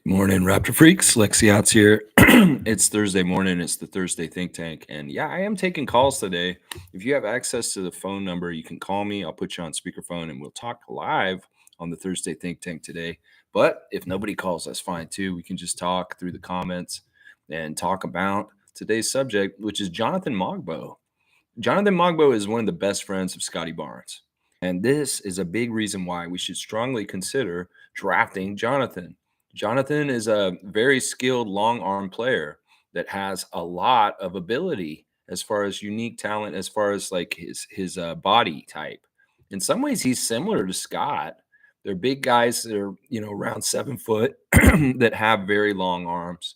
Morning, Raptor Freaks. Lexi Out's here. It's Thursday morning. It's the Thursday Think Tank. And yeah, I am taking calls today. If you have access to the phone number, you can call me. I'll put you on speakerphone and we'll talk live on the Thursday Think Tank today. But if nobody calls, that's fine too. We can just talk through the comments and talk about today's subject, which is Jonathan Mogbo. Jonathan Mogbo is one of the best friends of Scotty Barnes. And this is a big reason why we should strongly consider drafting Jonathan. Jonathan is a very skilled long arm player that has a lot of ability as far as unique talent, as far as like his body type. In some ways, he's similar to Scott. They're big guys that are around 7 foot that have very long arms,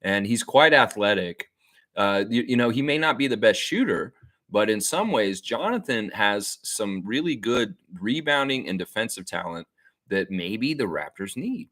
and he's quite athletic. He may not be the best shooter, but in some ways, Jonathan has some really good rebounding and defensive talent that maybe the Raptors need.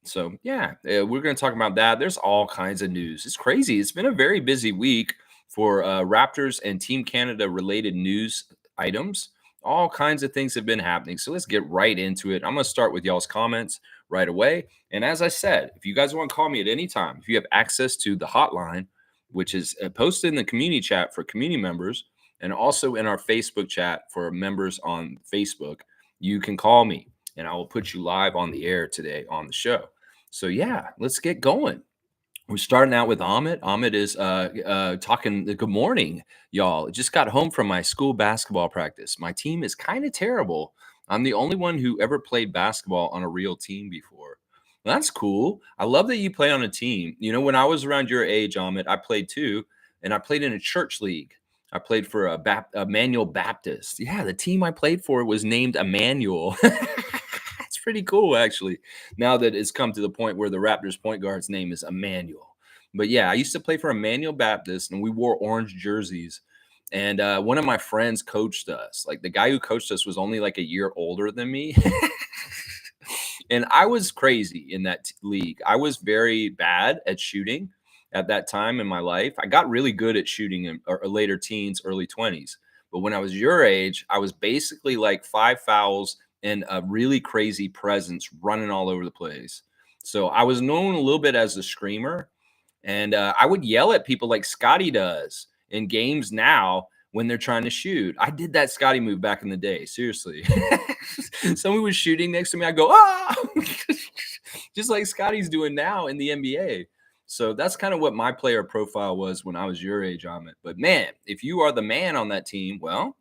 So, yeah, we're going to talk about that. There's all kinds of news. It's crazy. It's been a very busy week for Raptors and Team Canada related news items. All kinds of things have been happening. So let's get right into it. I'm going to start with y'all's comments right away. And as I said, if you guys want to call me at any time, if you have access to the hotline, which is posted in the community chat for community members and also in our Facebook chat for members on Facebook, you can call me and I will put you live on the air today on the show. So yeah, let's get going. We're starting out with Amit. Amit is talking. Good morning, y'all. Just got home from my school basketball practice. My team is kind of terrible. I'm the only one who ever played basketball on a real team before. Well, that's cool. I love that you play on a team. You know, when I was around your age, Amit, I played too, and I played in a church league. I played for a Emmanuel Baptist. Yeah, the team I played for was named Emmanuel. It's pretty cool, actually, now that it's come to the point where the Raptors point guard's name is Emmanuel. But yeah, I used to play for Emmanuel Baptist, and we wore orange jerseys. And one of my friends coached us. Like the guy who coached us was only like a year older than me. And I was crazy in that league. I was very bad at shooting at that time in my life. I got really good at shooting in later teens, early 20s. But when I was your age, I was basically like 5 fouls and a really crazy presence running all over the place. So I was known a little bit as a screamer. And I would yell at people like Scotty does in games now when they're trying to shoot. I did that Scotty move back in the day. Seriously. Someone was shooting next to me. I go, ah, just like Scotty's doing now in the NBA. So that's kind of what my player profile was when I was your age, Amit. But man, if you are the man on that team, well,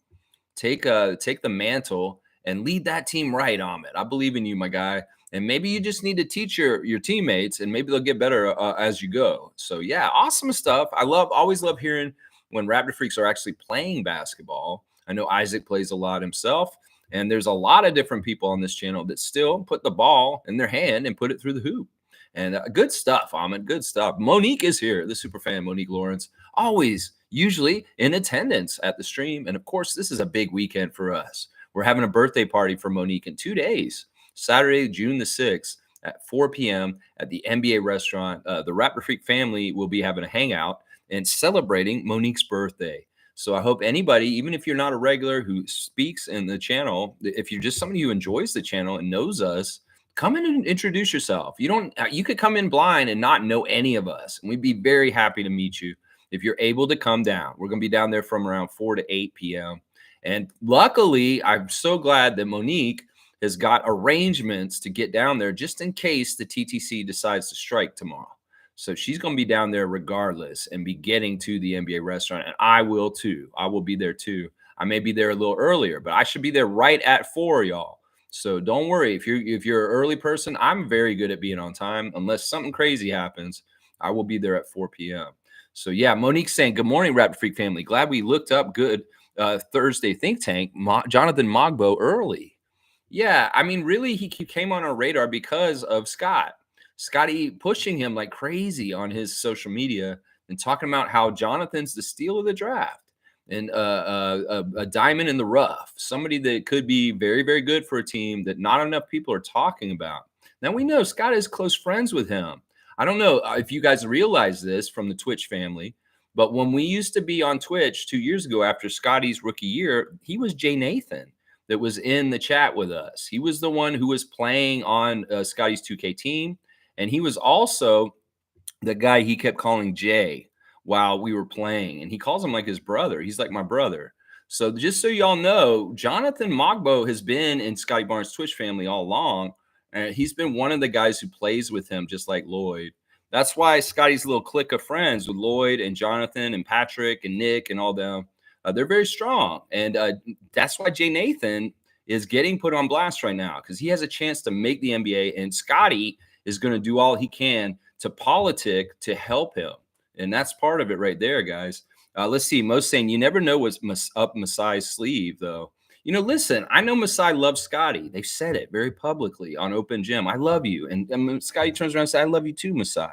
take the mantle and lead that team right, Amit. I believe in you, my guy. And maybe you just need to teach your teammates, and maybe they'll get better as you go. So yeah, awesome stuff. Always love hearing when Raptor Freaks are actually playing basketball. I know Isaac plays a lot himself, and there's a lot of different people on this channel that still put the ball in their hand and put it through the hoop. And good stuff, Amit. Good stuff. Monique is here, the super fan, Monique Lawrence, always usually in attendance at the stream. And of course, this is a big weekend for us. We're having a birthday party for Monique in 2 days, Saturday, June the 6th at 4 p.m. at the NBA restaurant. The Raptor Freak family will be having a hangout and celebrating Monique's birthday. So I hope anybody, even if you're not a regular who speaks in the channel, if you're just somebody who enjoys the channel and knows us, come in and introduce yourself. You could come in blind and not know any of us, and we'd be very happy to meet you if you're able to come down. We're going to be down there from around 4 to 8 p.m. And luckily, I'm so glad that Monique has got arrangements to get down there just in case the TTC decides to strike tomorrow. So she's going to be down there regardless and be getting to the NBA restaurant. And I will too. I will be there too. I may be there a little earlier, but I should be there right at 4, y'all. So don't worry. If you're an early person, I'm very good at being on time. Unless something crazy happens, I will be there at 4 p.m. So yeah, Monique's saying, good morning, Raptor Freak family. Glad we looked up good Thursday Think Tank, Jonathan Mogbo early. Yeah, I mean, really, he came on our radar because of Scotty pushing him like crazy on his social media and talking about how Jonathan's the steal of the draft and a diamond in the rough, somebody that could be very, very good for a team that not enough people are talking about. Now, we know Scott is close friends with him. I don't know if you guys realize this from the Twitch family, but when we used to be on Twitch 2 years ago after Scotty's rookie year, he was Jay Nathan that was in the chat with us. He was the one who was playing on Scotty's 2K team. And he was also the guy he kept calling Jay while we were playing, and he calls him like his brother. He's like my brother. So just so y'all know, Jonathan Mogbo has been in Scotty Barnes' Twitch family all along. And he's been one of the guys who plays with him, just like Lloyd. That's why Scotty's little clique of friends with Lloyd and Jonathan and Patrick and Nick and all them, they're very strong. And that's why Jay Nathan is getting put on blast right now, because he has a chance to make the NBA, and Scotty is going to do all he can to politic to help him. And that's part of it right there, guys. Let's see. Most saying you never know what's up Masai's sleeve, though. Listen, I know Masai loves Scotty. They've said it very publicly on Open Gym. I love you. And Scotty turns around and says, I love you too, Masai.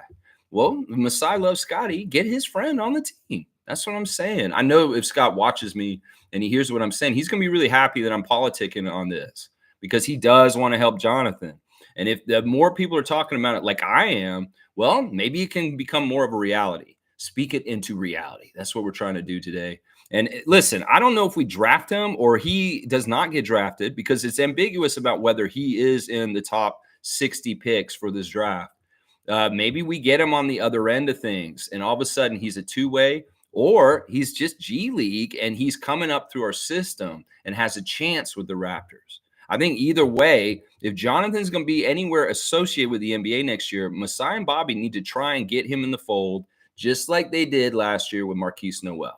Well, if Masai loves Scotty, get his friend on the team. That's what I'm saying. I know if Scott watches me and he hears what I'm saying, he's going to be really happy that I'm politicking on this, because he does want to help Jonathan. And if the more people are talking about it like I am, well, maybe it can become more of a reality. Speak it into reality. That's what we're trying to do today. And listen, I don't know if we draft him or he does not get drafted, because it's ambiguous about whether he is in the top 60 picks for this draft. Maybe we get him on the other end of things, and all of a sudden he's a two-way, or he's just G League and he's coming up through our system and has a chance with the Raptors. I think either way, if Jonathan's going to be anywhere associated with the NBA next year, Masai and Bobby need to try and get him in the fold, just like they did last year with Marquise Noel.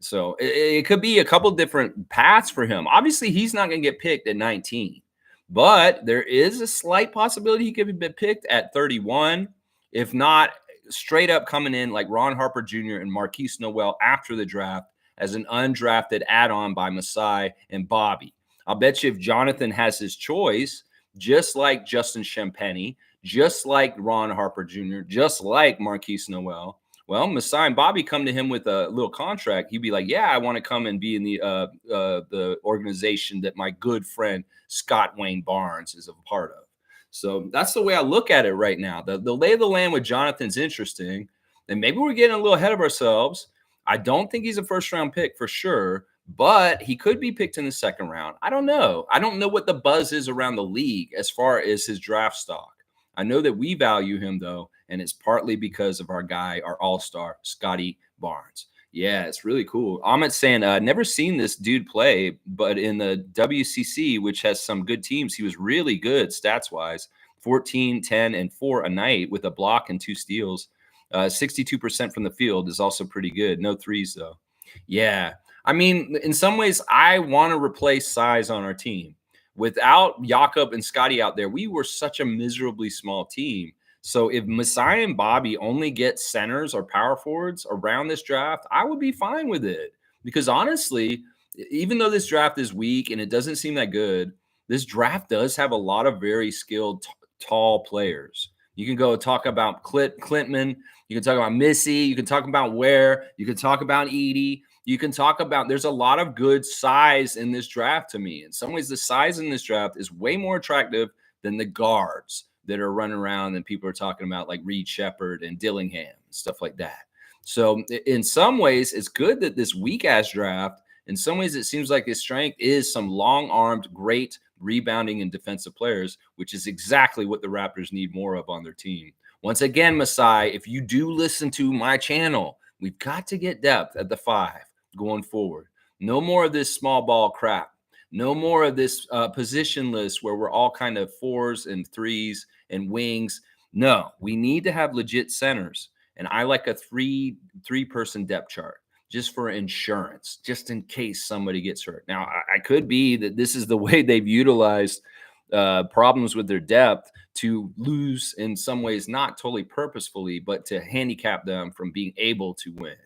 So it could be a couple different paths for him. Obviously, he's not going to get picked at 19, but there is a slight possibility he could be picked at 31, if not straight up coming in like Ron Harper Jr. and Marquise Noel after the draft as an undrafted add-on by Masai and Bobby. I'll bet you if Jonathan has his choice, just like Justin Champagnie, just like Ron Harper Jr., just like Marquise Noel, well, Masai and Bobby come to him with a little contract. He'd be like, yeah, I want to come and be in the organization that my good friend Scott Wayne Barnes is a part of. So that's the way I look at it right now. The lay of the land with Jonathan's interesting, and maybe we're getting a little ahead of ourselves. I don't think he's a first-round pick for sure, but he could be picked in the second round. I don't know. I don't know what the buzz is around the league as far as his draft stock. I know that we value him, though, and it's partly because of our guy, our all-star, Scotty Barnes. Yeah, it's really cool. Amit's saying, never seen this dude play, but in the WCC, which has some good teams, he was really good stats-wise. 14, 10, and 4 a night with a block and 2 steals. 62% from the field is also pretty good. No threes, though. Yeah. I mean, in some ways, I want to replace size on our team. Without Jakob and Scotty out there, we were such a miserably small team. So if Masai and Bobby only get centers or power forwards around this draft, I would be fine with it. Because honestly, even though this draft is weak and it doesn't seem that good, this draft does have a lot of very skilled, tall players. You can go talk about Clintman. You can talk about Missy. You can talk about Ware. You can talk about Edie. You can talk about, there's a lot of good size in this draft to me. In some ways, the size in this draft is way more attractive than the guards that are running around and people are talking about, like Reed Shepherd and Dillingham and stuff like that. So in some ways, it's good that this weak-ass draft, in some ways, it seems like its strength is some long-armed, great rebounding and defensive players, which is exactly what the Raptors need more of on their team. Once again, Masai, if you do listen to my channel, we've got to get depth at the 5 going forward. No more of this small ball crap. No more of this positionless where we're all kind of 4s and 3s and wings. No, we need to have legit centers. And I like a three-person depth chart just for insurance, just in case somebody gets hurt. Now, I could be that this is the way they've utilized problems with their depth to lose in some ways, not totally purposefully, but to handicap them from being able to win.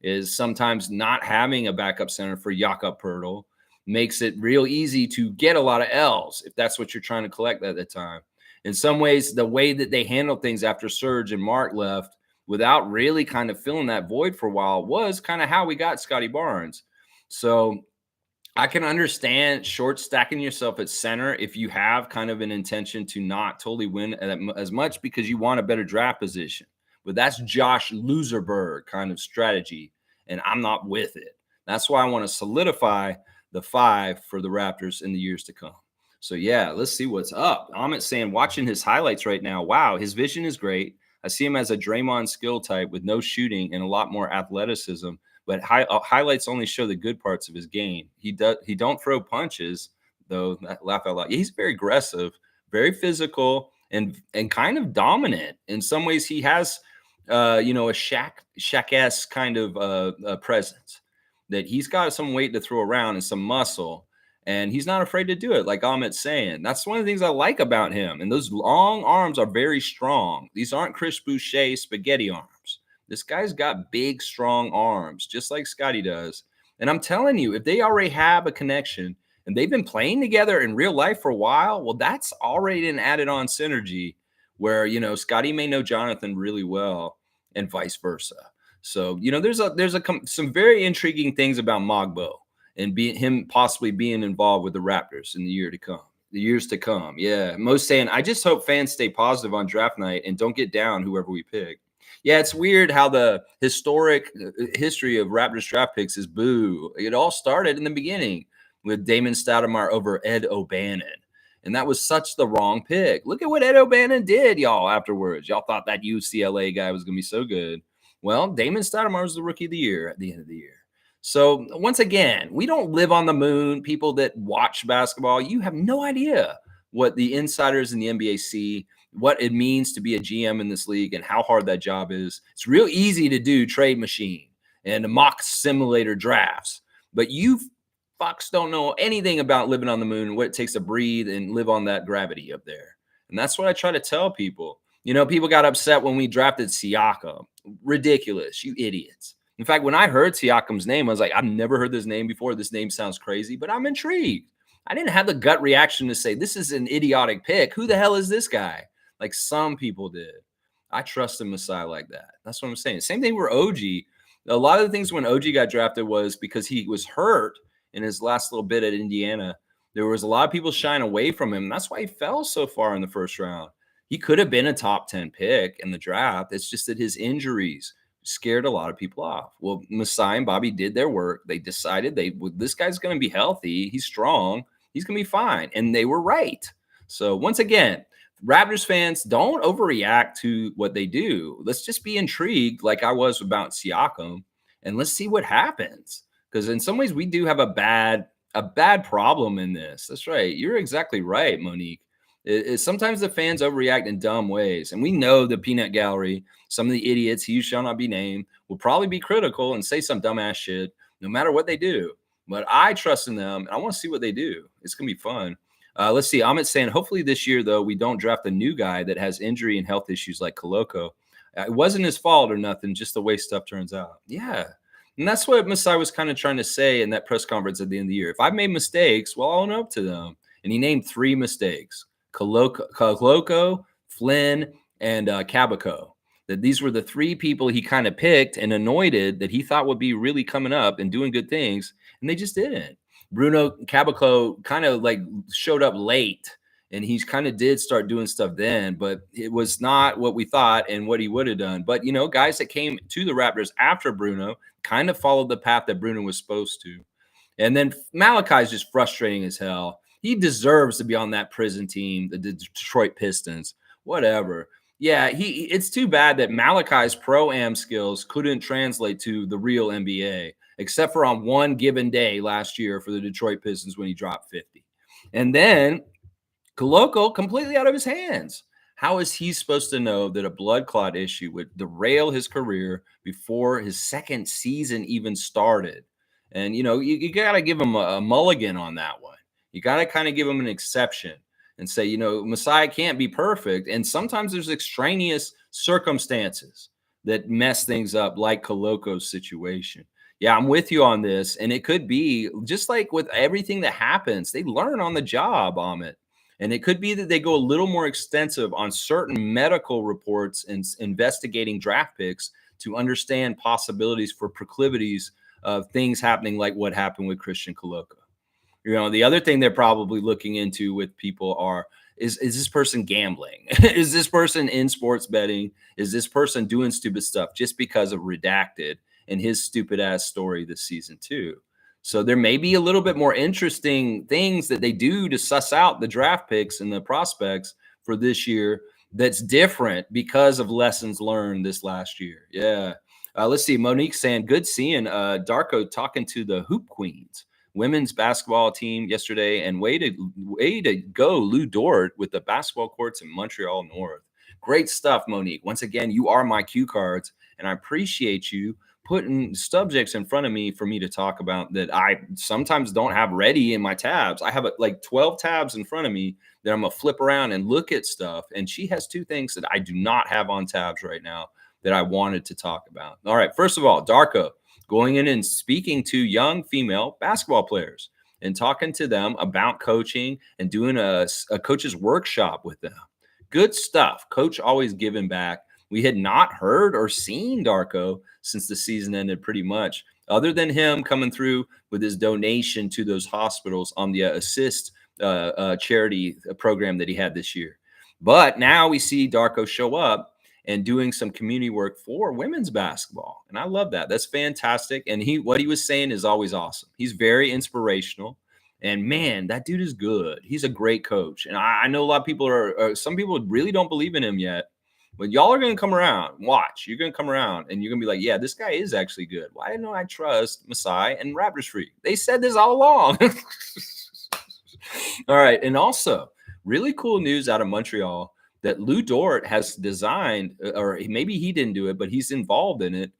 Is sometimes not having a backup center for Jakob Poeltl makes it real easy to get a lot of L's if that's what you're trying to collect at the time. In some ways, the way that they handled things after Serge and Mark left without really kind of filling that void for a while was kind of how we got Scotty Barnes. So I can understand short stacking yourself at center if you have kind of an intention to not totally win as much because you want a better draft position. But that's Josh Loserberg kind of strategy, and I'm not with it. That's why I want to solidify the 5 for the Raptors in the years to come. So yeah, let's see what's up. Amit's saying watching his highlights right now. Wow, his vision is great. I see him as a Draymond skill type with no shooting and a lot more athleticism. But highlights only show the good parts of his game. He don't throw punches though. Laugh out loud. He's very aggressive, very physical, and kind of dominant. In some ways, he has a Shaq-esque kind of presence. That he's got some weight to throw around and some muscle, and he's not afraid to do it. Like Amit's saying, that's one of the things I like about him. And those long arms are very strong. These aren't Chris Boucher spaghetti arms. This guy's got big, strong arms, just like Scotty does. And I'm telling you, if they already have a connection and they've been playing together in real life for a while, well, that's already an added on synergy where, Scotty may know Jonathan really well and vice versa. So, some very intriguing things about Mogbo and him possibly being involved with the Raptors in the years to come. Yeah. Most saying, I just hope fans stay positive on draft night and don't get down whoever we pick. Yeah, it's weird how the historic history of Raptors draft picks is boo. It all started in the beginning with Damon Stoudemire over Ed O'Bannon. And that was such the wrong pick. Look at what Ed O'Bannon did, y'all, afterwards. Y'all thought that UCLA guy was going to be so good. Well, Damon Stoudemire was the rookie of the year at the end of the year. So once again, we don't live on the moon. People that watch basketball, you have no idea what the insiders in the NBA see, what it means to be a GM in this league, and how hard that job is. It's real easy to do trade machine and mock simulator drafts, but you fucks don't know anything about living on the moon and what it takes to breathe and live on that gravity up there. And that's what I try to tell people. People got upset when we drafted Siakam. Ridiculous, you idiots. In fact, when I heard Siakam's name, I was like, I've never heard this name before. This name sounds crazy, but I'm intrigued. I didn't have the gut reaction to say, this is an idiotic pick. Who the hell is this guy? Like some people did. I trust in Masai like that. That's what I'm saying. Same thing with OG. A lot of the things when OG got drafted was because he was hurt in his last little bit at Indiana. There was a lot of people shying away from him. That's why he fell so far in the first round. He could have been a top 10 pick in the draft. It's just that his injuries scared a lot of people off. Well, Masai and Bobby did their work. They decided this guy's going to be healthy. He's strong. He's going to be fine. And they were right. So once again, Raptors fans, don't overreact to what they do. Let's just be intrigued like I was about Siakam, and let's see what happens. Because in some ways we do have a bad problem in this. That's right. You're exactly right, Monique. Sometimes the fans overreact in dumb ways. And we know the peanut gallery, some of the idiots, he shall not be named, will probably be critical and say some dumbass shit no matter what they do. But I trust in them, and I want to see what they do. It's going to be fun. Let's see. Amit's saying, hopefully this year, though, we don't draft a new guy that has injury and health issues like Koloko. It wasn't his fault or nothing, just the way stuff turns out. Yeah. And that's what Masai was kind of trying to say in that press conference at the end of the year. If I've made mistakes, well, I'll own up to them. And he named 3 mistakes. Koloko, Flynn, and Cabaco. That these were the 3 people he kind of picked and anointed that he thought would be really coming up and doing good things, and they just didn't. Bruno Cabaco kind of like showed up late, and he kind of did start doing stuff then, but it was not what we thought and what he would have done. But, guys that came to the Raptors after Bruno kind of followed the path that Bruno was supposed to. And then Malachi's just frustrating as hell. He deserves to be on that prison team, the Detroit Pistons, whatever. Yeah, it's too bad that Malachi's pro-am skills couldn't translate to the real NBA, except for on one given day last year for the Detroit Pistons when he dropped 50. And then Koloko completely out of his hands. How is he supposed to know that a blood clot issue would derail his career before his second season even started? And, you got to give him a mulligan on that one. You got to kind of give him an exception and say, Masai can't be perfect. And sometimes there's extraneous circumstances that mess things up, like Koloko's situation. Yeah, I'm with you on this. And it could be just like with everything that happens, they learn on the job, Amit. And it could be that they go a little more extensive on certain medical reports and investigating draft picks to understand possibilities for proclivities of things happening like what happened with Christian Koloko. The other thing they're probably looking into with people is this person gambling? Is this person in sports betting? Is this person doing stupid stuff just because of redacted and his stupid ass story this season too? So there may be a little bit more interesting things that they do to suss out the draft picks and the prospects for this year that's different because of lessons learned this last year. Yeah. Let's see. Monique saying, good seeing Darko talking to the Hoop Queens women's basketball team yesterday, and way to go, Lou Dort, with the basketball courts in Montreal North. Great stuff, Monique. Once again, you are my cue cards, and I appreciate you putting subjects in front of me for me to talk about that I sometimes don't have ready in my tabs. I have like 12 tabs in front of me that I'm gonna flip around and look at stuff. And she has two things that I do not have on tabs right now that I wanted to talk about. All right, first of all, Darko going in and speaking to young female basketball players and talking to them about coaching and doing a coach's workshop with them. Good stuff. Coach always giving back. We had not heard or seen Darko since the season ended, pretty much, other than him coming through with his donation to those hospitals on the assist charity program that he had this year. But now we see Darko show up and doing some community work for women's basketball. And I love that. That's fantastic. And what he was saying is always awesome. He's very inspirational. And man, that dude is good. He's a great coach. And I know a lot of people some people really don't believe in him yet. But y'all are going to come around. Watch. You're going to come around and you're going to be like, yeah, this guy is actually good. Why don't I trust Masai and Raptors Freak? They said this all along. All right. And also, really cool news out of Montreal that Lou Dort has designed, or maybe he didn't do it, but he's involved in it,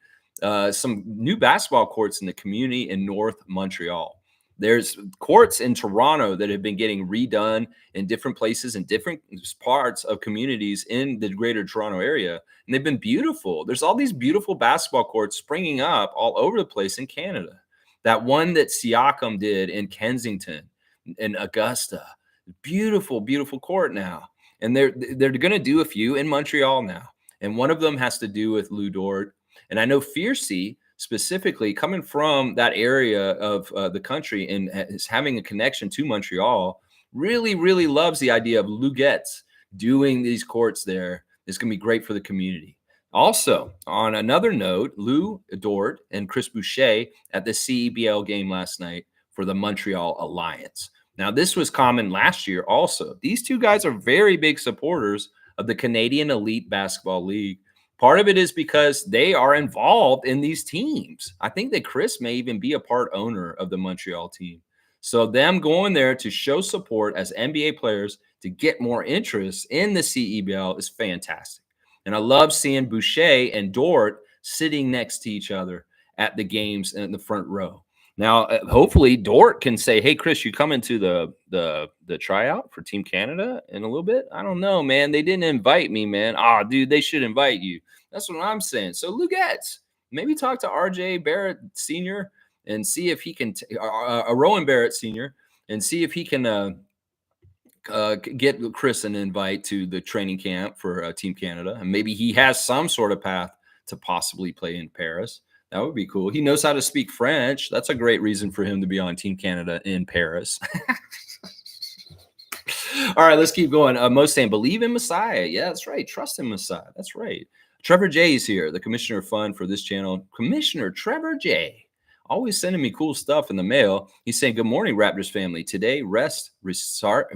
some new basketball courts in the community in North Montreal. There's courts in Toronto that have been getting redone in different places in different parts of communities in the greater Toronto area. And they've been beautiful. There's all these beautiful basketball courts springing up all over the place in Canada. That one that Siakam did in Kensington, in Augusta, beautiful, beautiful court now. And they're going to do a few in Montreal now. And one of them has to do with Lou Dort. And I know Fiercey, specifically coming from that area of the country and is having a connection to Montreal, really, really loves the idea of Lou Getz doing these courts there. It's going to be great for the community. Also, on another note, Lou Dort and Chris Boucher at the CEBL game last night for the Montreal Alliance. Now, this was common last year also. These two guys are very big supporters of the Canadian Elite Basketball League. Part of it is because they are involved in these teams. I think that Chris may even be a part owner of the Montreal team. So them going there to show support as NBA players to get more interest in the CEBL is fantastic. And I love seeing Boucher and Dort sitting next to each other at the games in the front row. Now, hopefully Dort can say, hey, Chris, you coming to the tryout for Team Canada in a little bit? I don't know, man. They didn't invite me, man. Dude, they should invite you. That's what I'm saying. So Lou Getz, maybe talk to RJ Barrett Sr. and see if he can, Rowan Barrett Sr., and see if he can get Chris an invite to the training camp for Team Canada. And maybe he has some sort of path to possibly play in Paris. That would be cool. He knows how to speak French. That's a great reason for him to be on Team Canada in Paris. All right, let's keep going. Most saying, believe in Messiah. Yeah, that's right. Trust in Messiah. That's right. Trevor J is here, the commissioner of fun for this channel. Commissioner Trevor J. Always sending me cool stuff in the mail. He's saying, good morning, Raptors family. Today, rest, reset,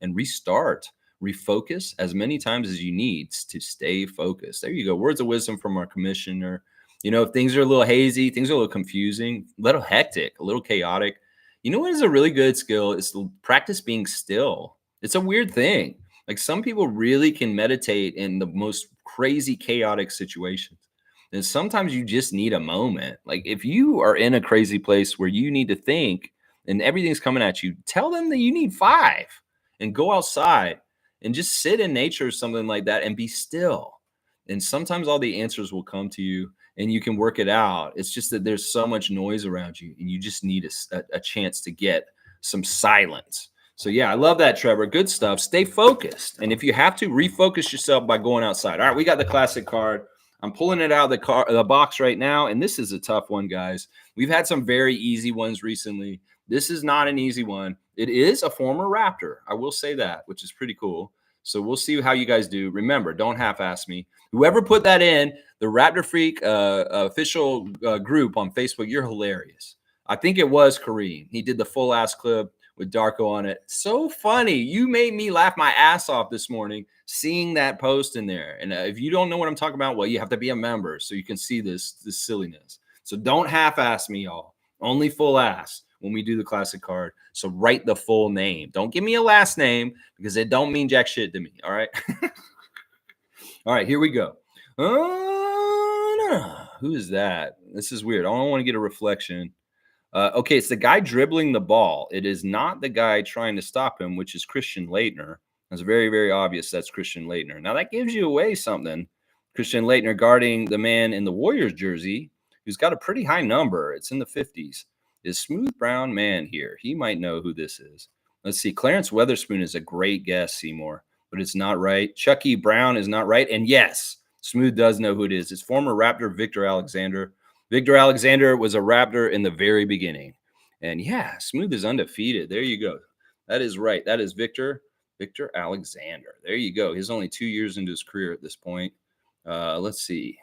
and restart. Refocus as many times as you need to stay focused. There you go. Words of wisdom from our commissioner. You know, if things are a little hazy, things are a little confusing, a little hectic, a little chaotic. You know what is a really good skill? Is to practice being still. It's a weird thing. Like some people really can meditate in the most crazy, chaotic situations. And sometimes you just need a moment. Like if you are in a crazy place where you need to think and everything's coming at you, tell them that you need 5 and go outside and just sit in nature or something like that and be still. And sometimes all the answers will come to you and you can work it out. It's just that there's so much noise around you and you just need a chance to get some silence. So yeah, I love that, Trevor. Good stuff. Stay focused. And if you have to, refocus yourself by going outside. All right, we got the classic card. I'm pulling it out of the box right now, and this is a tough one, guys. We've had some very easy ones recently. This is not an easy one. It is a former Raptor. I will say that, which is pretty cool. So we'll see how you guys do. Remember, don't half-ass me. Whoever put that in, the Raptor Freak official group on Facebook, you're hilarious. I think it was Kareem. He did the full ass clip with Darko on it. So funny. You made me laugh my ass off this morning seeing that post in there. And if you don't know what I'm talking about, well, you have to be a member so you can see this silliness. So don't half-ass me, y'all. Only full ass when we do the classic card. So write the full name. Don't give me a last name because it don't mean jack shit to me. All right. All right, here we go. Who is that? This is weird. I don't want to get a reflection. Okay, it's the guy dribbling the ball. It is not the guy trying to stop him, which is Christian Leitner. It's very, very obvious that's Christian Leitner. Now, that gives you away something. Christian Leitner guarding the man in the Warriors jersey, who's got a pretty high number. It's in the 50s. Is Smooth Brown Man here? He might know who this is. Let's see. Clarence Weatherspoon is a great guess, Seymour, but it's not right. Chucky Brown is not right. And yes, Smooth does know who it is. It's former Raptor Victor Alexander. Victor Alexander was a Raptor in the very beginning. And yeah, Smooth is undefeated. There you go. That is right. That is Victor Alexander. There you go. He's only 2 years into his career at this point. Let's see.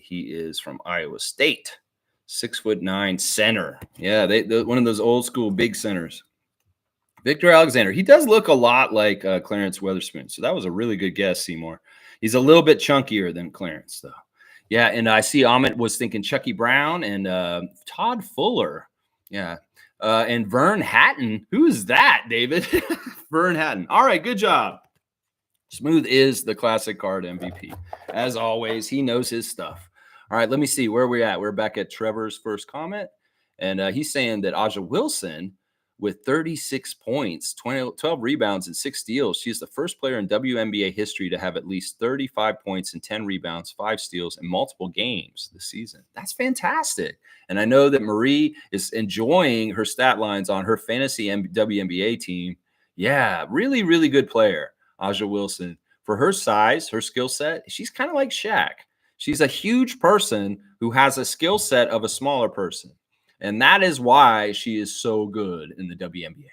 He is from Iowa State. 6'9" center. Yeah, one of those old school big centers. Victor Alexander. He does look a lot like Clarence Weatherspoon. So that was a really good guess, Seymour. He's a little bit chunkier than Clarence, though. Yeah, and I see Amit was thinking Chucky Brown and Todd Fuller. Yeah. And Vern Hatton. Who is that, David? Vern Hatton. All right, good job. Smooth is the classic card MVP. As always, he knows his stuff. All right, let me see where we're at. We're back at Trevor's first comment. And he's saying that Aja Wilson, with 36 points, 12 rebounds, and 6 steals, she's the first player in WNBA history to have at least 35 points and 10 rebounds, 5 steals, and multiple games this season. That's fantastic. And I know that Marie is enjoying her stat lines on her fantasy WNBA team. Yeah, really, really good player, Aja Wilson. For her size, her skill set, she's kind of like Shaq. She's a huge person who has a skill set of a smaller person. And that is why she is so good in the WNBA.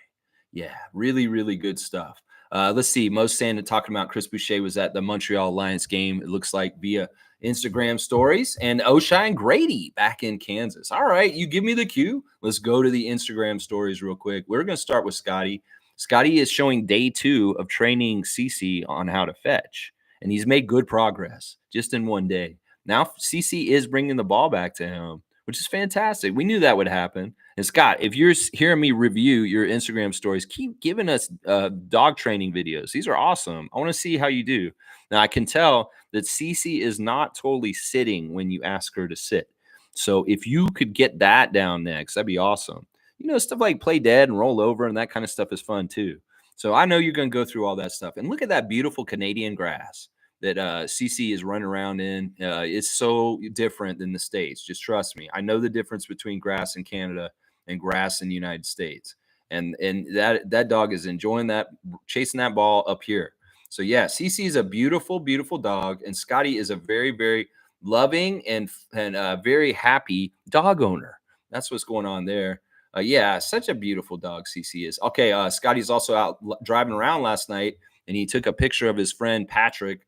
Yeah, really, really good stuff. Let's see. Most saying talking about Chris Boucher was at the Montreal Alliance game, it looks like, via Instagram stories. And Oshine Grady back in Kansas. All right, you give me the cue. Let's go to the Instagram stories real quick. We're going to start with Scotty. Scotty is showing day 2 of training CC on how to fetch. And he's made good progress just in one day. Now CC is bringing the ball back to him, which is fantastic. We knew that would happen. And Scott, if you're hearing me review your Instagram stories, keep giving us dog training videos. These are awesome. I want to see how you do. Now, I can tell that Cece is not totally sitting when you ask her to sit. So if you could get that down next, that'd be awesome. You know, stuff like play dead and roll over and that kind of stuff is fun too. So I know you're going to go through all that stuff. And look at that beautiful Canadian grass that CC is running around in. It's so different than the States. Just trust me. I know the difference between grass in Canada and grass in the United States. And that dog is enjoying that, chasing that ball up here. So yeah, CC is a beautiful, beautiful dog. And Scotty is a very, very loving and very happy dog owner. That's what's going on there. Yeah, such a beautiful dog CC is. Okay, Scotty's also out driving around last night, and he took a picture of his friend Patrick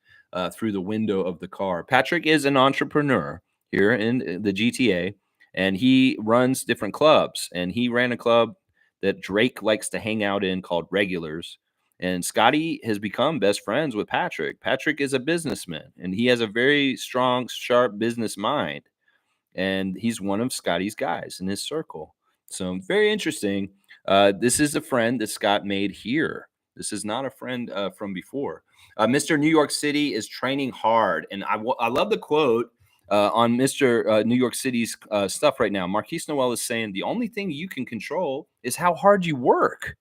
through the window of the car. Patrick is an entrepreneur here in the GTA, and he runs different clubs. And he ran a club that Drake likes to hang out in called Regulars. And Scotty has become best friends with Patrick. Patrick is a businessman, and he has a very strong, sharp business mind. And he's one of Scotty's guys in his circle. So very interesting. This is a friend that Scott made here. This is not a friend from before. Mr. New York City is training hard. And I love the quote on Mr. New York City's stuff right now. Marquise Noel is saying the only thing you can control is how hard you work.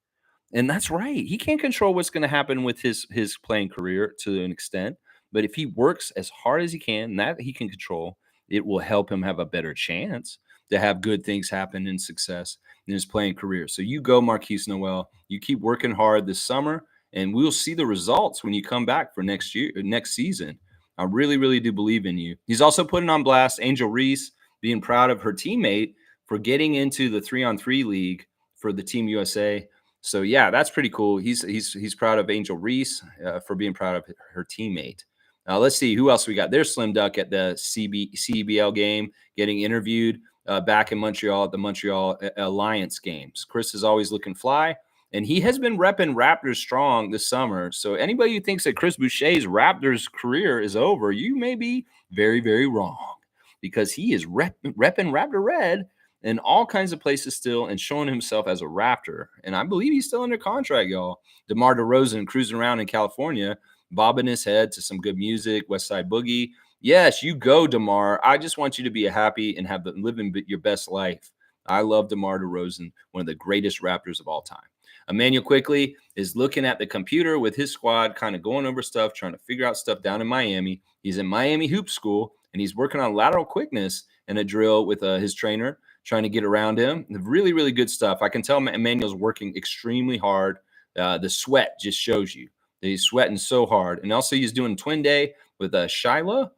And that's right. He can't control what's going to happen with his playing career to an extent. But if he works as hard as he can, that he can control, it will help him have a better chance to have good things happen in success in his playing career. So you go, Marquise Noel. You keep working hard this summer, and we'll see the results when you come back for next season. I really, really do believe in you. He's also putting on blast Angel Reese, being proud of her teammate for getting into the 3-on-3 league for the Team USA. So yeah, that's pretty cool. He's proud of Angel Reese for being proud of her teammate. Let's see who else we got. There's Slim Duck at the CBL game getting interviewed. back in Montreal at the Montreal Alliance games. Chris is always looking fly, and he has been repping Raptors strong this summer. So anybody who thinks that Chris Boucher's Raptors career is over, you may be very, very wrong, because he is repping Raptor Red in all kinds of places still and showing himself as a Raptor. And I believe he's still under contract, y'all. DeMar DeRozan cruising around in California, bobbing his head to some good music, West Side Boogie. Yes, you go, DeMar. I just want you to be happy and living your best life. I love DeMar DeRozan, one of the greatest Raptors of all time. Emmanuel quickly is looking at the computer with his squad, kind of going over stuff, trying to figure out stuff down in Miami. He's in Miami Hoop School, and he's working on lateral quickness and a drill with his trainer, trying to get around him. Really, really good stuff. I can tell Emmanuel's working extremely hard. The sweat just shows you that he's sweating so hard. And also he's doing twin day with Shyla.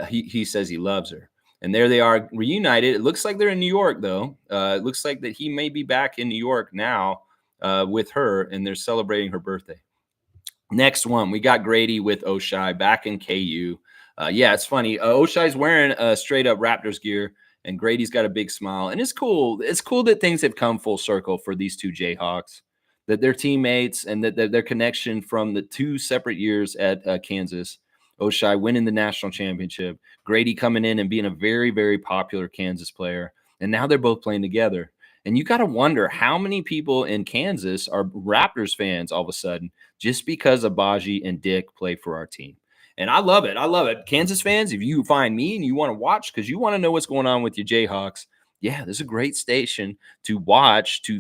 He says he loves her. And there they are reunited. It looks like they're in New York, though. It looks like that he may be back in New York now with her, and they're celebrating her birthday. Next one, we got Grady with Oshai back in KU. Yeah, it's funny. Oshai's wearing straight up Raptors gear, and Grady's got a big smile. And it's cool. It's cool that things have come full circle for these two Jayhawks, that they're teammates, and that their connection from the 2 separate years at Kansas. Oshai winning the national championship, Grady coming in and being a very, very popular Kansas player. And now they're both playing together. And you got to wonder how many people in Kansas are Raptors fans all of a sudden just because Abaji and Dick play for our team. And I love it. I love it. Kansas fans, if you find me and you want to watch because you want to know what's going on with your Jayhawks, yeah, this is a great station to watch to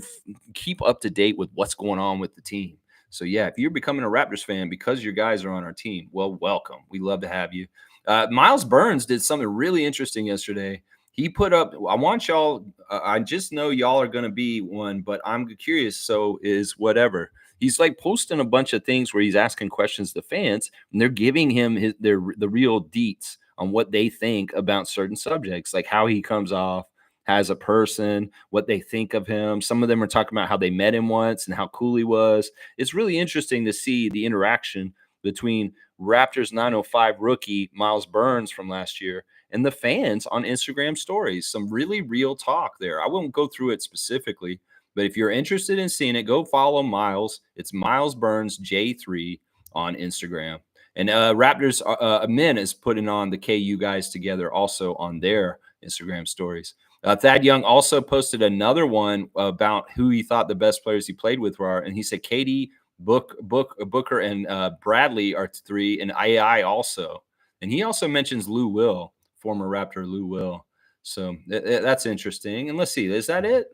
keep up to date with what's going on with the team. So, yeah, if you're becoming a Raptors fan because your guys are on our team, well, welcome. We love to have you. Miles Burns did something really interesting yesterday. He put up, I want y'all, I just know y'all are going to be one, but I'm curious. So is whatever. He's like posting a bunch of things where he's asking questions to fans, and they're giving him the real deets on what they think about certain subjects, like how he comes off as a person, what they think of him. Some of them are talking about how they met him once and how cool he was. It's really interesting to see the interaction between Raptors 905 rookie Miles Burns from last year and the fans on Instagram stories. Some really real talk there. I won't go through it specifically, but if you're interested in seeing it, go follow Miles. It's Miles Burns J3 on Instagram. And Raptors Men is putting on the KU guys together also on their Instagram stories. Thad Young also posted another one about who he thought the best players he played with were, and he said KD, Booker, and Bradley are 3, and AI also. And he also mentions Lou Will, former Raptor Lou Will. So that's interesting. And let's see, is that it?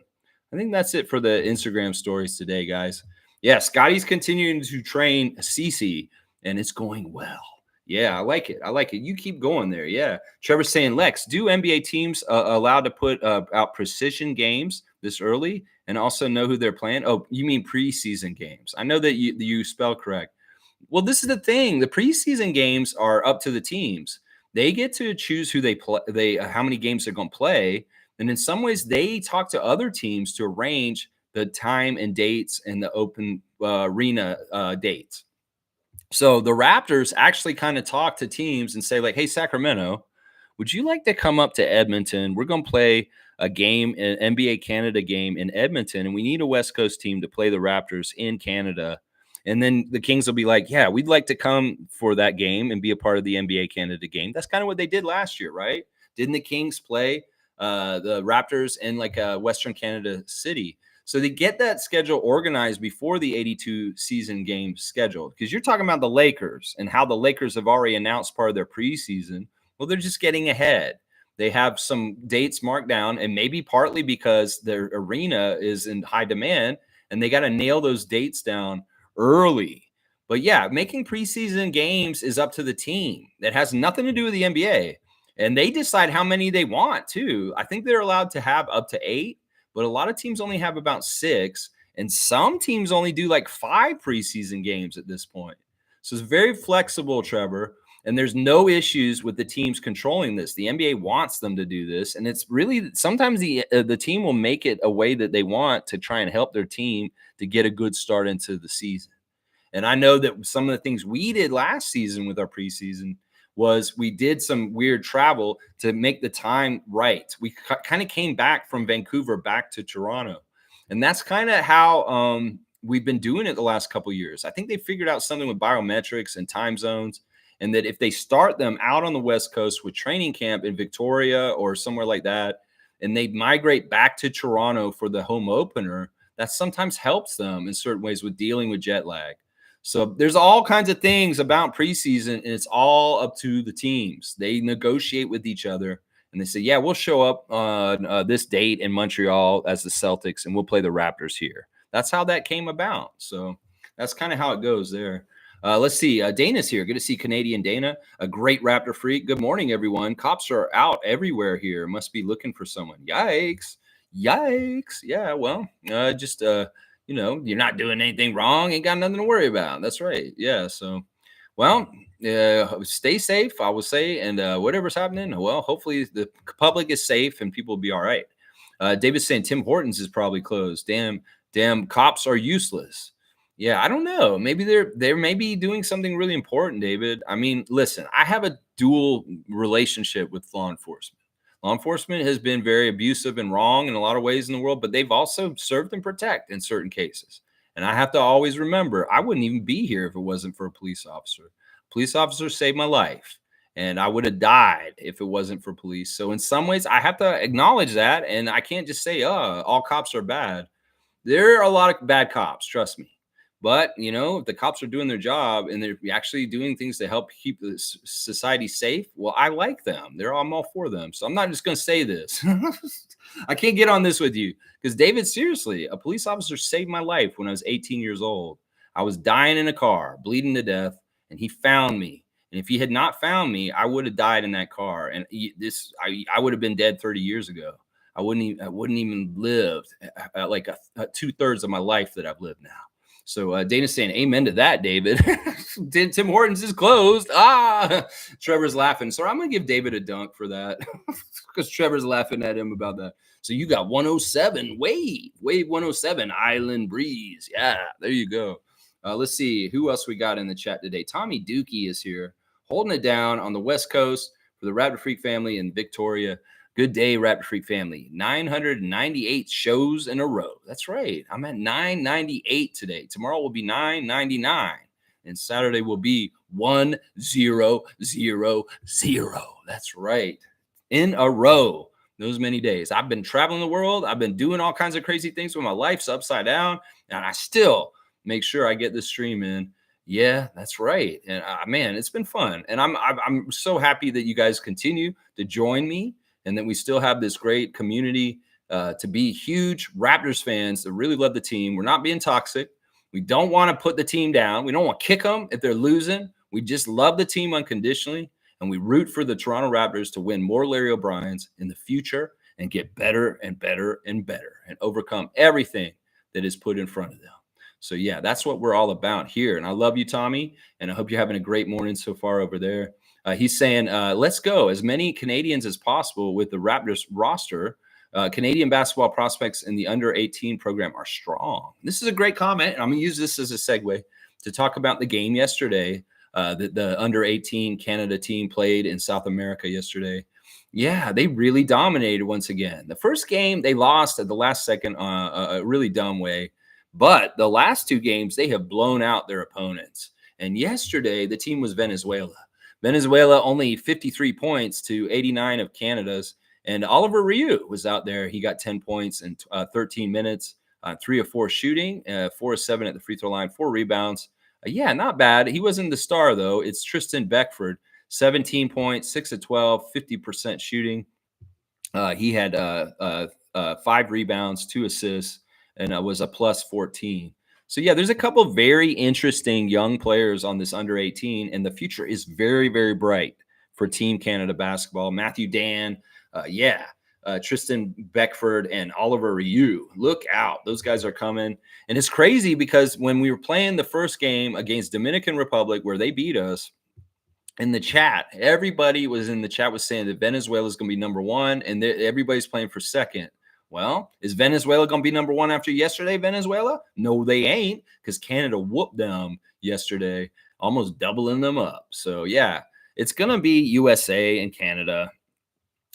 I think that's it for the Instagram stories today, guys. Yeah, Scotty's continuing to train CC, and it's going well. Yeah, I like it. I like it. You keep going there. Yeah. Trevor's saying, Lex, do NBA teams allowed to put out precision games this early and also know who they're playing? Oh, you mean preseason games. I know that you spell correct. Well, this is the thing. The preseason games are up to the teams. They get to choose who they play, how many games they're going to play. And in some ways, they talk to other teams to arrange the time and dates and the open arena dates. So the Raptors actually kind of talk to teams and say, like, hey, Sacramento, would you like to come up to Edmonton? We're going to play a game, an NBA Canada game in Edmonton, and we need a West Coast team to play the Raptors in Canada. And then the Kings will be like, yeah, we'd like to come for that game and be a part of the NBA Canada game. That's kind of what they did last year, right? Didn't the Kings play the Raptors in like a Western Canada city? So they get that schedule organized before the 82 season game scheduled, because you're talking about the Lakers and how the Lakers have already announced part of their preseason. Well, they're just getting ahead. They have some dates marked down, and maybe partly because their arena is in high demand and they got to nail those dates down early. But yeah, making preseason games is up to the team. That has nothing to do with the NBA. And they decide how many they want too. I think they're allowed to have up to 8. But a lot of teams only have about 6, and some teams only do like 5 preseason games at this point. So it's very flexible, Trevor, and there's no issues with the teams controlling this. The NBA wants them to do this, and it's really sometimes the team will make it a way that they want to try and help their team to get a good start into the season. And I know that some of the things we did last season with our preseason was we did some weird travel to make the time right. We kind of came back from Vancouver back to Toronto, and that's kind of how we've been doing it the last couple of years. I think they figured out something with biometrics and time zones, and that if they start them out on the West Coast with training camp in Victoria or somewhere like that, and they migrate back to Toronto for the home opener, that sometimes helps them in certain ways with dealing with jet lag. So there's all kinds of things about preseason, and it's all up to the teams. They negotiate with each other, and they say, "Yeah, we'll show up on this date in Montreal as the Celtics, and we'll play the Raptors here." That's how that came about. So that's kind of how it goes there. Let's see. Dana's here. Good to see Canadian Dana, a great Raptor freak. Good morning, everyone. Cops are out everywhere here. Must be looking for someone. Yikes. Yikes. Yeah, well, just you're not doing anything wrong. Ain't got nothing to worry about. That's right. Yeah. So, well, stay safe, I will say. And whatever's happening, well, hopefully the public is safe and people will be all right. David's saying Tim Hortons is probably closed. Damn, cops are useless. Yeah, I don't know. Maybe they're maybe doing something really important, David. I mean, listen, I have a dual relationship with law enforcement. Law enforcement has been very abusive and wrong in a lot of ways in the world, but they've also served and protect in certain cases. And I have to always remember, I wouldn't even be here if it wasn't for a police officer. Police officer saved my life, and I would have died if it wasn't for police. So in some ways, I have to acknowledge that, and I can't just say, "Oh, all cops are bad." There are a lot of bad cops, trust me. But, if the cops are doing their job and they're actually doing things to help keep the society safe, well, I like them. I'm all for them. So I'm not just going to say this. I can't get on this with you because, David, seriously, a police officer saved my life when I was 18 years old. I was dying in a car, bleeding to death, and he found me. And if he had not found me, I would have died in that car. And I would have been dead 30 years ago. I wouldn't even lived like 2/3 of my life that I've lived now. So Dana's saying, "Amen to that, David." Tim Hortons is closed. Trevor's laughing. So I'm gonna give David a dunk for that because Trevor's laughing at him about that. So you got 107 wave 107 Island Breeze. Yeah, there you go. Let's see who else we got in the chat today. Tommy Dookie is here, holding it down on the West Coast for the Raptor Freak family in Victoria. Good day, Raptor Freak family. 998 shows in a row. That's right. I'm at 998 today. Tomorrow will be 999. And Saturday will be 1000. That's right. In a row. Those many days. I've been traveling the world. I've been doing all kinds of crazy things when my life's upside down. And I still make sure I get this stream in. Yeah, that's right. And man, it's been fun. And I'm so happy that you guys continue to join me, and that we still have this great community to be huge Raptors fans that really love the team. We're not being toxic. We don't want to put the team down. We don't want to kick them if they're losing. We just love the team unconditionally, and we root for the Toronto Raptors to win more Larry O'Briens in the future and get better and better and better and overcome everything that is put in front of them. So, yeah, that's what we're all about here. And I love you, Tommy, and I hope you're having a great morning so far over there. He's saying, let's go as many Canadians as possible with the Raptors roster. Canadian basketball prospects in the under 18 program are strong. This is a great comment. And I'm going to use this as a segue to talk about the game yesterday that the under 18 Canada team played in South America yesterday. Yeah, they really dominated once again. The first game, they lost at the last second a really dumb way. But the last two games, they have blown out their opponents. And yesterday, the team was Venezuela. Venezuela only 53 points to 89 of Canada's. And Oliver Ryu was out there. He got 10 points in 13 minutes, 3 of 4 shooting, 4 of 7 at the free throw line, 4 rebounds. Yeah, not bad. He wasn't the star, though. It's Tristan Beckford, 17 points, 6 of 12, 50% shooting. He had 5 rebounds, 2 assists, and was a plus 14. So, yeah, there's a couple of very interesting young players on this under 18, and the future is very, very bright for Team Canada basketball. Matthew Dan, Tristan Beckford, and Oliver Ryu. Look out. Those guys are coming. And it's crazy because when we were playing the first game against Dominican Republic, where they beat us, in the chat, everybody was in the chat was saying that Venezuela is going to be number 1, and everybody's playing for second. Well, is Venezuela going to be number 1 after yesterday, Venezuela? No, they ain't, because Canada whooped them yesterday, almost doubling them up. So, yeah, it's going to be USA and Canada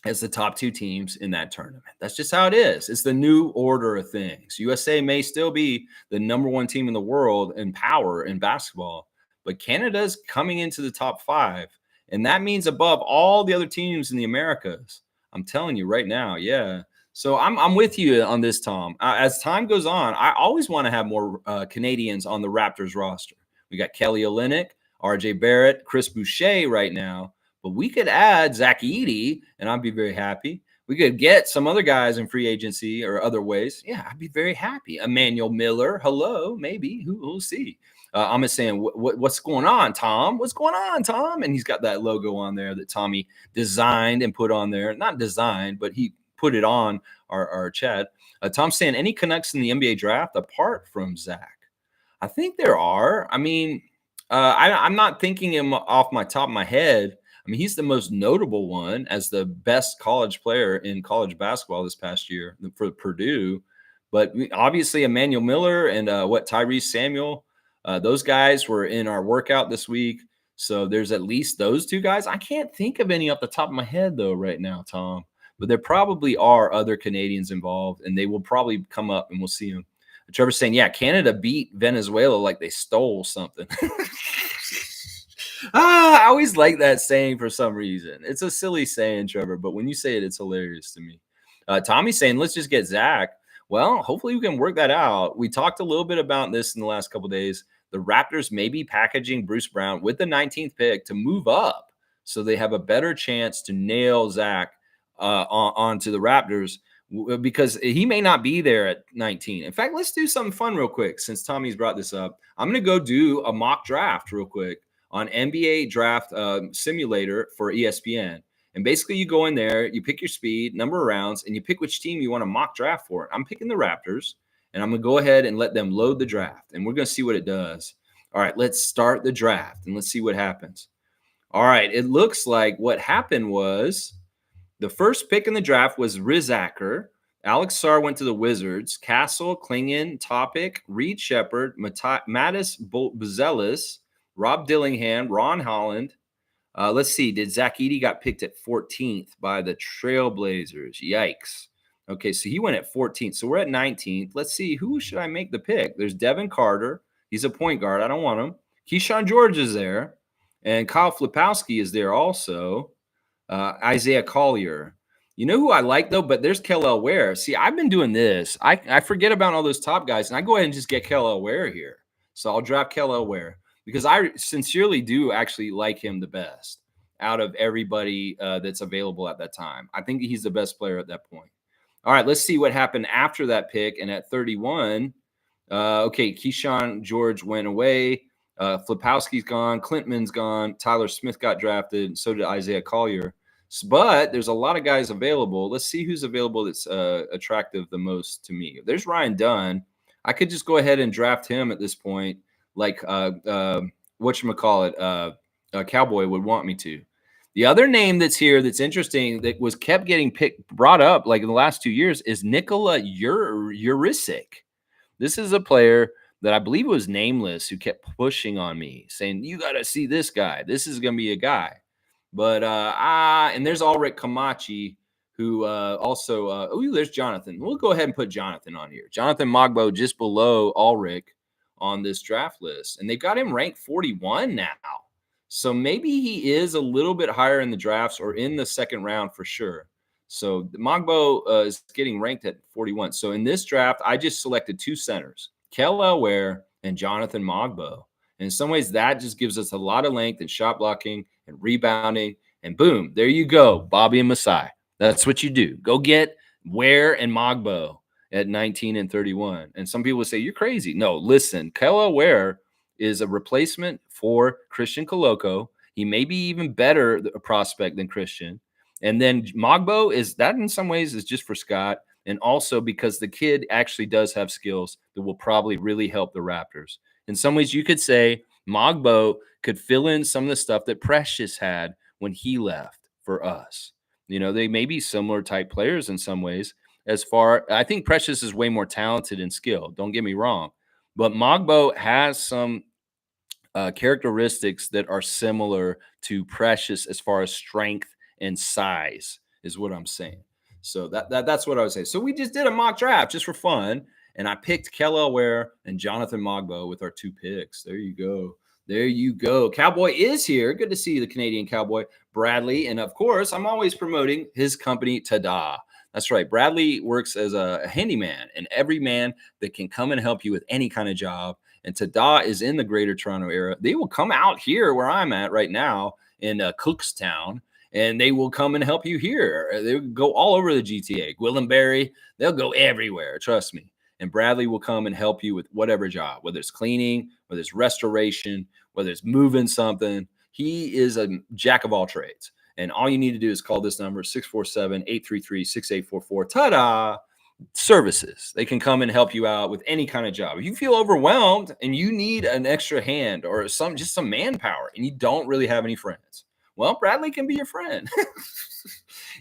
as the top two teams in that tournament. That's just how it is. It's the new order of things. USA may still be the number one team in the world in power in basketball, but Canada's coming into the top five. And that means above all the other teams in the Americas. I'm telling you right now. Yeah. So I'm with you on this, Tom. As time goes on, I always want to have more Canadians on the Raptors roster. We got Kelly Olynyk, RJ Barrett, Chris Boucher right now. But we could add Zach Edey, and I'd be very happy. We could get some other guys in free agency or other ways. Yeah, I'd be very happy. Emmanuel Miller, hello, maybe. Who'll see? I'm just saying, what's going on, Tom? What's going on, Tom? And he's got that logo on there that Tommy designed and put on there. Not designed, but he put it on our chat. Tom's saying, any Canucks in the NBA draft apart from Zach? I think there are. I mean, I'm not thinking him off my top of my head. I mean, he's the most notable one as the best college player in college basketball this past year for Purdue. But obviously, Emmanuel Miller and Tyrese Samuel, those guys were in our workout this week. So there's at least those two guys. I can't think of any off the top of my head, though, right now, Tom. But there probably are other Canadians involved, and they will probably come up and we'll see them. Trevor's saying, yeah, Canada beat Venezuela like they stole something. I always like that saying for some reason. It's a silly saying, Trevor, but when you say it, it's hilarious to me. Tommy's saying, let's just get Zach. Well, hopefully we can work that out. We talked a little bit about this in the last couple of days. The Raptors may be packaging Bruce Brown with the 19th pick to move up so they have a better chance to nail Zach onto the Raptors because he may not be there at 19. In fact, let's do something fun real quick since Tommy's brought this up. I'm going to go do a mock draft real quick on NBA Draft Simulator for ESPN. And basically you go in there, you pick your speed, number of rounds, and you pick which team you want to mock draft for. I'm picking the Raptors, and I'm going to go ahead and let them load the draft, and we're going to see what it does. All right, let's start the draft, and let's see what happens. All right, it looks like what happened was the first pick in the draft was Rizacker. Alex Sarr went to the Wizards. Castle, Klingon, Topic, Reed Shepard, Mattis Buzelis, Rob Dillingham, Ron Holland. Let's see. Did Zach Edey got picked at 14th by the Trailblazers? Yikes. Okay, so he went at 14th. So we're at 19th. Let's see. Who should I make the pick? There's Devin Carter. He's a point guard. I don't want him. Keyshawn George is there. And Kyle Flipowski is there also. Isaiah Collier. You know who I like, though? But there's Kel'el Ware. See, I've been doing this. I forget about all those top guys, and I go ahead and just get Kel'el Ware here. So I'll draft Kel'el Ware because I sincerely do actually like him the best out of everybody that's available at that time. I think he's the best player at that point. All right, let's see what happened after that pick. And at 31, okay, Keyshawn George went away. Flipowski's gone. Clintman's gone. Tyler Smith got drafted. And so did Isaiah Collier. But there's a lot of guys available. Let's see who's available that's attractive the most to me. There's Ryan Dunn. I could just go ahead and draft him at this point, like whatchamacallit, Cowboy would want me to. The other name that's here that's interesting that was kept getting brought up like in the last 2 years is Nikola Jurisic. This is a player that I believe was nameless who kept pushing on me, saying, you got to see this guy. This is going to be a guy. But, and there's Ulrich Kamachi, who also, there's Jonathan. We'll go ahead and put Jonathan on here. Jonathan Mogbo just below Ulrich on this draft list. And they've got him ranked 41 now. So maybe he is a little bit higher in the drafts or in the second round for sure. So Mogbo is getting ranked at 41. So in this draft, I just selected two centers, Kel'el Ware and Jonathan Mogbo. And in some ways, that just gives us a lot of length and shot blocking and rebounding. And boom, there you go, Bobby and Masai. That's what you do. Go get Ware and Mogbo at 19 and 31. And some people say, you're crazy. No, listen, Kel'el Ware is a replacement for Christian Coloco. He may be even better a prospect than Christian. And then Mogbo is that in some ways is just for Scott. And also because the kid actually does have skills that will probably really help the Raptors. In some ways, you could say Mogbo could fill in some of the stuff that Precious had when he left for us. You know, they may be similar type players in some ways. I think Precious is way more talented and skilled. Don't get me wrong. But Mogbo has some characteristics that are similar to Precious as far as strength and size is what I'm saying. So that's what I would say. So we just did a mock draft just for fun, and I picked Kellel Ware and Jonathan Mogbo with our 2 picks. There you go. There you go. Cowboy is here. Good to see you, the Canadian Cowboy, Bradley. And of course, I'm always promoting his company, Tada. That's right. Bradley works as a handyman and every man that can come and help you with any kind of job. And Tada is in the Greater Toronto area. They will come out here where I'm at right now in Cookstown, and they will come and help you here. They will go all over the GTA, Gwillimbury. They'll go everywhere. Trust me. And Bradley will come and help you with whatever job, whether it's cleaning, whether it's restoration, whether it's moving something. He is a jack of all trades. And all you need to do is call this number, 647-833-6844. Ta-da! Services. They can come and help you out with any kind of job. If you feel overwhelmed and you need an extra hand or just some manpower and you don't really have any friends, well, Bradley can be your friend.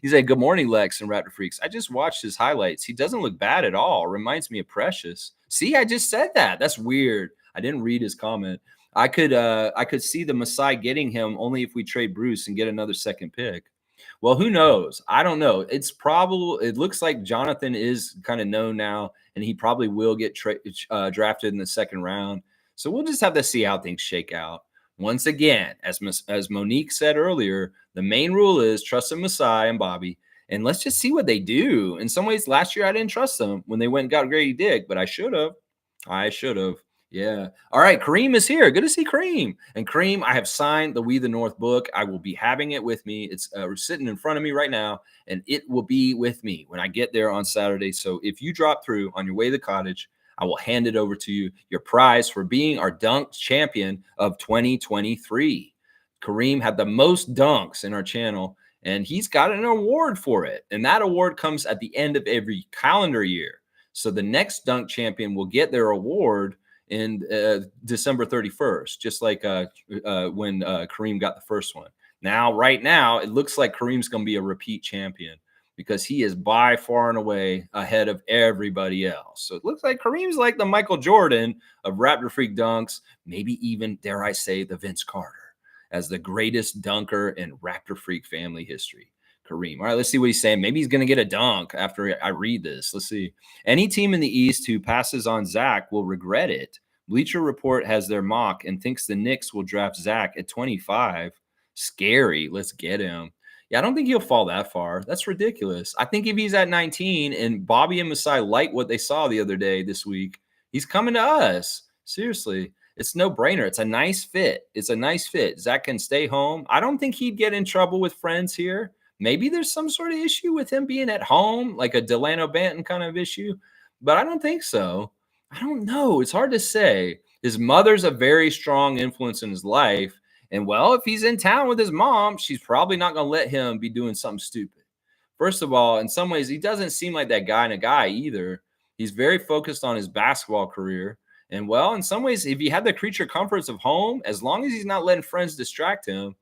He said, "Good morning, Lex and Raptor Freaks. I just watched his highlights. He doesn't look bad at all. Reminds me of Precious." See, I just said that. That's weird. I didn't read his comment. I could see the Masai getting him only if we trade Bruce and get another second pick. Well, who knows? I don't know. It's probable. It looks like Jonathan is kind of known now, and he probably will get drafted in the second round. So we'll just have to see how things shake out. Once again, as Monique said earlier, the main rule is trust in Masai and Bobby, and let's just see what they do. In some ways, last year I didn't trust them when they went and got Grady Dick, but I should have. I should have. Yeah. All right. Kareem is here. Good to see Kareem. And Kareem, I have signed the We the North book. I will be having it with me. It's sitting in front of me right now, and it will be with me when I get there on Saturday. So if you drop through on your way to the cottage, I will hand it over to you, your prize for being our dunk champion of 2023. Kareem had the most dunks in our channel, and he's got an award for it. And that award comes at the end of every calendar year. So the next dunk champion will get their award in December 31st, just like when Kareem got the first one. Now, right now, it looks like Kareem's going to be a repeat champion because he is by far and away ahead of everybody else. So it looks like Kareem's like the Michael Jordan of Raptor Freak dunks, maybe even, dare I say, the Vince Carter as the greatest dunker in Raptor Freak family history. Kareem. All right, let's see what he's saying. Maybe he's going to get a dunk after I read this. Let's see. Any team in the East who passes on Zach will regret it. Bleacher Report has their mock and thinks the Knicks will draft Zach at 25. Scary. Let's get him. Yeah, I don't think he'll fall that far. That's ridiculous. I think if he's at 19 and Bobby and Masai like what they saw the other day this week, he's coming to us. Seriously. It's no brainer. It's a nice fit. It's a nice fit. Zach can stay home. I don't think he'd get in trouble with friends here. Maybe there's some sort of issue with him being at home, like a Delano Banton kind of issue, but I don't think so. I don't know. It's hard to say. His mother's a very strong influence in his life. And, well, if he's in town with his mom, she's probably not going to let him be doing something stupid. First of all, in some ways, he doesn't seem like that guy in a guy either. He's very focused on his basketball career. And, well, in some ways, if he had the creature comforts of home, as long as he's not letting friends distract him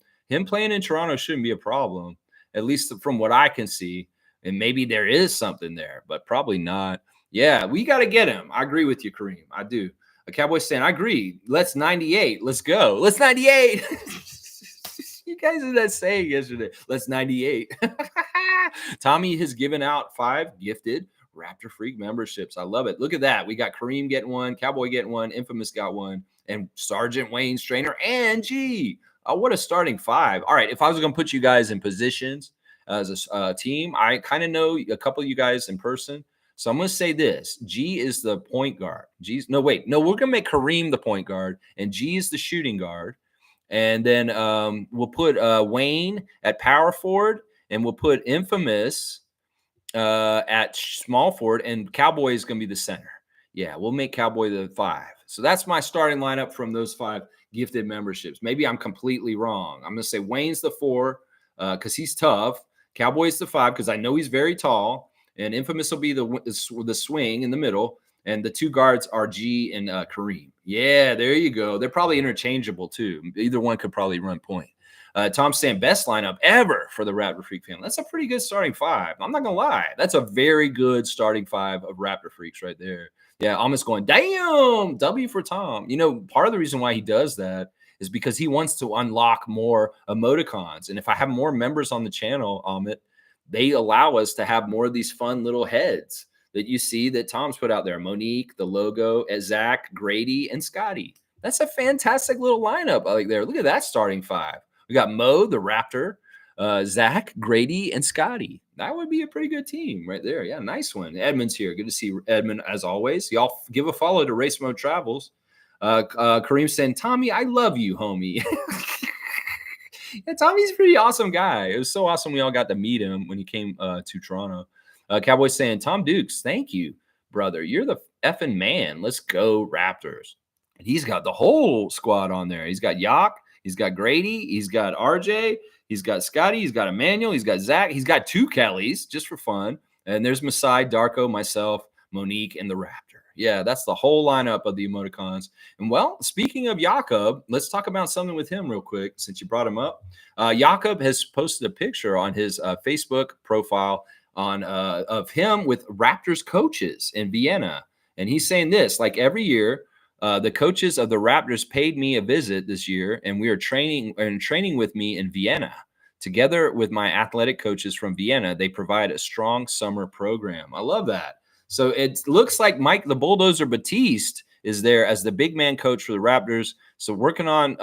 playing in Toronto shouldn't be a problem. At least from what I can see. And maybe there is something there, but probably not. Yeah, we got to get him. I agree with you, Kareem. I do. A Cowboys fan, I agree. Let's 98. Let's go. Let's 98. You guys did that saying yesterday. Let's 98. Tommy has given out 5 gifted Raptor Freak memberships. I love it. Look at that. We got Kareem getting one, Cowboy getting one, Infamous got one, and Sergeant Wayne Strainer and G. Oh, what a starting 5. All right, if I was going to put you guys in positions as a team, I kind of know a couple of you guys in person. So I'm going to say this. G is the point guard. We're going to make Kareem the point guard, and G is the shooting guard. And then we'll put Wayne at power forward, and we'll put Infamous at small forward, and Cowboy is going to be the center. Yeah, we'll make Cowboy the 5. So that's my starting lineup from those 5 gifted memberships. Maybe I'm completely wrong. I'm going to say Wayne's the 4 because he's tough. Cowboy's the 5 because I know he's very tall. And Infamous will be the swing in the middle. And the 2 guards are G and Kareem. Yeah, there you go. They're probably interchangeable too. Either one could probably run point. Tom saying best lineup ever for the Raptor Freak family. That's a pretty good starting 5. I'm not going to lie. That's a very good starting 5 of Raptor Freaks right there. Yeah, almost going, damn, W for Tom. You know, part of the reason why he does that is because he wants to unlock more emoticons. And if I have more members on the channel, they allow us to have more of these fun little heads that you see that Tom's put out there. Monique, the logo, Zach, Grady, and Scotty. That's a fantastic little lineup like there. Look at that starting five. We got Mo, the Raptor, Zach, Grady, and Scotty. That would be a pretty good team right there. Yeah, nice one. Edmund's here. Good to see Edmund as always. Y'all give a follow to Race Mode Travels. Kareem saying, Tommy, I love you, homie. Yeah, Tommy's a pretty awesome guy. It was so awesome we all got to meet him when he came to Toronto. Cowboy saying, Tom Dukes, thank you, brother. You're the effing man. Let's go Raptors. And he's got the whole squad on there. He's got Yak, he's got Grady, he's got RJ, he's got Scotty, he's got Emmanuel, he's got Zach, he's got two Kellys just for fun. And there's Masai, Darko, myself, Monique, and the Raptor. Yeah, that's the whole lineup of the emoticons. And well, speaking of Jakob, let's talk about something with him real quick since you brought him up. Jakob has posted a picture on his Facebook profile on of him with Raptors coaches in Vienna. And he's saying this, like every year, the coaches of the Raptors paid me a visit this year, and we are training with me in Vienna. Together with my athletic coaches from Vienna, they provide a strong summer program. I love that. So it looks like Mike the Bulldozer Batiste is there as the big man coach for the Raptors. So working on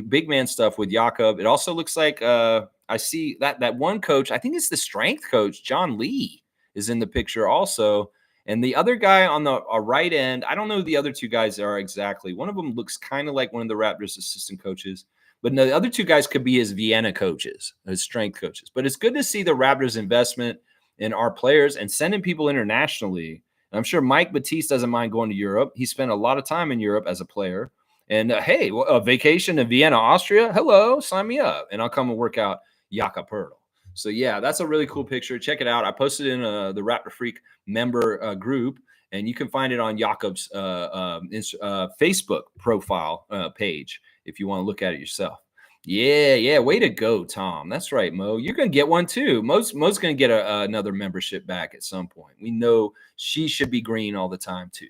big man stuff with Jakob. It also looks like I see that one coach, I think it's the strength coach, John Lee, is in the picture also. And the other guy on the right end, I don't know who the other two guys are exactly. One of them looks kind of like one of the Raptors assistant coaches. But no, the other two guys could be his Vienna coaches, his strength coaches. But it's good to see the Raptors' investment in our players and sending people internationally. And I'm sure Mike Batiste doesn't mind going to Europe. He spent a lot of time in Europe as a player. And hey, a vacation to Vienna, Austria. Hello, sign me up, and I'll come and work out Jakob Poeltl. So yeah, that's a really cool picture. Check it out. I posted in the Raptor Freak member group, and you can find it on Jakob's Facebook profile page if you want to look at it yourself. Yeah. Way to go, Tom. That's right, Mo. You're going to get one too. Mo's going to get another membership back at some point. We know she should be green all the time too.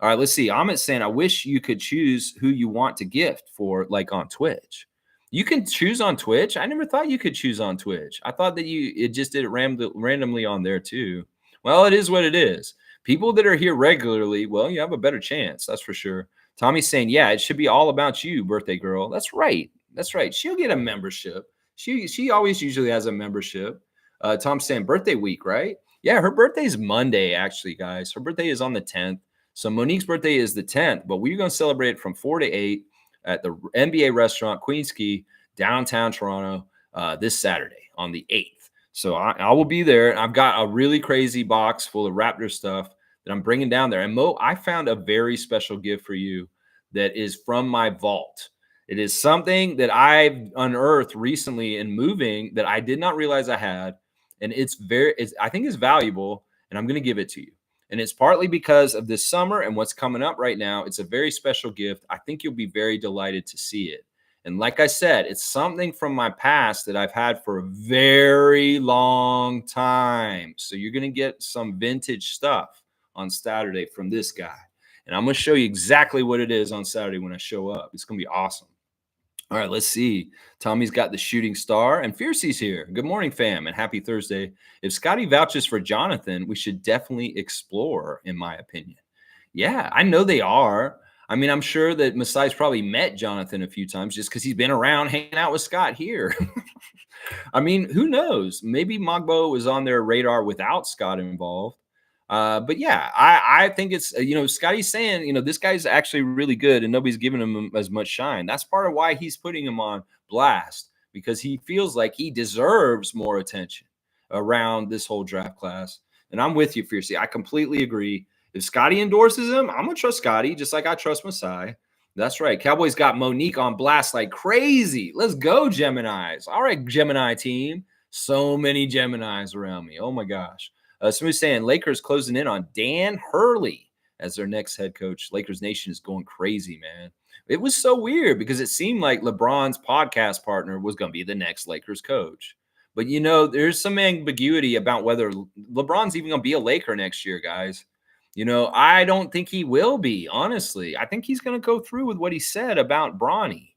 All right, let's see. Amit's saying, I wish you could choose who you want to gift for, like on Twitch. You can choose on Twitch. I never thought you could choose on Twitch. I thought that it just did it randomly on there too. Well, it is what it is. People that are here regularly, well, you have a better chance. That's for sure. Tommy's saying, yeah, it should be all about you, birthday girl. That's right. That's right. She'll get a membership. She always usually has a membership. Tom's saying birthday week, right? Yeah, her birthday is Monday, actually, guys. Her birthday is on the 10th. So Monique's birthday is the 10th, but we're going to celebrate from 4 to 8 at the NBA restaurant, Queen's Quay, downtown Toronto, this Saturday on the 8th. So I will be there. I've got a really crazy box full of Raptor stuff that I'm bringing down there. And Mo, I found a very special gift for you that is from my vault. It is something that I've unearthed recently in moving that I did not realize I had. And I think it's valuable, and I'm going to give it to you. And it's partly because of this summer and what's coming up right now. It's a very special gift. I think you'll be very delighted to see it. And like I said, it's something from my past that I've had for a very long time. So you're going to get some vintage stuff on Saturday from this guy. And I'm going to show you exactly what it is on Saturday when I show up. It's going to be awesome. All right, let's see. Tommy's got the shooting star, and Fiercey's here. Good morning, fam, and happy Thursday. If Scotty vouches for Jonathan, we should definitely explore, in my opinion. Yeah, I know they are. I mean, I'm sure that Masai's probably met Jonathan a few times just because he's been around hanging out with Scott here. I mean, who knows? Maybe Mogbo was on their radar without Scott involved. But yeah, I think it's, Scotty's saying, this guy's actually really good and nobody's giving him as much shine. That's part of why he's putting him on blast, because he feels like he deserves more attention around this whole draft class. And I'm with you, Fiercey. I completely agree. If Scotty endorses him, I'm going to trust Scotty just like I trust Masai. That's right. Cowboys got Monique on blast like crazy. Let's go, Geminis. All right, Gemini team. So many Geminis around me. Oh, my gosh. Somebody's saying Lakers closing in on Dan Hurley as their next head coach. Lakers Nation is going crazy, man. It was so weird because it seemed like LeBron's podcast partner was going to be the next Lakers coach. But, there's some ambiguity about whether LeBron's even going to be a Laker next year, guys. I don't think he will be, honestly. I think he's going to go through with what he said about Bronny.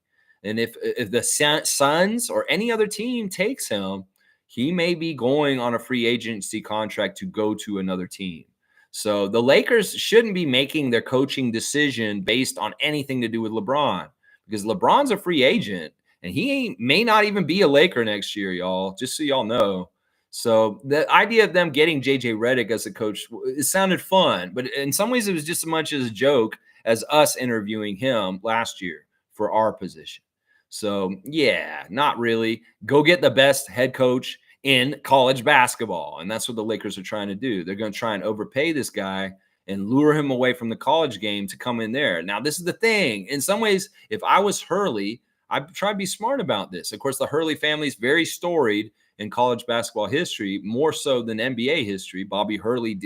And if the Suns or any other team takes him, he may be going on a free agency contract to go to another team. So the Lakers shouldn't be making their coaching decision based on anything to do with LeBron, because LeBron's a free agent and may not even be a Laker next year, y'all, just so y'all know. So the idea of them getting JJ Redick as a coach, it sounded fun, but in some ways it was just as much as a joke as us interviewing him last year for our position. So yeah, not really. Go get the best head coach in college basketball. And that's what the Lakers are trying to do. They're going to try and overpay this guy and lure him away from the college game to come in there. Now, this is the thing. In some ways, if I was Hurley, I'd try to be smart about this. Of course, the Hurley family is very storied in college basketball history, more so than NBA history. Bobby Hurley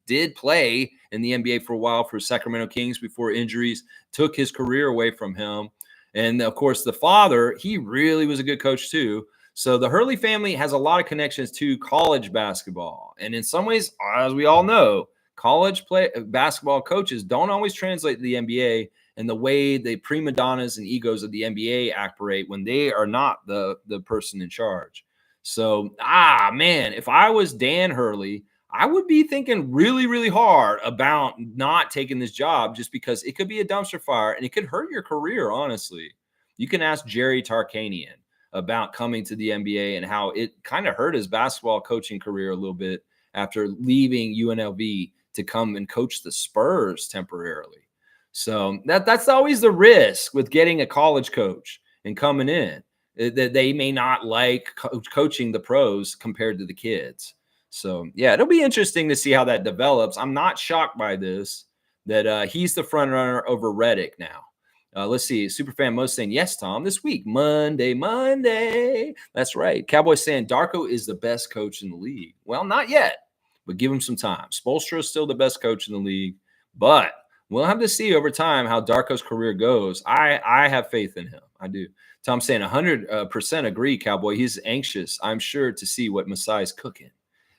did play in the NBA for a while for Sacramento Kings before injuries took his career away from him. And of course, the father, he really was a good coach too. So the Hurley family has a lot of connections to college basketball. And in some ways, as we all know, college basketball coaches don't always translate to the NBA and the way the prima donnas and egos of the NBA operate when they are not the person in charge. So, man, if I was Dan Hurley, I would be thinking really, really hard about not taking this job just because it could be a dumpster fire and it could hurt your career, honestly. You can ask Jerry Tarkanian about coming to the NBA and how it kind of hurt his basketball coaching career a little bit after leaving UNLV to come and coach the Spurs temporarily. So that's always the risk with getting a college coach and coming in, that they may not like coaching the pros compared to the kids. So yeah, it'll be interesting to see how that develops. I'm not shocked by this, that he's the front runner over Redick now. Let's see. Superfan Mo saying, yes, Tom, this week, Monday. That's right. Cowboy saying Darko is the best coach in the league. Well, not yet, but give him some time. Spoelstra is still the best coach in the league, but we'll have to see over time how Darko's career goes. I have faith in him. I do. Tom saying 100% agree, Cowboy. He's anxious, I'm sure, to see what Masai's cooking.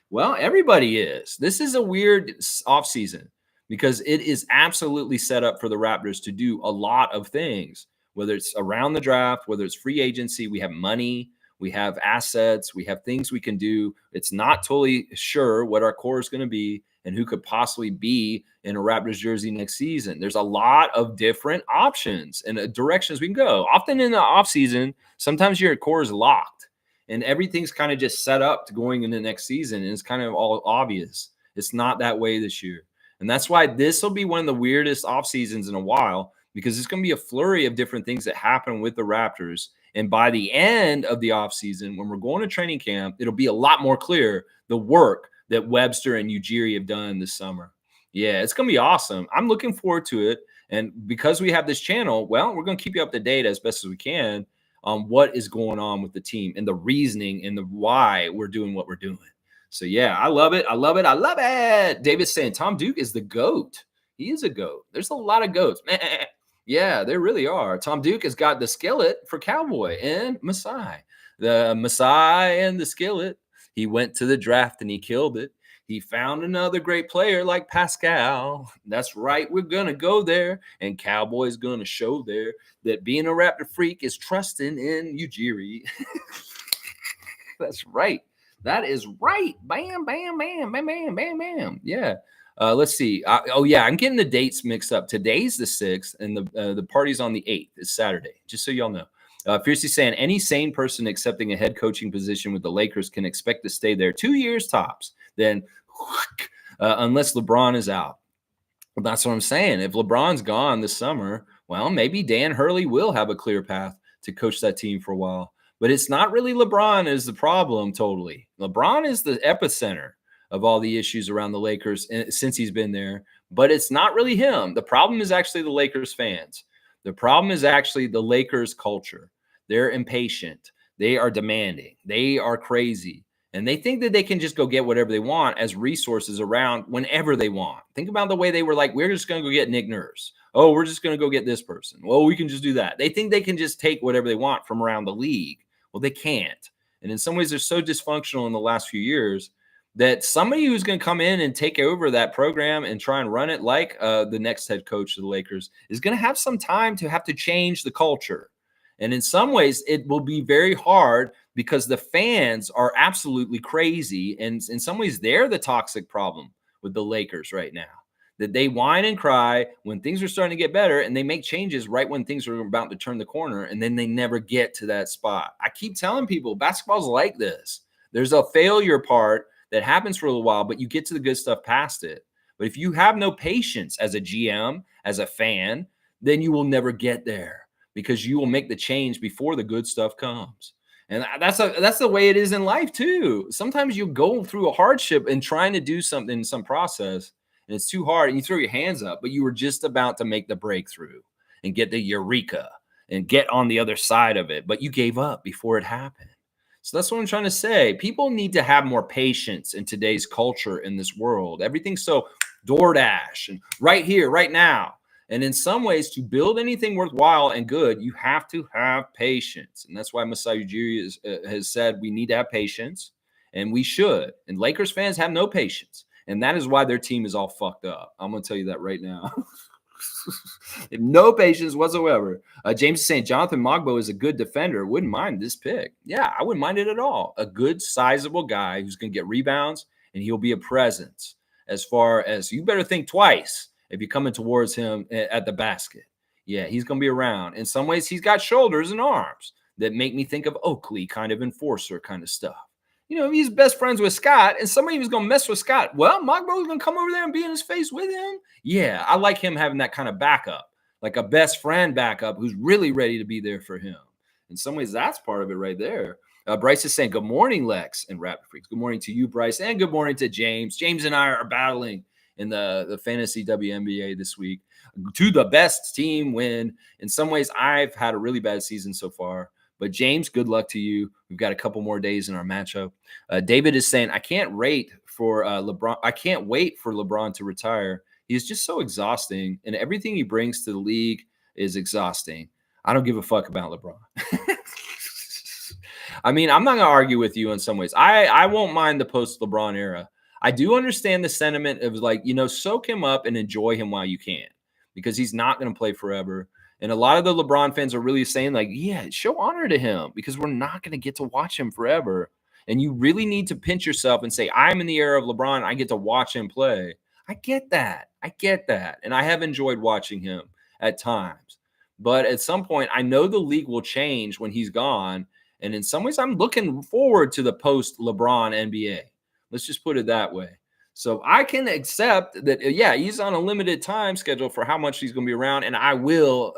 Well, everybody is. This is a weird offseason because it is absolutely set up for the Raptors to do a lot of things, whether it's around the draft, whether it's free agency. We have money, we have assets, we have things we can do. It's not totally sure what our core is going to be and who could possibly be in a Raptors jersey next season. There's a lot of different options and directions we can go. Often in the offseason, sometimes your core is locked and everything's kind of just set up to going into next season. And it's kind of all obvious. It's not that way this year. And that's why this will be one of the weirdest off seasons in a while, because it's going to be a flurry of different things that happen with the Raptors. And by the end of the offseason, when we're going to training camp, it'll be a lot more clear the work that Webster and Ujiri have done this summer. Yeah, it's going to be awesome. I'm looking forward to it. And because we have this channel, well, we're going to keep you up to date as best as we can on what is going on with the team and the reasoning and the why we're doing what we're doing. So, yeah, I love it. I love it. I love it. David's saying Tom Duke is the GOAT. He is a GOAT. There's a lot of GOATs. Yeah, there really are. Tom Duke has got the skillet for Cowboy and Masai. The Masai and the skillet. He went to the draft and he killed it. He found another great player like Pascal. That's right. We're going to go there. And Cowboy's going to show there that being a Raptor freak is trusting in Ujiri. That's right. That is right. Bam, bam, bam, bam, bam, bam, bam. Yeah. Let's see. I'm getting the dates mixed up. Today's the 6th, and the party's on the 8th. It's Saturday, just so y'all know. Fiercely saying any sane person accepting a head coaching position with the Lakers can expect to stay there 2 years tops. Then, unless LeBron is out. Well, that's what I'm saying. If LeBron's gone this summer, well, maybe Dan Hurley will have a clear path to coach that team for a while. But it's not really LeBron is the problem totally. LeBron is the epicenter of all the issues around the Lakers since he's been there. But it's not really him. The problem is actually the Lakers fans. The problem is actually the Lakers culture. They're impatient. They are demanding. They are crazy. And they think that they can just go get whatever they want as resources around whenever they want. Think about the way they were like, we're just going to go get Nick Nurse. Oh, we're just going to go get this person. Well, we can just do that. They think they can just take whatever they want from around the league. Well, they can't. And in some ways, they're so dysfunctional in the last few years that somebody who's going to come in and take over that program and try and run it like the next head coach of the Lakers is going to have some time to have to change the culture. And in some ways, it will be very hard because the fans are absolutely crazy. And in some ways, they're the toxic problem with the Lakers right now. That they whine and cry when things are starting to get better, and they make changes right when things are about to turn the corner, and then they never get to that spot. I keep telling people basketball's like this. There's a failure part that happens for a little while, but you get to the good stuff past it. But if you have no patience as a GM, as a fan, then you will never get there because you will make the change before the good stuff comes. And that's the way it is in life too. Sometimes you go through a hardship and trying to do something in some process, and it's too hard, and you throw your hands up, but you were just about to make the breakthrough and get the eureka and get on the other side of it, but you gave up before it happened. So that's what I'm trying to say. People need to have more patience in today's culture in this world. Everything's so DoorDash and right here, right now. And in some ways, to build anything worthwhile and good, you have to have patience. And that's why Masai Ujiri has said we need to have patience, and we should. And Lakers fans have no patience. And that is why their team is all fucked up. I'm going to tell you that right now. No patience whatsoever. James is saying Jonathan Mogbo is a good defender. Wouldn't mind this pick. Yeah, I wouldn't mind it at all. A good, sizable guy who's going to get rebounds, and he'll be a presence. As far as you better think twice if you're coming towards him at the basket. Yeah, he's going to be around. In some ways, he's got shoulders and arms that make me think of Oakley kind of enforcer kind of stuff. You know, he's best friends with Scott, and somebody was going to mess with Scott. Well, Mogbo's going to come over there and be in his face with him. Yeah, I like him having that kind of backup, like a best friend backup who's really ready to be there for him. In some ways, that's part of it right there. Bryce is saying, good morning, Lex and Rapid Freaks. Good morning to you, Bryce, and good morning to James. James and I are battling in the fantasy WNBA this week to the best team win. In some ways, I've had a really bad season so far. But James, good luck to you. We've got a couple more days in our matchup. David is saying, I can't wait for LeBron. I can't wait for LeBron to retire. He's just so exhausting, and everything he brings to the league is exhausting. I don't give a fuck about LeBron. I mean, I'm not going to argue with you in some ways. I won't mind the post-LeBron era. I do understand the sentiment of like, you know, soak him up and enjoy him while you can, because he's not going to play forever. And a lot of the LeBron fans are really saying like, yeah, show honor to him because we're not going to get to watch him forever. And you really need to pinch yourself and say, I'm in the era of LeBron. I get to watch him play. I get that. And I have enjoyed watching him at times. But at some point, I know the league will change when he's gone. And in some ways, I'm looking forward to the post-LeBron NBA. Let's just put it that way. So I can accept that, yeah, he's on a limited time schedule for how much he's going to be around, and I will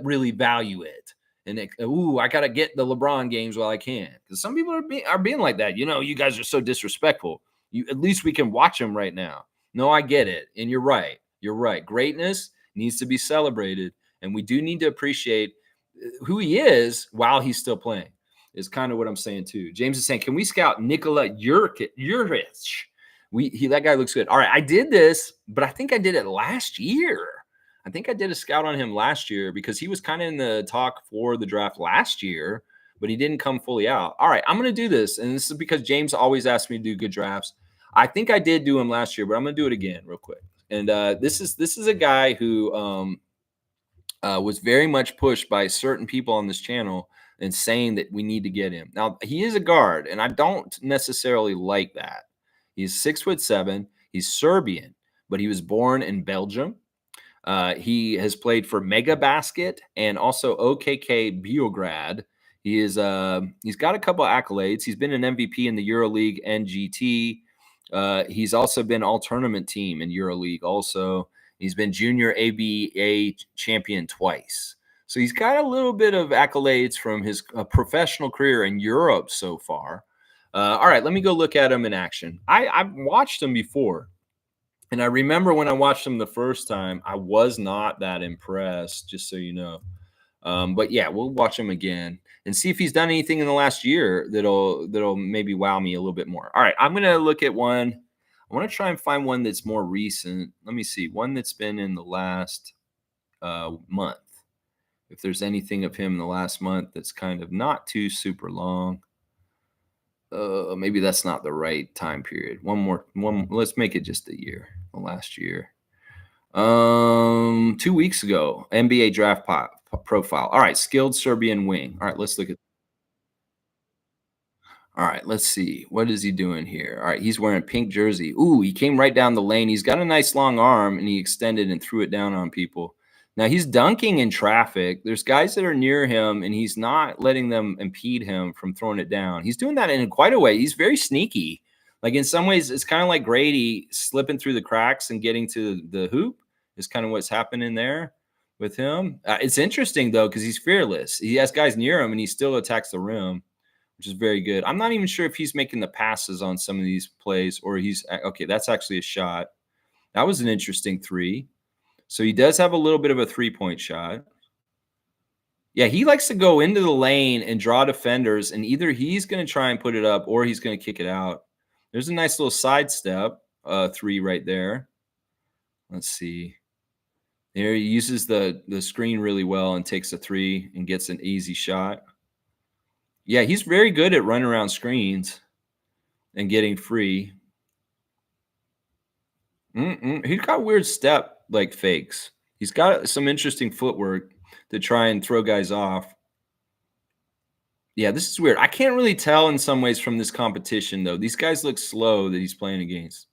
really value it. And I got to get the LeBron games while I can, because some people are being like that. You know, you guys are so disrespectful. At least we can watch him right now. No, I get it, and you're right. You're right. Greatness needs to be celebrated, and we do need to appreciate who he is while he's still playing. Is kind of what I'm saying too. James is saying, can we scout Nikola Juric? That guy looks good. All right, I did this, but I think I did it last year. I think I did a scout on him last year because he was kind of in the talk for the draft last year, but he didn't come fully out. All right, I'm going to do this, and this is because James always asks me to do good drafts. I think I did do him last year, but I'm going to do it again real quick. And this is a guy who was very much pushed by certain people on this channel and saying that we need to get him. Now, he is a guard, and I don't necessarily like that. He's 6'7". He's Serbian, but he was born in Belgium. He has played for Mega Basket and also OKK Beograd. He's got a couple of accolades. He's been an MVP in the EuroLeague NGT. He's also been all-tournament team in EuroLeague also. He's been junior ABA champion twice. So he's got a little bit of accolades from his professional career in Europe so far. All right, let me go look at him in action. I've watched him before, and I remember when I watched him the first time, I was not that impressed, just so you know. But yeah, we'll watch him again and see if he's done anything in the last year that'll maybe wow me a little bit more. All right, I'm gonna look at one. I want to try and find one that's more recent. Let me see, one that's been in the last month. If there's anything of him in the last month that's kind of not too super long. Maybe that's not the right time period. Let's make it just a year, the last year. 2 weeks ago, NBA draft profile. All right, skilled Serbian wing. All right, let's look at. All right, let's see. What is he doing here? All right, he's wearing pink jersey. Ooh, he came right down the lane. He's got a nice long arm and he extended and threw it down on people. Now he's dunking in traffic. There's guys that are near him and he's not letting them impede him from throwing it down. He's doing that in quite a way. He's very sneaky. Like in some ways, it's kind of like Grady slipping through the cracks and getting to the hoop is kind of what's happening there with him. It's interesting though, because he's fearless. He has guys near him and he still attacks the rim, which is very good. I'm not even sure if he's making the passes on some of these plays or he's okay. That's actually a shot. That was an interesting three. So he does have a little bit of a 3-point shot. Yeah, he likes to go into the lane and draw defenders, and either he's going to try and put it up or he's going to kick it out. There's a nice little sidestep three right there. Let's see. There he uses the screen really well and takes a three and gets an easy shot. Yeah, he's very good at running around screens and getting free. He's got weird step like fakes. He's got some interesting footwork to try and throw guys off. Yeah, this is weird. I can't really tell in some ways from this competition, though. These guys look slow that he's playing against.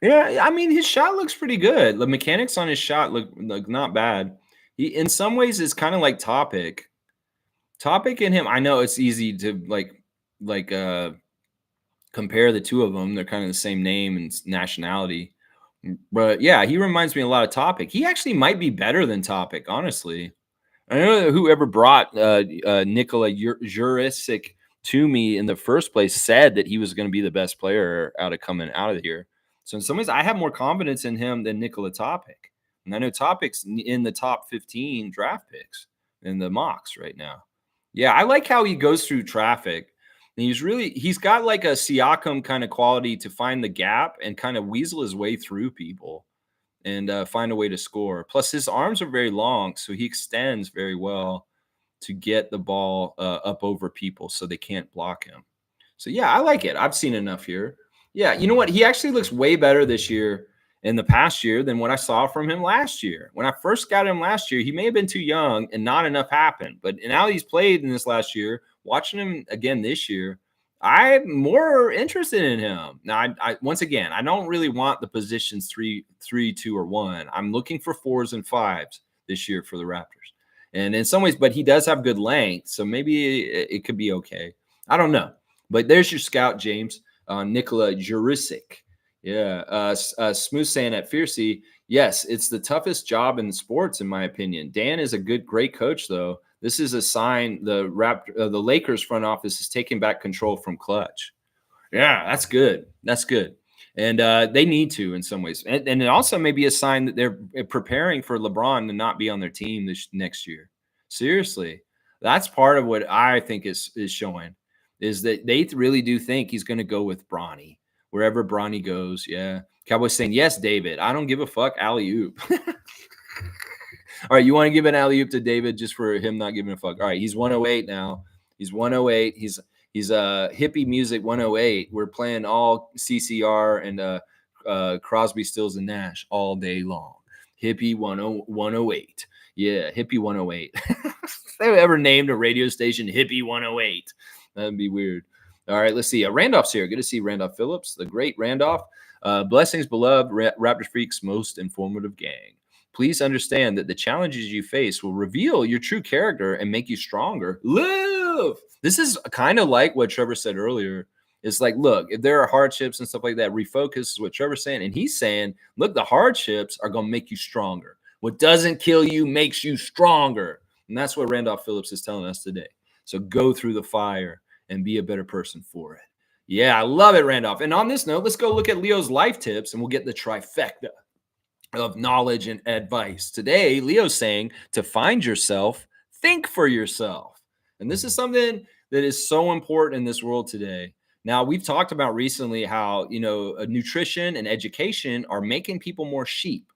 Yeah, I mean, his shot looks pretty good. The mechanics on his shot look not bad. He, in some ways, is kind of like Topic. Topic and him, I know it's easy to compare the two of them. They're kind of the same name and nationality. But yeah, he reminds me a lot of Topic. He actually might be better than Topic, honestly. I know whoever brought Nikola Jurisic to me in the first place said that he was going to be the best player coming out of here. So in some ways, I have more confidence in him than Nikola Topic. And I know Topic's in the top 15 draft picks in the mocks right now. Yeah, I like how he goes through traffic. And he's got like a Siakam kind of quality to find the gap and kind of weasel his way through people and find a way to score. Plus, his arms are very long, so he extends very well to get the ball up over people so they can't block him. So, yeah, I like it. I've seen enough here. Yeah, you know what? He actually looks way better this year in the past year than what I saw from him last year. When I first got him last year, he may have been too young and not enough happened. But now he's played in this last year, watching him again this year, I'm more interested in him. Now, I once again, I don't really want the positions 3, 2, or 1. I'm looking for 4s and 5s this year for the Raptors. And in some ways, but he does have good length, so maybe it could be okay. I don't know. But there's your scout, James. Nikola Jurisic. Yeah. Smooth saying at Fiercey, yes, it's the toughest job in sports, in my opinion. Dan is a great coach, though. This is a sign the Lakers front office is taking back control from Clutch. Yeah, that's good. That's good. And they need to in some ways. And it also may be a sign that they're preparing for LeBron to not be on their team this next year. Seriously. That's part of what I think is showing is that they really do think he's going to go with Bronny. Wherever Bronny goes, yeah. Cowboys saying, yes, David. I don't give a fuck. Alley-oop. All right, you want to give an alley-oop to David just for him not giving a fuck. All right, he's 108 now. He's 108. He's hippie music 108. We're playing all CCR and Crosby, Stills, and Nash all day long. Hippie 108. Yeah, Hippie 108. If they ever named a radio station Hippie 108, that'd be weird. All right, let's see. Randolph's here. Good to see Randolph Phillips, the great Randolph. Blessings, beloved Raptor Freaks, most informative gang. Please understand that the challenges you face will reveal your true character and make you stronger. Live! This is kind of like what Trevor said earlier. It's like, look, if there are hardships and stuff like that, refocus is what Trevor's saying. And he's saying, look, the hardships are going to make you stronger. What doesn't kill you makes you stronger. And that's what Randolph Phillips is telling us today. So go through the fire and be a better person for it. Yeah, I love it, Randolph. And on this note, let's go look at Leo's life tips and we'll get the trifecta of knowledge and advice. Today, Leo's saying to find yourself, think for yourself. And this is something that is so important in this world today. Now, we've talked about recently how, nutrition and education are making people more sheep.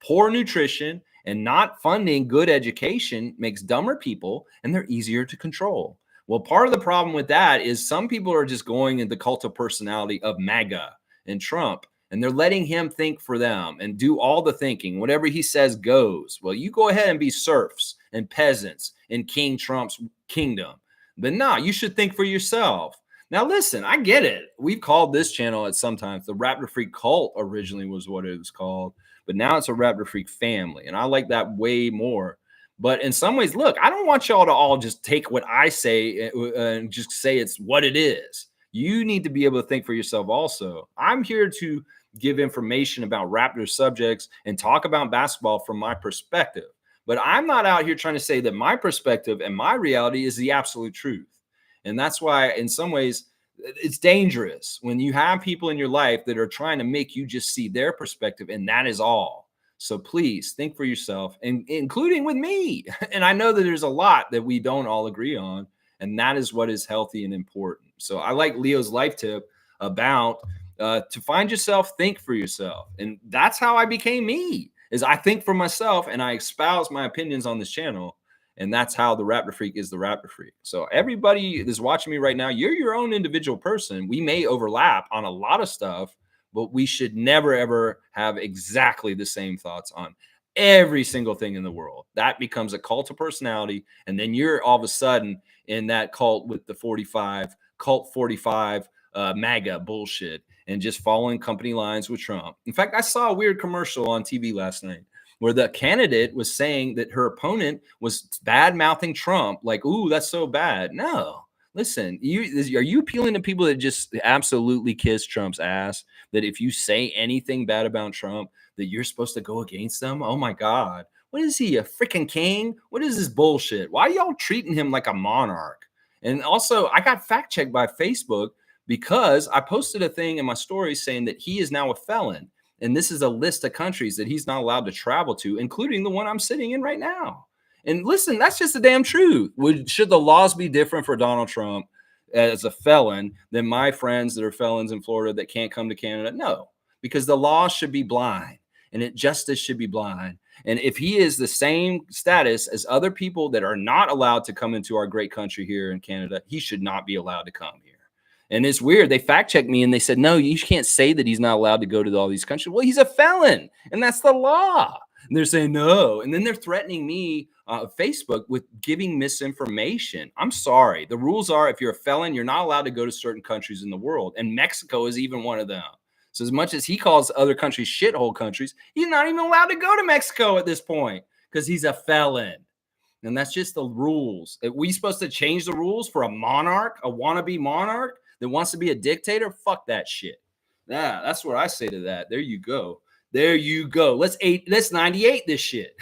Poor nutrition and not funding good education makes dumber people and they're easier to control. Well, part of the problem with that is some people are just going in the cult of personality of MAGA and Trump and they're letting him think for them and do all the thinking. Whatever he says goes. Well, you go ahead and be serfs and peasants in King Trump's kingdom. But no, you should think for yourself. Now, listen, I get it. We've called this channel at sometimes the Raptor Freak Cult originally was what it was called, but now it's a Raptor Freak family. And I like that way more. But in some ways, look, I don't want y'all to all just take what I say and just say it's what it is. You need to be able to think for yourself also. I'm here to give information about Raptor subjects and talk about basketball from my perspective. But I'm not out here trying to say that my perspective and my reality is the absolute truth. And that's why, in some ways, it's dangerous when you have people in your life that are trying to make you just see their perspective, and that is all. So please think for yourself, and including with me. And I know that there's a lot that we don't all agree on, and that is what is healthy and important. So I like Leo's life tip about to find yourself, think for yourself. And that's how I became me, is I think for myself and I espouse my opinions on this channel. And that's how the Raptor Freak is the Raptor Freak. So everybody that's watching me right now, you're your own individual person. We may overlap on a lot of stuff, but we should never, ever have exactly the same thoughts on every single thing in the world. That becomes a cult of personality. And then you're all of a sudden in that cult with the 45, cult 45, MAGA bullshit, and just following company lines with Trump. In fact, I saw a weird commercial on TV last night where the candidate was saying that her opponent was bad mouthing Trump. Like, ooh, that's so bad. No, listen, are you appealing to people that just absolutely kiss Trump's ass? That if you say anything bad about Trump, that you're supposed to go against them? Oh my God. What is he, a freaking king? What is this bullshit? Why are y'all treating him like a monarch? And also, I got fact checked by Facebook because I posted a thing in my story saying that he is now a felon. And this is a list of countries that he's not allowed to travel to, including the one I'm sitting in right now. And listen, that's just the damn truth. Should the laws be different for Donald Trump as a felon than my friends that are felons in Florida that can't come to Canada? No, because the law should be blind and justice should be blind. And if he is the same status as other people that are not allowed to come into our great country here in Canada, he should not be allowed to come here. And it's weird. They fact checked me and they said, no, you can't say that he's not allowed to go to all these countries. Well, he's a felon and that's the law. And they're saying no. And then they're threatening me Facebook with giving misinformation. I'm sorry. The rules are if you're a felon, you're not allowed to go to certain countries in the world. And Mexico is even one of them. So as much as he calls other countries shithole countries, he's not even allowed to go to Mexico at this point because he's a felon. And that's just the rules. Are we supposed to change the rules for a monarch, a wannabe monarch that wants to be a dictator? Fuck that shit. Yeah, that's what I say to that. There you go. There you go. Let's 98 this shit.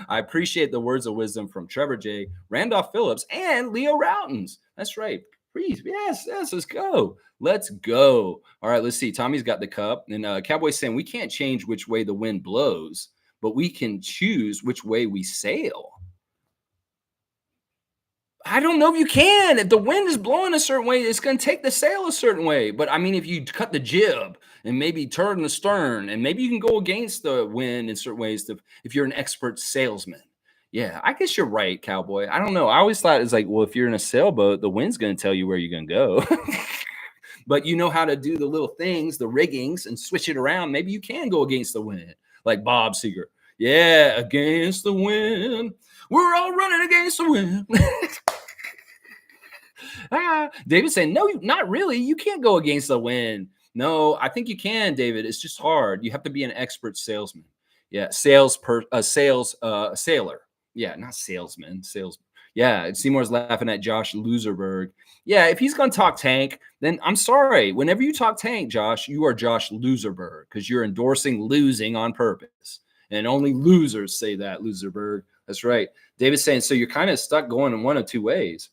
I appreciate the words of wisdom from Trevor J, Randolph Phillips, and Leo Routens. That's right. Please, yes, let's go. Let's go. All right, let's see. Tommy's got the cup. And Cowboy's saying we can't change which way the wind blows, but we can choose which way we sail. I don't know if you can. If the wind is blowing a certain way, it's going to take the sail a certain way. But I mean, if you cut the jib and maybe turn the stern, and maybe you can go against the wind in certain ways if you're an expert salesman. Yeah, I guess you're right, Cowboy. I don't know. I always thought it's like, well, if you're in a sailboat, the wind's going to tell you where you're going to go. But you know how to do the little things, the riggings, and switch it around. Maybe you can go against the wind, like Bob Seger. Yeah, against the wind. We're all running against the wind. David saying, no, not really. You can't go against the wind. No, I think you can, David. It's just hard. You have to be an expert salesman. Yeah, sailor. Yeah, not salesman. Salesman. Yeah, Seymour's laughing at Josh Loserberg. Yeah, if he's going to talk tank, then I'm sorry. Whenever you talk tank, Josh, you are Josh Loserberg because you're endorsing losing on purpose. And only losers say that, Loserberg. That's right. David's saying, so you're kind of stuck going in one of two ways.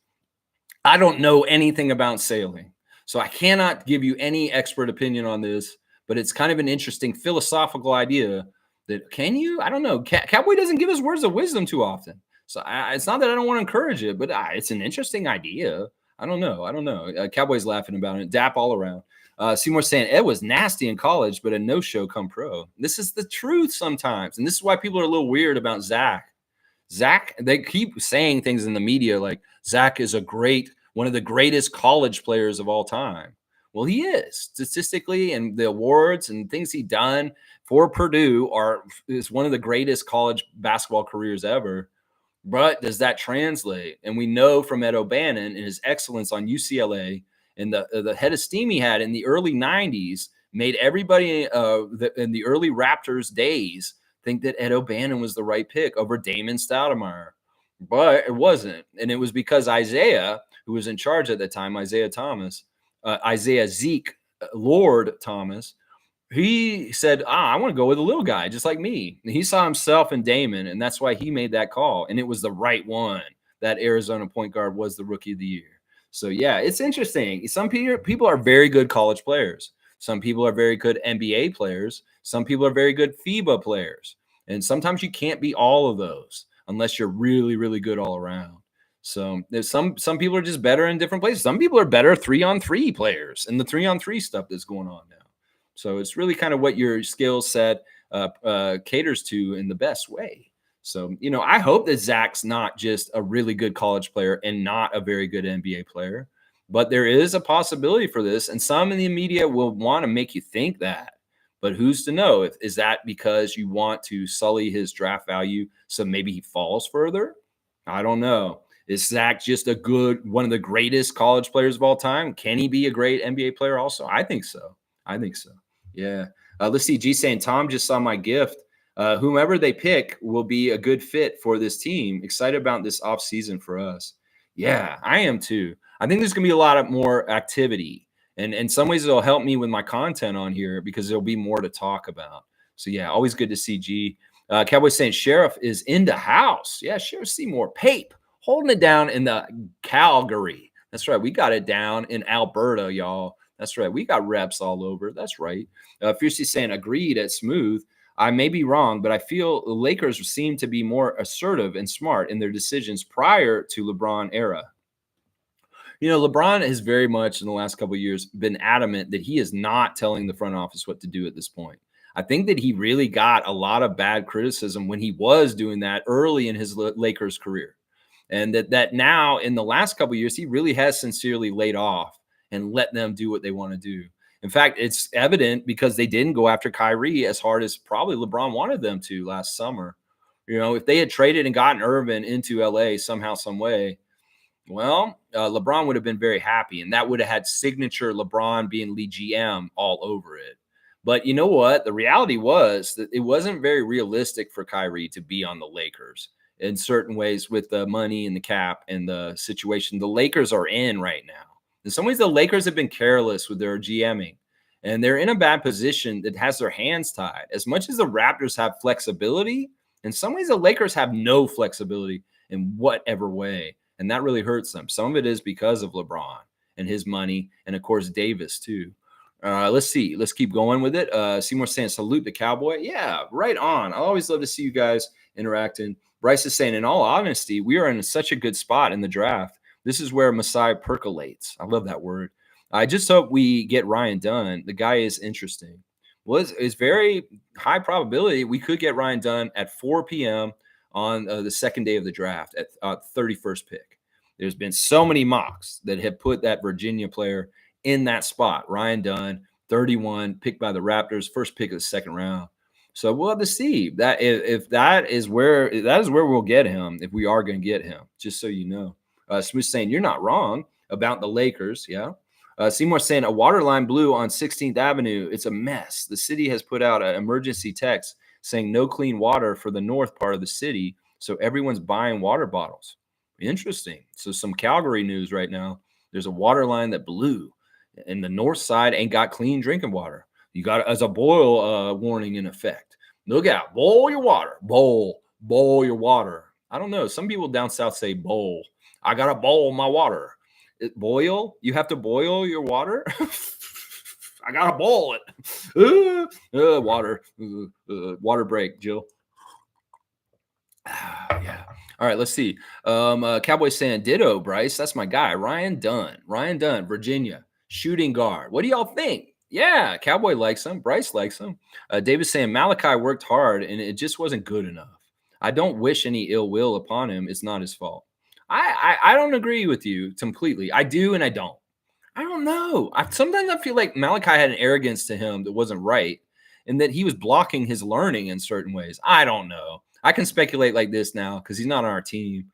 I don't know anything about sailing, so I cannot give you any expert opinion on this, but it's kind of an interesting philosophical idea that can you? I don't know. Cowboy doesn't give us words of wisdom too often. So it's not that I don't want to encourage it, but it's an interesting idea. I don't know. Cowboy's laughing about it. Dap all around. Seymour's saying Ed was nasty in college, but a no-show come pro. This is the truth sometimes. And this is why people are a little weird about Zach. Zach, they keep saying things in the media like Zach is one of the greatest college players of all time. Well, he is statistically, and the awards and things he done for Purdue is one of the greatest college basketball careers ever. But does that translate? And we know from Ed O'Bannon and his excellence on UCLA and the head of steam he had in the early '90s made everybody in the early Raptors days think that Ed O'Bannon was the right pick over Damon Stoudemire. But it wasn't. And it was because Isaiah, who was in charge at the time, Isaiah Zeke Lord Thomas, he said, I want to go with a little guy just like me. And he saw himself in Damon, and that's why he made that call. And it was the right one. That Arizona point guard was the rookie of the year. So, yeah, it's interesting. Some people are very good college players. Some people are very good NBA players. Some people are very good FIBA players. And sometimes you can't be all of those unless you're really, really good all around. So there's some people are just better in different places. Some people are better 3-on-3 players and the 3-on-3 stuff that's going on now. So it's really kind of what your skill set caters to in the best way. So, I hope that Zach's not just a really good college player and not a very good NBA player, but there is a possibility for this. And some in the media will want to make you think that. But who's to know? Is that because you want to sully his draft value so maybe he falls further? I don't know. Is Zach just one of the greatest college players of all time? Can he be a great NBA player also? I think so. Yeah. Let's see. G saying, Tom just saw my gift. Whomever they pick will be a good fit for this team. Excited about this offseason for us. Yeah, I am too. I think there's going to be a lot of more activity. And in some ways, it'll help me with my content on here because there'll be more to talk about. So, yeah, always good to see G. Cowboy saying, Sheriff is in the house. Yeah, Sheriff Seymour Pape holding it down in the Calgary. That's right. We got it down in Alberta, y'all. That's right. We got reps all over. That's right. Fiercely saying, agreed at Smooth. I may be wrong, but I feel the Lakers seem to be more assertive and smart in their decisions prior to LeBron era. LeBron has very much in the last couple of years been adamant that he is not telling the front office what to do at this point. I think that he really got a lot of bad criticism when he was doing that early in his Lakers career. And that now in the last couple of years, he really has sincerely laid off and let them do what they want to do. In fact, it's evident because they didn't go after Kyrie as hard as probably LeBron wanted them to last summer. If they had traded and gotten Irvin into LA somehow, some way, well, LeBron would have been very happy, and that would have had signature LeBron being lead GM all over it. But you know what? The reality was that it wasn't very realistic for Kyrie to be on the Lakers in certain ways with the money and the cap and the situation the Lakers are in right now. In some ways, the Lakers have been careless with their GMing, and they're in a bad position that has their hands tied. As much as the Raptors have flexibility, in some ways, the Lakers have no flexibility in whatever way, and that really hurts them. Some of it is because of LeBron and his money, and of course, Davis too. Let's see. Let's keep going with it. Seymour saying, salute the Cowboy. Yeah, right on. I always love to see you guys interacting. Bryce is saying, in all honesty, we are in such a good spot in the draft. This is where Messiah percolates. I love that word. I just hope we get Ryan Dunn. The guy is interesting. Well, it's very high probability we could get Ryan Dunn at 4 p.m. on the second day of the draft at 31st pick. There's been so many mocks that have put that Virginia player in that spot. Ryan Dunn, 31, picked by the Raptors, first pick of the second round. So we'll have to see that if that is where we'll get him, if we are going to get him, just so you know. Smooth saying, you're not wrong about the Lakers. Yeah. Seymour saying, a water line blew on 16th Avenue. It's a mess. The city has put out an emergency text saying no clean water for the north part of the city. So everyone's buying water bottles. Interesting. So some Calgary news right now. There's a water line that blew and the north side ain't got clean drinking water. You got as a boil warning in effect. Look out, boil your water, boil your water. I don't know. Some people down south say bowl. I got to boil my water. Boil? You have to boil your water? I got to boil it. Water. Water break, Jill. Yeah. All right, let's see. Cowboy saying, ditto, Bryce. That's my guy. Ryan Dunn, Virginia, shooting guard. What do y'all think? Yeah, Cowboy likes him. Bryce likes him. David saying, Malachi worked hard, and it just wasn't good enough. I don't wish any ill will upon him. It's not his fault. I don't agree with you completely. I do and I don't. I don't know. Sometimes I feel like Malachi had an arrogance to him that wasn't right, and that he was blocking his learning in certain ways. I don't know. I can speculate like this now because he's not on our team.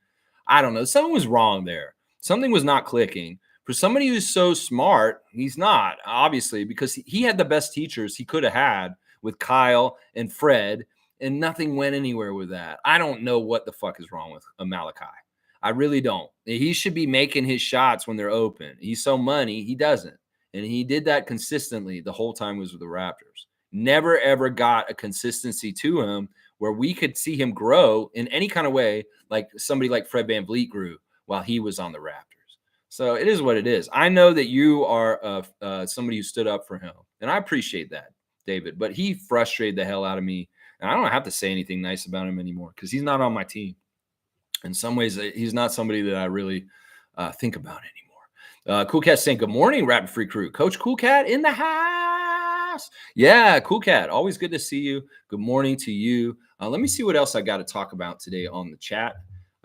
I don't know. Something was wrong there. Something was not clicking. For somebody who's so smart, he's not, obviously, because he had the best teachers he could have had with Kyle and Fred, and nothing went anywhere with that. I don't know what the fuck is wrong with Malachi. I really don't. He should be making his shots when they're open. He's so money, he doesn't. And he did that consistently the whole time he was with the Raptors. Never ever got a consistency to him where we could see him grow in any kind of way, like somebody like Fred VanVleet grew while he was on the Raptors. So it is what it is. I know that you are somebody who stood up for him, and I appreciate that, David. But he frustrated the hell out of me, and I don't have to say anything nice about him anymore because he's not on my team. In some ways, he's not somebody that I really think about anymore. Cool Cat saying, good morning, Rapid Free Crew. Coach Cool Cat in the house. Yeah, Cool Cat. Always good to see you. Good morning to you. Let me see what else I got to talk about today on the chat.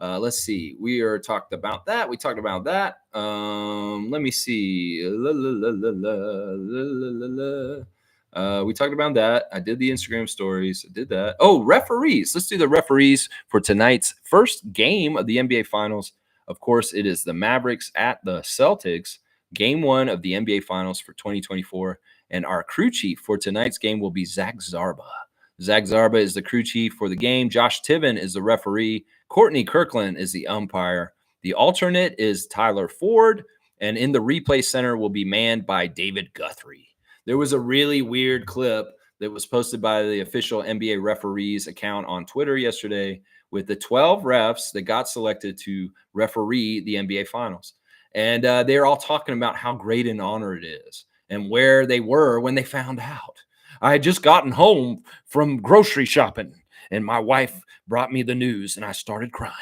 Let's see. We are talked about that. We talked about that. Let me see. We talked about that. I did the Instagram stories. I did that. Oh, referees. Let's do the referees for tonight's first game of the NBA Finals. Of course, it is the Mavericks at the Celtics, game one of the NBA Finals for 2024. And our crew chief for tonight's game will be Zach Zarba. Zach Zarba is the crew chief for the game. Josh Tiven is the referee. Courtney Kirkland is the umpire. The alternate is Tyler Ford. And in the replay center will be manned by David Guthrie. There was a really weird clip that was posted by the official NBA referees account on Twitter yesterday with the 12 refs that got selected to referee the NBA Finals. And they're all talking about how great an honor it is and where they were when they found out. I had just gotten home from grocery shopping, and my wife brought me the news, and I started crying.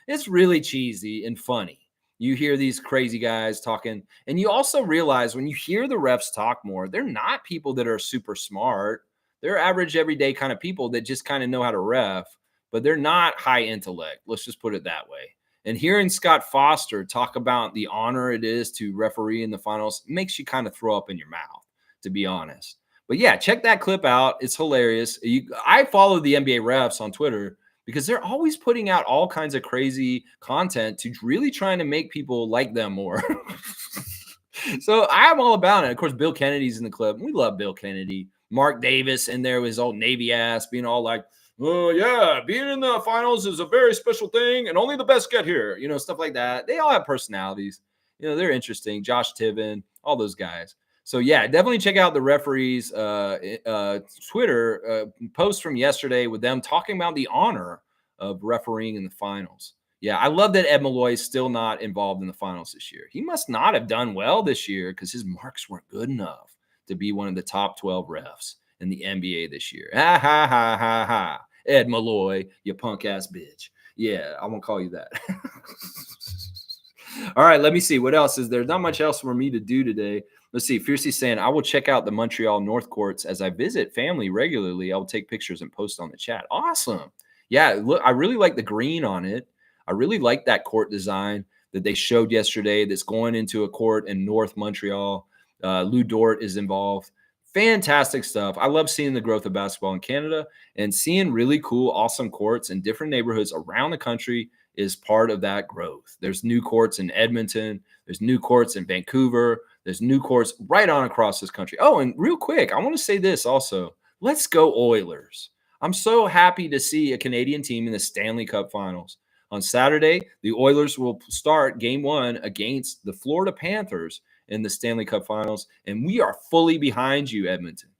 It's really cheesy and funny. You hear these crazy guys talking, and you also realize when you hear the refs talk more, they're not people that are super smart. They're average, everyday kind of people that just kind of know how to ref, but they're not high intellect. Let's just put it that way. And hearing Scott Foster talk about the honor it is to referee in the finals makes you kind of throw up in your mouth, to be honest. But yeah, check that clip out. It's hilarious. I follow the NBA refs on Twitter because they're always putting out all kinds of crazy content to really trying to make people like them more. So I'm all about it. Of course, Bill Kennedy's in the clip. We love Bill Kennedy. Mark Davis in there with his old Navy ass being all like, oh, yeah, being in the finals is a very special thing and only the best get here. You know, stuff like that. They all have personalities. You know, they're interesting. Josh Tiven, all those guys. So, yeah, definitely check out the referees' Twitter post from yesterday with them talking about the honor of refereeing in the finals. Yeah, I love that Ed Malloy is still not involved in the finals this year. He must not have done well this year because his marks weren't good enough to be one of the top 12 refs in the NBA this year. Ha, ha, ha, ha, ha. Ed Malloy, you punk-ass bitch. Yeah, I won't call you that. All right, let me see. What else is there? Not much else for me to do today. Let's see. Fiercey saying, I will check out the Montreal North Courts as I visit family regularly. I will take pictures and post on the chat. Awesome. Yeah, look, I really like the green on it. I really like that court design that they showed yesterday that's going into a court in North Montreal. Lou Dort is involved. Fantastic stuff. I love seeing the growth of basketball in Canada and seeing really cool, awesome courts in different neighborhoods around the country is part of that growth. There's new courts in Edmonton. There's new courts in Vancouver. There's new courts right on across this country. Oh, and real quick, I want to say this also. Let's go Oilers. I'm so happy to see a Canadian team in the Stanley Cup Finals. On Saturday, the Oilers will start game one against the Florida Panthers in the Stanley Cup Finals, and we are fully behind you, Edmonton.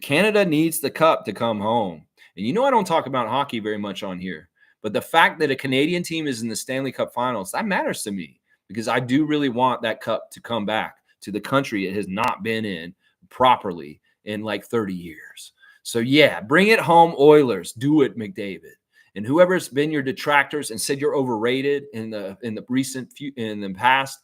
Canada needs the cup to come home. And you know I don't talk about hockey very much on here, but the fact that a Canadian team is in the Stanley Cup Finals, that matters to me because I do really want that cup to come back to the country it has not been in properly in like 30 years. So, yeah, bring it home, Oilers. Do it, McDavid. And whoever's been your detractors and said you're overrated in the past,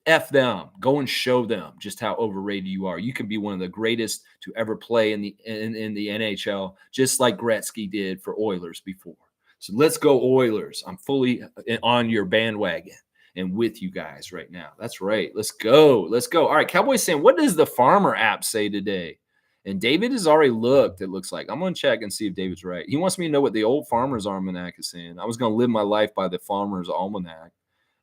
F them. Go and show them just how overrated you are. You can be one of the greatest to ever play in the NHL, just like Gretzky did for Oilers before. So let's go Oilers. I'm fully on your bandwagon. and with you guys right now. That's right. Let's go. Let's go. All right. Cowboys saying, what does the Farmer app say today? And David has already looked, it looks like. I'm going to check and see if David's right. He wants me to know what the old Farmer's Almanac is saying. I was going to live my life by the Farmer's Almanac.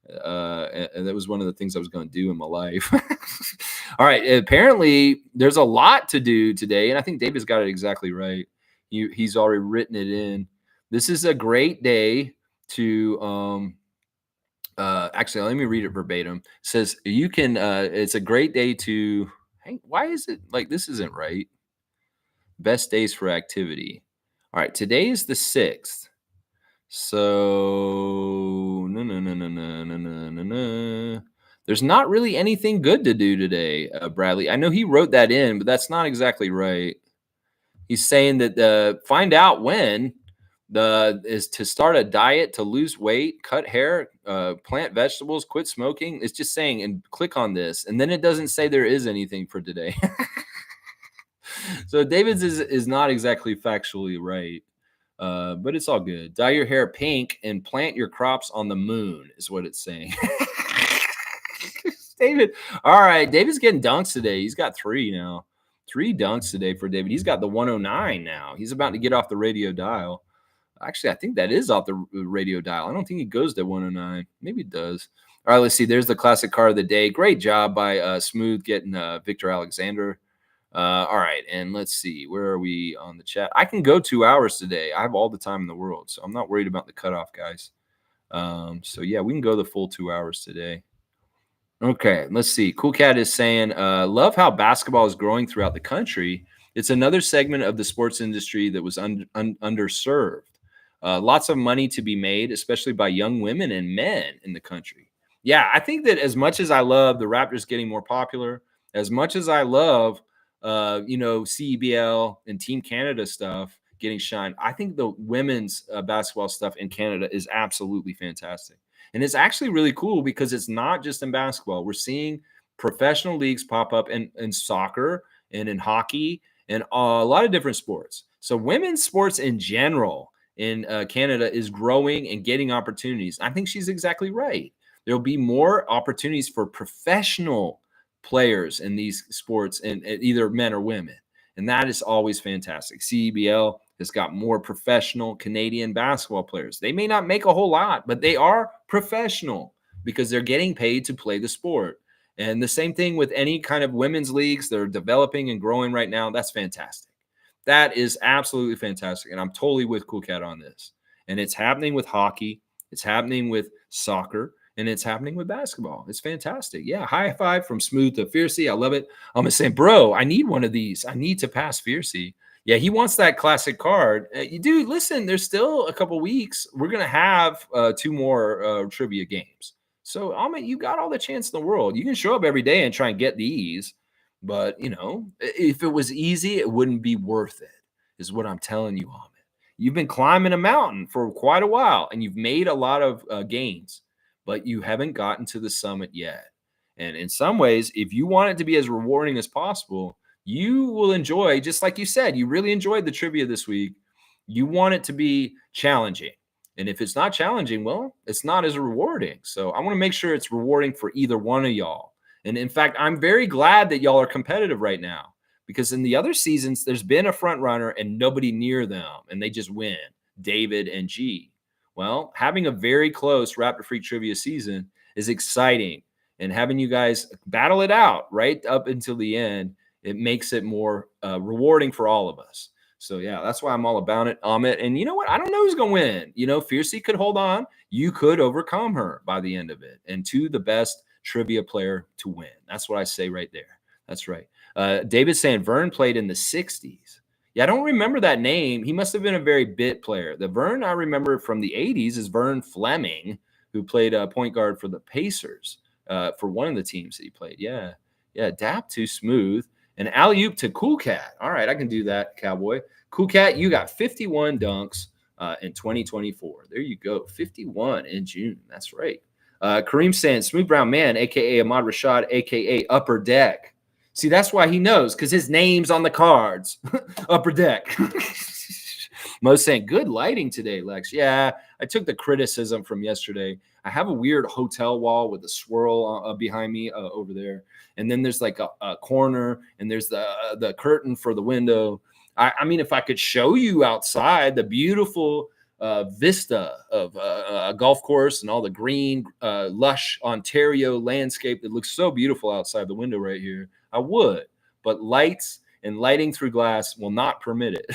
And that was one of the things I was going to do in my life. All right. Apparently, there's a lot to do today, and I think David's got it exactly right. He's already written it in. This is a great day to actually, let me read it verbatim. It says you can. It's a great day to. Hey, why is it like this? Isn't right. Best days for activity. All right. Today is the 6th. So no. There's not really anything good to do today, Bradley. I know he wrote that in, but that's not exactly right. He's saying that find out when is to start a diet, to lose weight, cut hair, plant vegetables, quit smoking. It's just saying, and click on this, and then it doesn't say there is anything for today. So David's is not exactly factually right. But it's all good. Dye your hair pink and plant your crops on the moon is what it's saying. David. All right. David's getting dunks today. He's got 3 now. 3 dunks today for David. He's got the 109 now. He's about to get off the radio dial. Actually, I think that is off the radio dial. I don't think he goes to 109. Maybe it does. All right, let's see. There's the classic card of the day. Great job by Smooth getting Victor Alexander. All right, and let's see. Where are we on the chat? I can go 2 hours today. I have all the time in the world, so I'm not worried about the cutoff, guys. So, yeah, we can go the full 2 hours today. Okay, let's see. Cool Cat is saying, love how basketball is growing throughout the country. It's another segment of the sports industry that was underserved. Lots of money to be made, especially by young women and men in the country. Yeah, I think that as much as I love the Raptors getting more popular, as much as I love, CEBL and Team Canada stuff getting shine, I think the women's basketball stuff in Canada is absolutely fantastic. And it's actually really cool because it's not just in basketball. We're seeing professional leagues pop up in soccer and in hockey and a lot of different sports. So women's sports in general in Canada is growing and getting opportunities. I think she's exactly right. There'll be more opportunities for professional players in these sports, and either men or women. And that is always fantastic. CEBL has got more professional Canadian basketball players. They may not make a whole lot, but they are professional because they're getting paid to play the sport. And the same thing with any kind of women's leagues. They're developing and growing right now. That's fantastic. That is absolutely fantastic. And I'm totally with Cool Cat on this. And it's happening with hockey. It's happening with soccer. And it's happening with basketball. It's fantastic. Yeah, high five from Smooth to Fiercey. I love it. I'm saying, bro, I need one of these. I need to pass Fiercey. Yeah, he wants that classic card. Dude, listen, there's still a couple weeks. We're going to have 2 more trivia games. So, Amit, you got all the chance in the world. You can show up every day and try and get these. But, if it was easy, it wouldn't be worth it, is what I'm telling you, Amit. You've been climbing a mountain for quite a while, and you've made a lot of gains, but you haven't gotten to the summit yet. And in some ways, if you want it to be as rewarding as possible, you will enjoy, just like you said, you really enjoyed the trivia this week. You want it to be challenging. And if it's not challenging, well, it's not as rewarding. So I want to make sure it's rewarding for either one of y'all. And in fact, I'm very glad that y'all are competitive right now, because in the other seasons, there's been a front runner and nobody near them, and they just win, David and G. Well, having a very close Raptor Freak trivia season is exciting, and having you guys battle it out right up until the end, it makes it more rewarding for all of us. So, yeah, that's why I'm all about it, Amit. And you know what? I don't know who's going to win. Fiercey could hold on. You could overcome her by the end of it. And to the best trivia player to win. That's what I say right there. That's right. David saying Vern played in the 60s. Yeah, I don't remember that name. He must have been a very bit player. The Vern I remember from the 80s is Vern Fleming, who played point guard for the Pacers for one of the teams that he played. Yeah, Dap to Smooth. And alley-oop to Cool Cat. All right, I can do that, Cowboy. Cool Cat, you got 51 dunks in 2024. There you go, 51 in June. That's right. Kareem saying, Smooth Brown Man, a.k.a. Ahmad Rashad, a.k.a. Upper Deck. See, that's why he knows, because his name's on the cards. Upper Deck. Mo's saying, good lighting today, Lex. Yeah, I took the criticism from yesterday. I have a weird hotel wall with a swirl behind me over there. And then there's like a corner, and there's the curtain for the window. I mean, if I could show you outside the beautiful vista of a golf course and all the green, lush Ontario landscape that looks so beautiful outside the window right here, I would. But lights and lighting through glass will not permit it.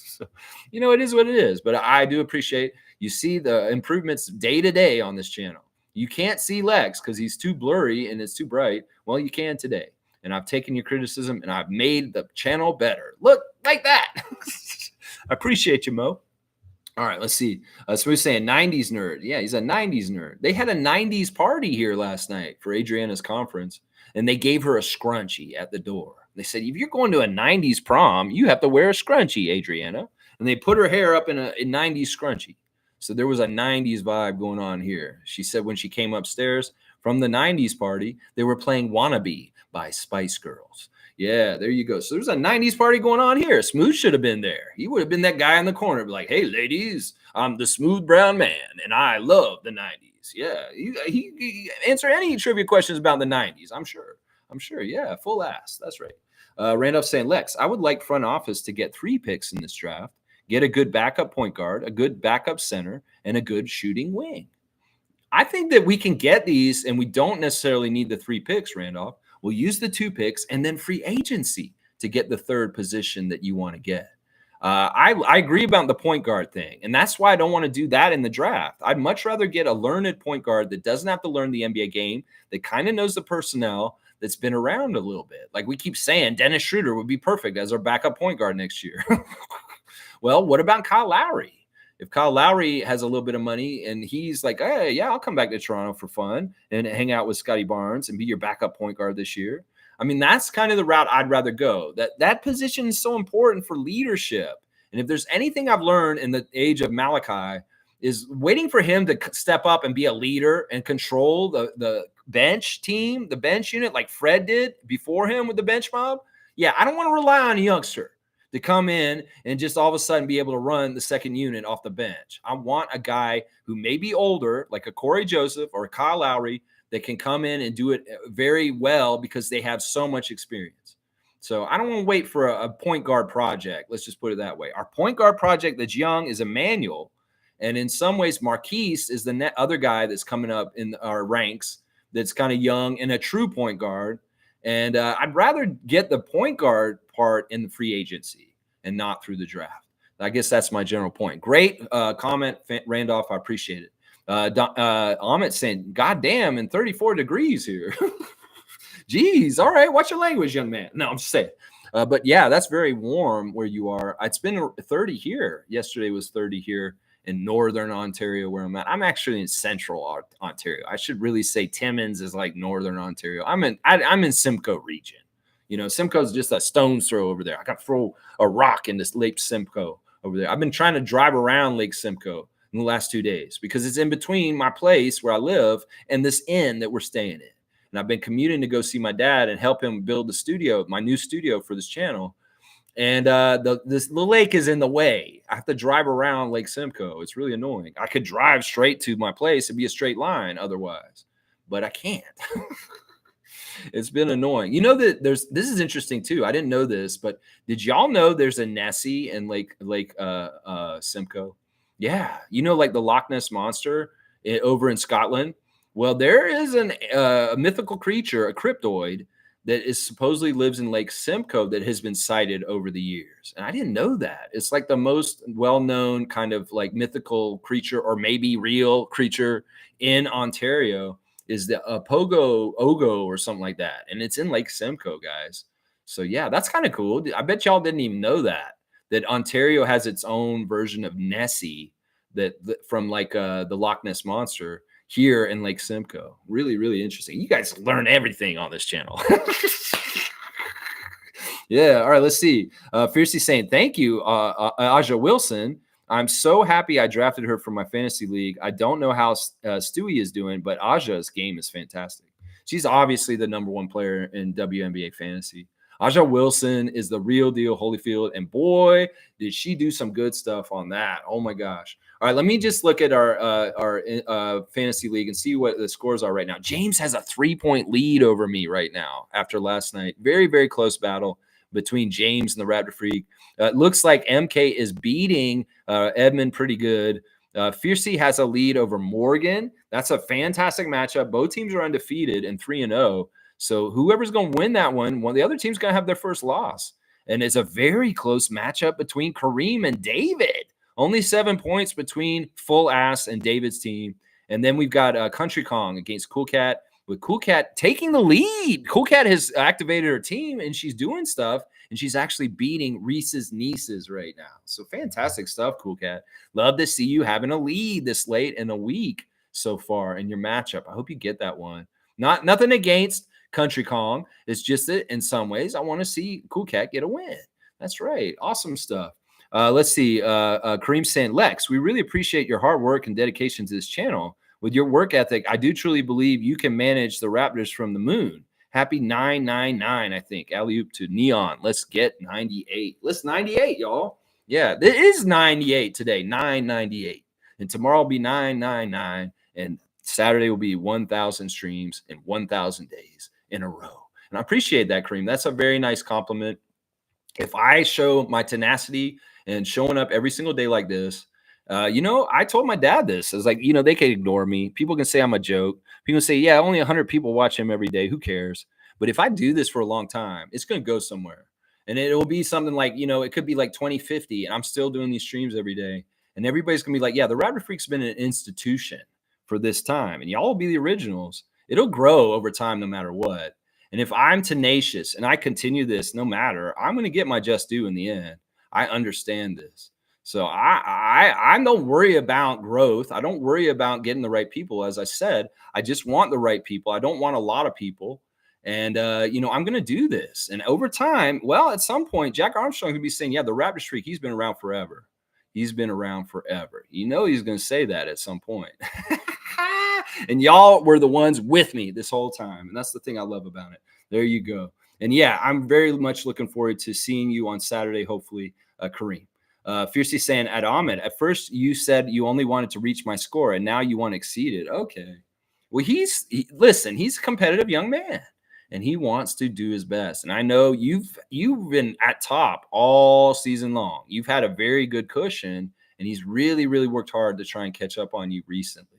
So, it is what it is. But I do appreciate you see the improvements day to day on this channel. You can't see Lex because he's too blurry and it's too bright. Well, you can today. And I've taken your criticism and I've made the channel better. Look like that. I appreciate you, Mo. All right, let's see. Smooth saying 90s nerd. Yeah, he's a 90s nerd. They had a 90s party here last night for Adriana's conference, and they gave her a scrunchie at the door. They said, if you're going to a 90s prom, you have to wear a scrunchie, Adriana. And they put her hair up in a 90s scrunchie. So there was a 90s vibe going on here. She said when she came upstairs from the 90s party, they were playing Wannabe by Spice Girls. Yeah, there you go. So there's a 90s party going on here. Smooth should have been there. He would have been that guy in the corner, be like, hey, ladies, I'm the smooth brown man, and I love the 90s. Yeah, he answer any trivia questions about the 90s, I'm sure. Yeah, full ass. That's right. Randolph saying, Lex, I would like front office to get 3 picks in this draft, get a good backup point guard, a good backup center, and a good shooting wing. I think that we can get these, and we don't necessarily need the 3 picks, Randolph. We'll use the 2 picks and then free agency to get the 3rd position that you want to get. I agree about the point guard thing, and that's why I don't want to do that in the draft. I'd much rather get a learned point guard that doesn't have to learn the NBA game, that kind of knows the personnel, that's been around a little bit. Like we keep saying, Dennis Schroeder would be perfect as our backup point guard next year. Well, what about Kyle Lowry? If Kyle Lowry has a little bit of money and he's like, hey, yeah, I'll come back to Toronto for fun and hang out with Scotty Barnes and be your backup point guard this year. I mean, that's kind of the route I'd rather go. That position is so important for leadership. And if there's anything I've learned in the age of Malachi is waiting for him to step up and be a leader and control the bench team, the bench unit like Fred did before him with the bench mob. Yeah, I don't want to rely on a youngster to come in and just all of a sudden be able to run the second unit off the bench. I want a guy who may be older, like a Corey Joseph or a Kyle Lowry, that can come in and do it very well because they have so much experience. So I don't want to wait for a point guard project. Let's just put it that way. Our point guard project that's young is Emmanuel. And in some ways, Marquise is the other guy that's coming up in our ranks that's kind of young and a true point guard. And I'd rather get the point guard part in the free agency and not through the draft. I guess that's my general point. Great comment, Randolph. I appreciate it. Amit saying, God damn, in 34 degrees here. Jeez. All right. Watch your language, young man. No, I'm just saying. But yeah, that's very warm where you are. It's been 30 here. Yesterday was 30 here in Northern Ontario where I'm at. I'm actually in Central Ontario. I should really say Timmins is like Northern Ontario. I'm in Simcoe region. You know, Simcoe's just a stone's throw over there. I got to throw a rock in this Lake Simcoe over there. I've been trying to drive around Lake Simcoe in the last 2 days because it's in between my place where I live and this inn that we're staying in. And I've been commuting to go see my dad and help him build the studio, my new studio for this channel. And the lake is in the way. I have to drive around Lake Simcoe. It's really annoying. I could drive straight to my place and be a straight line otherwise, but I can't. It's been annoying. You know that this is interesting too. I didn't know this, but did y'all know there's a Nessie in Lake Simcoe? Yeah, you know, like the Loch Ness monster over in Scotland. Well, there is a mythical creature, a cryptoid, that is supposedly lives in Lake Simcoe that has been sighted over the years. And I didn't know that. It's like the most well-known kind of like mythical creature or maybe real creature in Ontario is the Pogo Ogo or something like that. And it's in Lake Simcoe, guys. So yeah, that's kind of cool. I bet y'all didn't even know that Ontario has its own version of Nessie that from like the Loch Ness monster here in Lake Simcoe. Really, really interesting. You guys learn everything on this channel. Yeah. All right. Let's see. Fiercely saying, thank you, Aja Wilson. I'm so happy I drafted her for my fantasy league. I don't know how Stewie is doing, but Aja's game is fantastic. She's obviously the #1 player in WNBA fantasy. Aja Wilson is the real deal, Holyfield. And boy, did she do some good stuff on that. Oh my gosh. All right, let me just look at our fantasy league and see what the scores are right now. James has a 3-point lead over me right now after last night. Very, very close battle between James and the Raptor Freak. It looks like MK is beating Edmund pretty good. Fiercey has a lead over Morgan. That's a fantastic matchup. Both teams are undefeated and 3-0. So whoever's going to win that one, the other team's going to have their first loss. And it's a very close matchup between Kareem and David. Only 7 points between Full Ass and David's team. And then we've got Country Kong against Cool Cat, with Cool Cat taking the lead. Cool Cat has activated her team, and she's doing stuff, and she's actually beating Reese's nieces right now. So fantastic stuff, Cool Cat. Love to see you having a lead this late in a week so far in your matchup. I hope you get that one. Nothing against Country Kong. It's just that in some ways, I want to see Cool Cat get a win. That's right. Awesome stuff. Let's see. Kareem saying, Lex, we really appreciate your hard work and dedication to this channel. With your work ethic, I do truly believe you can manage the Raptors from the moon. Happy 999, I think. Alley-oop to Neon. Let's get 98. Let's 98, y'all. Yeah, it is 98 today, 998. And tomorrow will be 999. And Saturday will be 1,000 streams in 1,000 days in a row. And I appreciate that, Kareem. That's a very nice compliment. If I show my tenacity and showing up every single day like this, I told my dad this. I was like, they can ignore me. People can say I'm a joke. People say, yeah, only 100 people watch him every day. Who cares? But if I do this for a long time, it's going to go somewhere. And it will be something like, it could be like 2050, and I'm still doing these streams every day. And everybody's going to be like, yeah, the Raptor Freak's been an institution for this time. And y'all will be the originals. It'll grow over time no matter what. And if I'm tenacious and I continue this no matter, I'm going to get my just due in the end. I understand this. So I don't worry about growth. I don't worry about getting the right people. As I said, I just want the right people. I don't want a lot of people. And, I'm going to do this. And over time, well, at some point, Jack Armstrong could be saying, yeah, the Raptor Streak, he's been around forever. He's been around forever. He's going to say that at some point. And y'all were the ones with me this whole time. And that's the thing I love about it. There you go. And yeah, I'm very much looking forward to seeing you on Saturday, hopefully, Kareem. Fiercely saying, at Ahmed, at first you said you only wanted to reach my score, and now you want to exceed it. Okay. Well, listen, he's a competitive young man, and he wants to do his best. And I know you've been at top all season long. You've had a very good cushion, and he's really, really worked hard to try and catch up on you recently.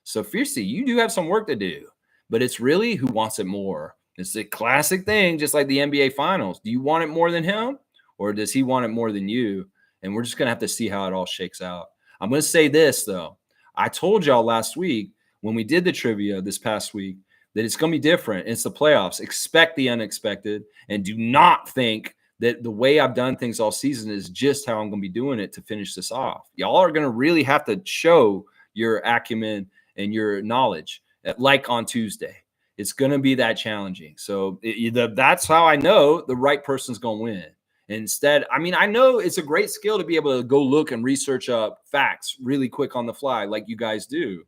So Fiercely, you do have some work to do, but it's really who wants it more. It's a classic thing, just like the NBA Finals. Do you want it more than him, or does he want it more than you? And we're just going to have to see how it all shakes out. I'm going to say this, though. I told y'all last week when we did the trivia this past week that it's going to be different. It's the playoffs. Expect the unexpected, and do not think that the way I've done things all season is just how I'm going to be doing it to finish this off. Y'all are going to really have to show your acumen and your knowledge, like on Tuesday. It's going to be that challenging. So that's how I know the right person's going to win. Instead, I know it's a great skill to be able to go look and research up facts really quick on the fly like you guys do.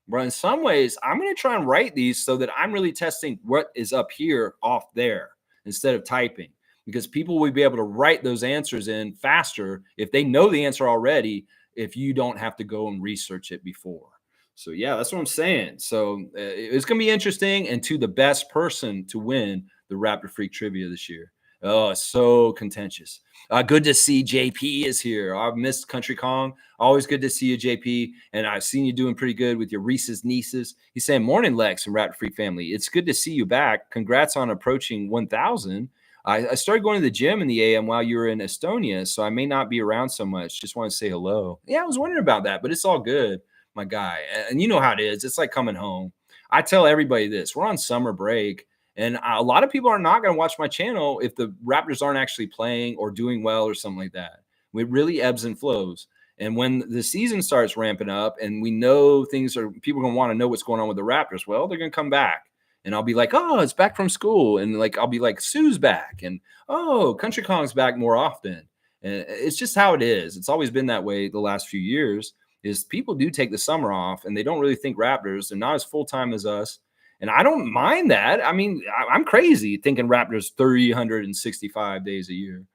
But in some ways, I'm going to try and write these so that I'm really testing what is up here off there instead of typing, because people will be able to write those answers in faster if they know the answer already, if you don't have to go and research it before. So, yeah, that's what I'm saying. So it's going to be interesting, and to the best person to win the Raptor Freak Trivia this year. Oh, it's so contentious. Good to see JP is here. I've missed Country Kong. Always good to see you, JP. And I've seen you doing pretty good with your Reese's nieces. He's saying, morning, Lex and Raptor Freak family. It's good to see you back. Congrats on approaching 1,000. I started going to the gym in the AM while you were in Estonia, so I may not be around so much. Just want to say hello. Yeah, I was wondering about that, but it's all good, my guy. And you know how it is. It's like coming home. I tell everybody this. We're on summer break. And a lot of people are not going to watch my channel if the Raptors aren't actually playing or doing well or something like that. It really ebbs and flows. And when the season starts ramping up and we know people are going to want to know what's going on with the Raptors, well, they're going to come back. And I'll be like, oh, it's back from school. And I'll be like, Sue's back. And, oh, Country Kong's back more often. And it's just how it is. It's always been that way the last few years, is people do take the summer off and they don't really think Raptors. They're not as full-time as us. And I don't mind that. I mean, I'm crazy thinking Raptors 365 days a year.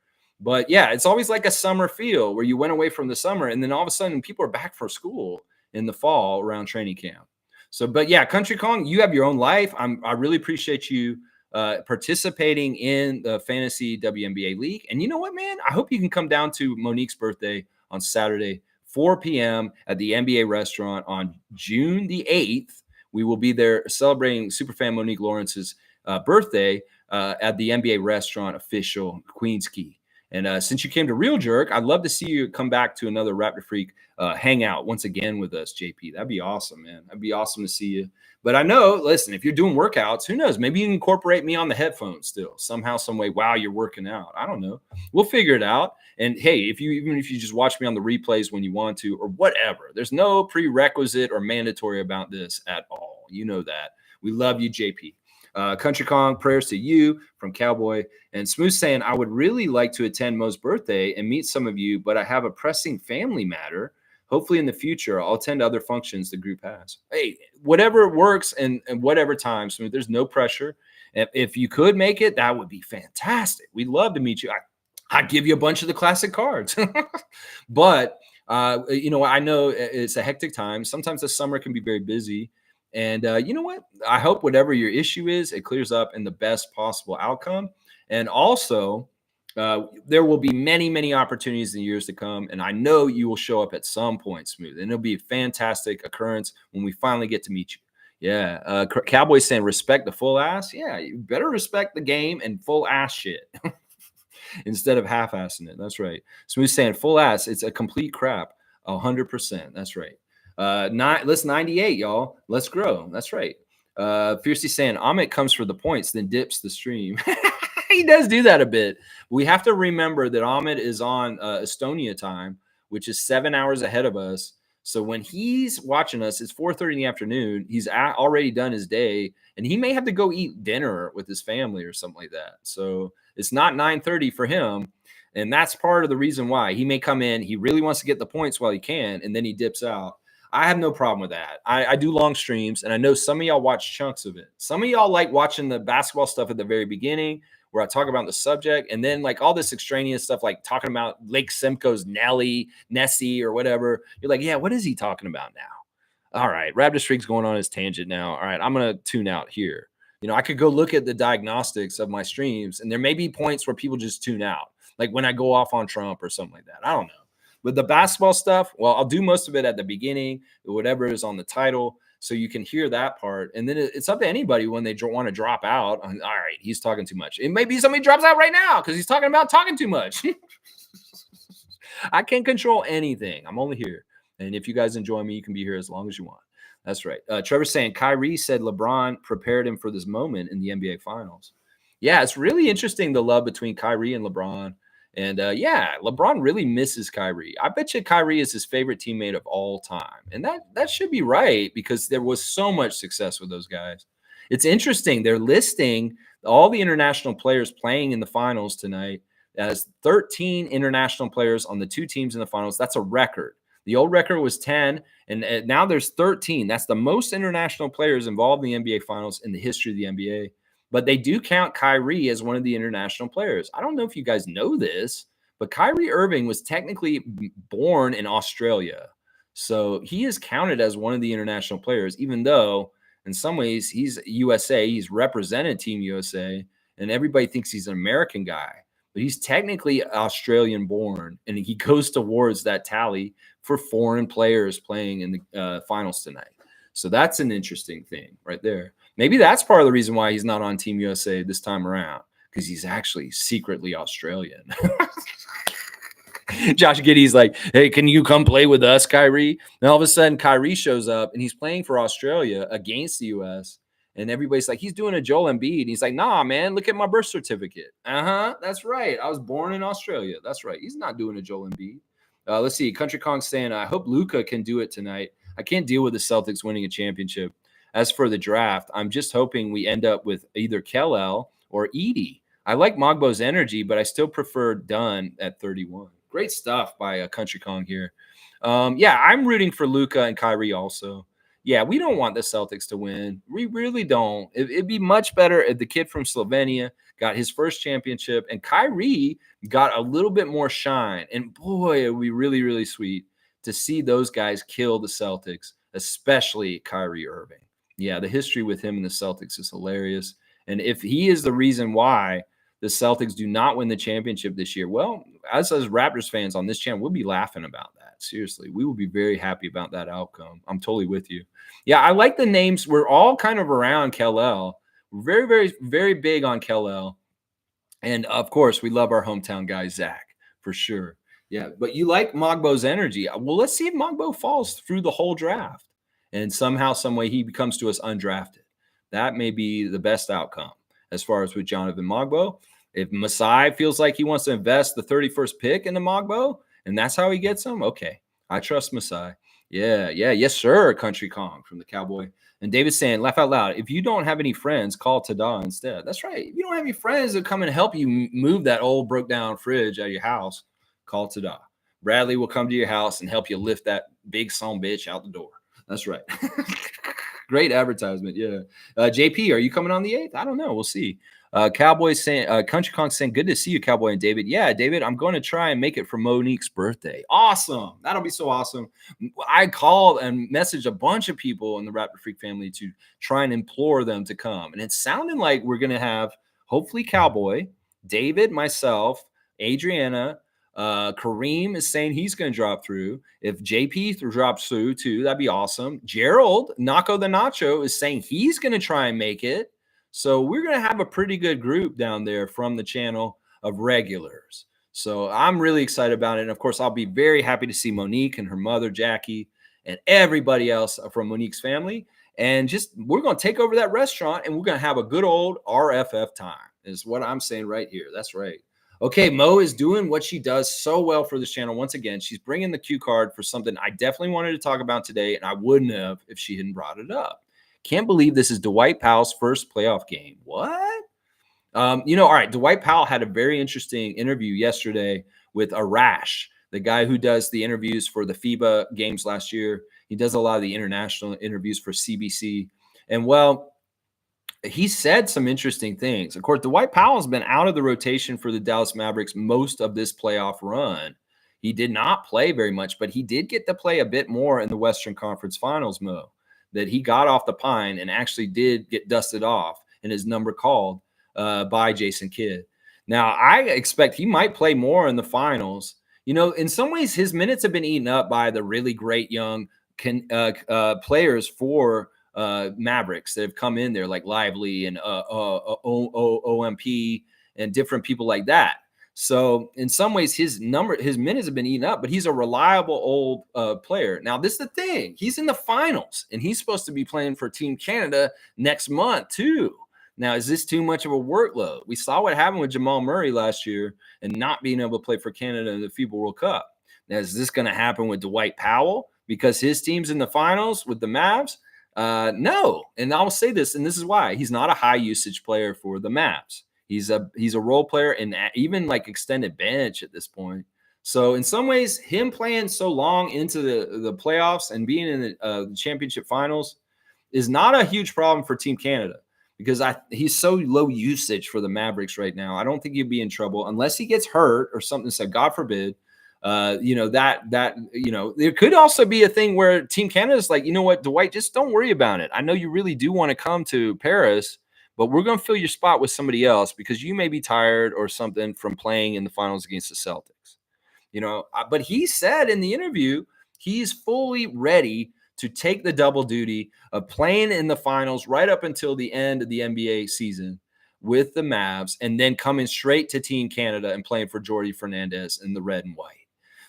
But yeah, it's always like a summer feel where you went away from the summer and then all of a sudden people are back for school in the fall around training camp. So, but yeah, Country Kong, you have your own life. I really appreciate you participating in the fantasy WNBA league. And you know what, man? I hope you can come down to Monique's birthday on Saturday, 4 p.m. at the NBA restaurant on June the 8th. We will be there celebrating superfan Monique Lawrence's birthday at the NBA restaurant official Queens Key. And since you came to Real Jerk, I'd love to see you come back to another Raptor Freak hangout once again with us, JP. That'd be awesome, man. That'd be awesome to see you. But I know, listen, if you're doing workouts, who knows? Maybe you can incorporate me on the headphones still somehow, some way. Wow, you're working out. I don't know. We'll figure it out. And hey, even if you just watch me on the replays when you want to, or whatever, there's no prerequisite or mandatory about this at all. You know that. We love you, JP. Country Kong, prayers to you from Cowboy. And Smooth saying, I would really like to attend Mo's birthday and meet some of you, but I have a pressing family matter. Hopefully in the future, I'll attend other functions the group has. Hey, whatever works and whatever time, Smooth, there's no pressure. If you could make it, that would be fantastic. We'd love to meet you. I'd give you a bunch of the classic cards. But, you know, I know it's a hectic time. Sometimes the summer can be very busy. And you know what? I hope whatever your issue is, it clears up in the best possible outcome. And also, there will be many, many opportunities in years to come. And I know you will show up at some point, Smooth. And it'll be a fantastic occurrence when we finally get to meet you. Yeah. Cowboys saying respect the full ass. Yeah. You better respect the game and full ass shit instead of half-assing it. That's right. Smooth saying full ass. It's a complete crap. 100%. That's right. Let's 98, y'all. Let's grow. That's right. Fiercely saying Amit comes for the points, then dips the stream. He does do that a bit. We have to remember that Amit is on Estonia time, which is 7 hours ahead of us. So when he's watching us, it's 4:30 in the afternoon. He's already done his day, and he may have to go eat dinner with his family or something like that. So it's not 9:30 for him. And that's part of the reason why he may come in. He really wants to get the points while he can, and then he dips out. I have no problem with that. I do long streams, and I know some of y'all watch chunks of it. Some of y'all like watching the basketball stuff at the very beginning where I talk about the subject, and then like all this extraneous stuff, like talking about Lake Simcoe's Nessie or whatever. You're like, yeah, what is he talking about now? All right, Raptor Streak's going on his tangent now. All right, I'm going to tune out here. You know, I could go look at the diagnostics of my streams, and there may be points where people just tune out, like when I go off on Trump or something like that. I don't know. But the basketball stuff, well, I'll do most of it at the beginning, whatever is on the title, so you can hear that part. And then it's up to anybody when they want to drop out. All right, he's talking too much. It may be somebody drops out right now because he's talking about talking too much. I can't control anything. I'm only here. And if you guys enjoy me, you can be here as long as you want. That's right. Trevor's saying Kyrie said LeBron prepared him for this moment in the NBA Finals. Yeah, it's really interesting, the love between Kyrie and LeBron. And yeah, LeBron really misses Kyrie. I bet you Kyrie is his favorite teammate of all time. And that should be right because there was so much success with those guys. It's interesting. They're listing all the international players playing in the finals tonight as 13 international players on the two teams in the finals. That's a record. The old record was 10, and now there's 13. That's the most international players involved in the NBA finals in the history of the NBA. But they do count Kyrie as one of the international players. I don't know if you guys know this, but Kyrie Irving was technically born in Australia. So he is counted as one of the international players, even though in some ways he's USA. He's represented Team USA, and everybody thinks he's an American guy. But he's technically Australian born, and he goes towards that tally for foreign players playing in the finals tonight. So that's an interesting thing right there. Maybe that's part of the reason why he's not on Team USA this time around, because he's actually secretly Australian. Josh Giddey's like, hey, can you come play with us, Kyrie? And all of a sudden, Kyrie shows up, and he's playing for Australia against the U.S., and everybody's like, he's doing a Joel Embiid. And he's like, nah, man, look at my birth certificate. That's right. I was born in Australia. That's right. He's not doing a Joel Embiid. Let's see. Country Kong saying, I hope Luka can do it tonight. I can't deal with the Celtics winning a championship. As for the draft, I'm just hoping we end up with either Kellel or Edie. I like Mogbo's energy, but I still prefer Dunn at 31. Great stuff by Country Kong here. Yeah, I'm rooting for Luka and Kyrie also. Yeah, we don't want the Celtics to win. We really don't. It'd be much better if the kid from Slovenia got his first championship and Kyrie got a little bit more shine. And boy, it would be really, really sweet to see those guys kill the Celtics, especially Kyrie Irving. Yeah, the history with him and the Celtics is hilarious. And if he is the reason why the Celtics do not win the championship this year, well, us as Raptors fans on this channel, we'll be laughing about that. Seriously, we will be very happy about that outcome. I'm totally with you. Yeah, I like the names. We're all kind of around Kel-El. We're very, very, very big on Kel-El. And of course, we love our hometown guy, Zach, for sure. Yeah, but you like Mogbo's energy. Well, let's see if Mogbo falls through the whole draft and somehow, some way he becomes to us undrafted. That may be the best outcome as far as with Jonathan Mogbo. If Masai feels like he wants to invest the 31st pick into Mogbo and that's how he gets him, okay. I trust Masai. Yeah, yes, sir, Country Kong from the Cowboy. And David's saying, laugh out loud. If you don't have any friends, call Tada instead. That's right. If you don't have any friends that come and help you move that old broke down fridge out of your house, call Tada. Bradley will come to your house and help you lift that big son bitch out the door. That's right. Great advertisement. Yeah. JP, are you coming on the 8th? I don't know. We'll see. Cowboy saying, Country Kong saying, good to see you, Cowboy and David. Yeah, David, I'm going to try and make it for Monique's birthday. Awesome. That'll be so awesome. I called and messaged a bunch of people in the Raptor Freak family to try and implore them to come. And it's sounding like we're going to have, hopefully, Cowboy, David, myself, Adriana, Kareem is saying he's going to drop through. If JP drops through too, that'd be awesome. Gerald, Naco the Nacho, is saying he's going to try and make it. So we're going to have a pretty good group down there from the channel of regulars. So I'm really excited about it. And of course, I'll be very happy to see Monique and her mother, Jackie, and everybody else from Monique's family. And just we're going to take over that restaurant and we're going to have a good old RFF time is what I'm saying right here. That's right. Okay, Mo is doing what she does so well for this channel. Once again, she's bringing the cue card for something I definitely wanted to talk about today, and I wouldn't have if she hadn't brought it up. Can't believe this is Dwight Powell's first playoff game. What? All right, Dwight Powell had a very interesting interview yesterday with Arash, the guy who does the interviews for the FIBA games last year. He does a lot of the international interviews for CBC. And, well, he said some interesting things. Of course, Dwight Powell's been out of the rotation for the Dallas Mavericks most of this playoff run. He did not play very much, but he did get to play a bit more in the Western Conference Finals, Mo, that he got off the pine and actually did get dusted off and his number called by Jason Kidd. Now, I expect he might play more in the finals. In some ways, his minutes have been eaten up by the really great young players for Mavericks that have come in there, like Lively and OMP and different people like that. So in some ways, his minutes have been eaten up, but he's a reliable old player. Now, this is the thing. He's in the finals, and he's supposed to be playing for Team Canada next month, too. Now, is this too much of a workload? We saw what happened with Jamal Murray last year and not being able to play for Canada in the FIBA World Cup. Now, is this going to happen with Dwight Powell because his team's in the finals with the Mavs? No. And I'll say this, and this is why. He's not a high-usage player for the Mavs. He's a role player and even like extended bench at this point. So in some ways, him playing so long into the playoffs and being in the championship finals is not a huge problem for Team Canada because he's so low usage for the Mavericks right now. I don't think he'd be in trouble unless he gets hurt or something. So God forbid. There could also be a thing where Team Canada is like, you know what, Dwight, just don't worry about it. I know you really do want to come to Paris, but we're going to fill your spot with somebody else because you may be tired or something from playing in the finals against the Celtics. But he said in the interview, he's fully ready to take the double duty of playing in the finals right up until the end of the NBA season with the Mavs and then coming straight to Team Canada and playing for Jordi Fernandez in the red and white.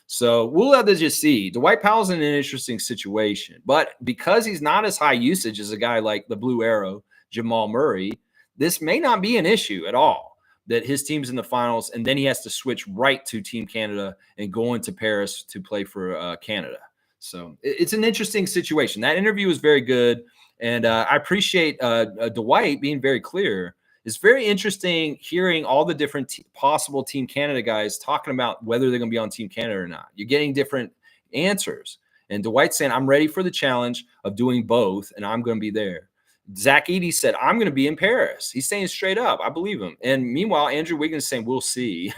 So we'll have to just see. Dwight Powell's in an interesting situation, but because he's not as high usage as a guy like the Blue Arrow, Jamal Murray, this may not be an issue at all that his team's in the finals and then he has to switch right to Team Canada and go into Paris to play for Canada. So it's an interesting situation. That interview was very good, and I appreciate Dwight being very clear. It's very interesting hearing all the different possible Team Canada guys talking about whether they're going to be on Team Canada or not. You're getting different answers. And Dwight's saying, I'm ready for the challenge of doing both, and I'm going to be there. Zach Edey said, I'm going to be in Paris. He's saying straight up. I believe him. And meanwhile, Andrew Wiggins is saying, we'll see.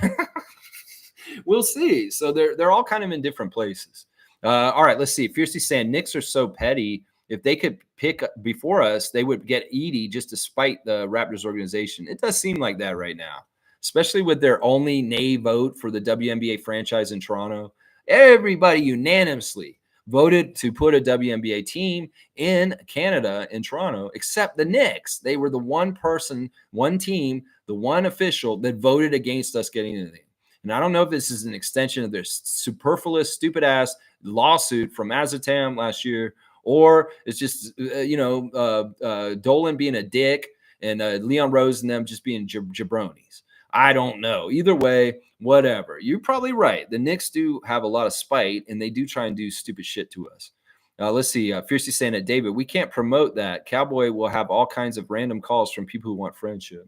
We'll see. So they're all kind of in different places. All right, let's see. Fiercely saying, Knicks are so petty. If they could pick before us, they would get Edey just to spite the Raptors organization. It does seem like that right now, especially with their only nay vote for the WNBA franchise in Toronto. Everybody unanimously voted to put a WNBA team in Canada, in Toronto, except the Knicks. They were the one person, one team, the one official that voted against us getting anything. And I don't know if this is an extension of their superfluous, stupid ass lawsuit from Azatam last year, or it's just, Dolan being a dick and Leon Rose and them just being jabronis. I don't know. Either way, whatever. You're probably right. The Knicks do have a lot of spite, and they do try and do stupid shit to us. Let's see. Fiercely saying that, David, we can't promote that. Cowboy will have all kinds of random calls from people who want friendship.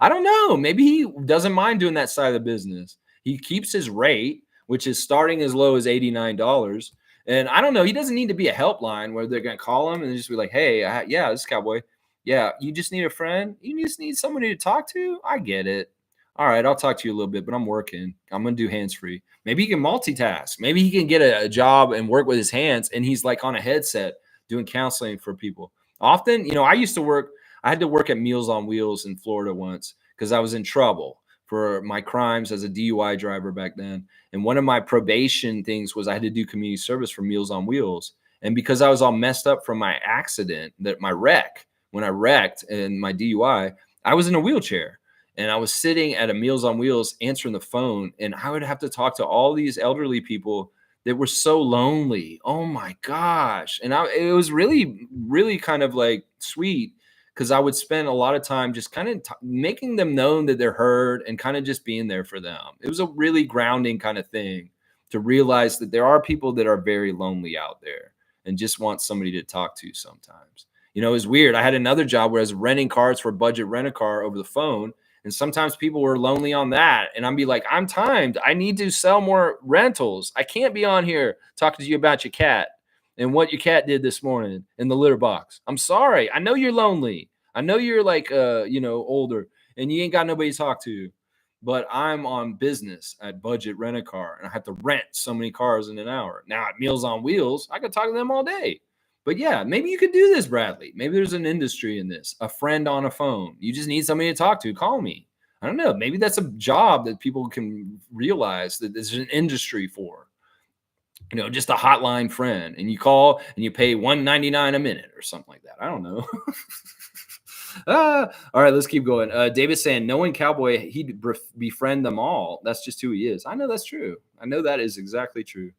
I don't know. Maybe he doesn't mind doing that side of the business. He keeps his rate, which is starting as low as $89. And I don't know. He doesn't need to be a helpline where they're going to call him and just be like, hey, yeah, this is Cowboy. Yeah, you just need a friend. You just need somebody to talk to. I get it. All right, I'll talk to you a little bit, but I'm working. I'm going to do hands-free. Maybe he can multitask. Maybe he can get a job and work with his hands, and he's like on a headset doing counseling for people. Often, I had to work at Meals on Wheels in Florida once because I was in trouble for my crimes as a DUI driver back then. And one of my probation things was I had to do community service for Meals on Wheels. And because I was all messed up from my accident, my wreck, when I wrecked in my DUI, I was in a wheelchair. And I was sitting at a Meals on Wheels answering the phone, and I would have to talk to all these elderly people that were so lonely. Oh my gosh. And it was really, really kind of like sweet because I would spend a lot of time just kind of making them known that they're heard and kind of just being there for them. It was a really grounding kind of thing to realize that there are people that are very lonely out there and just want somebody to talk to sometimes. It was weird. I had another job where I was renting cars for Budget Rent-A-Car over the phone. And sometimes people were lonely on that. And I'd be like, I'm timed. I need to sell more rentals. I can't be on here talking to you about your cat and what your cat did this morning in the litter box. I'm sorry. I know you're lonely. I know you're like, older and you ain't got nobody to talk to. But I'm on business at Budget Rent-A-Car, and I have to rent so many cars in an hour. Now at Meals on Wheels, I could talk to them all day. But yeah, maybe you could do this, Bradley. Maybe there's an industry in this, a friend on a phone. You just need somebody to talk to. Call me. I don't know. Maybe that's a job that people can realize that there's an industry for. Just a hotline friend. And you call and you pay $1.99 a minute or something like that. I don't know. All right, let's keep going. David's saying, knowing Cowboy, he'd befriend them all. That's just who he is. I know that's true. I know that is exactly true.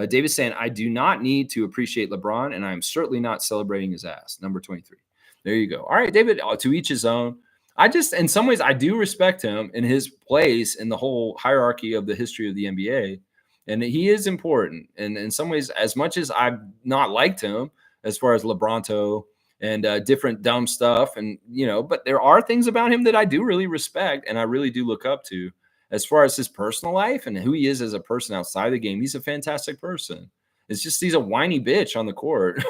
David's saying, I do not need to appreciate LeBron, and I'm certainly not celebrating his ass. Number 23. There you go. All right, David, to each his own. In some ways, I do respect him in his place in the whole hierarchy of the history of the NBA. And he is important. And in some ways, as much as I've not liked him, as far as LeBronto and different dumb stuff, and, but there are things about him that I do really respect and I really do look up to. As far as his personal life and who he is as a person outside the game, he's a fantastic person. It's just he's a whiny bitch on the court.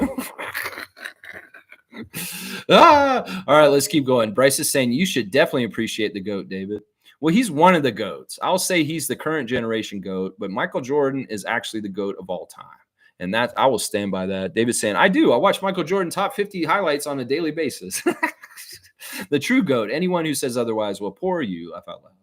All right, let's keep going. Bryce is saying you should definitely appreciate the GOAT, David. Well, he's one of the GOATs. I'll say he's the current generation GOAT, but Michael Jordan is actually the GOAT of all time. And that I will stand by that. David's saying, I do. I watch Michael Jordan top 50 highlights on a daily basis. The true GOAT. Anyone who says otherwise will pour you. I felt loud.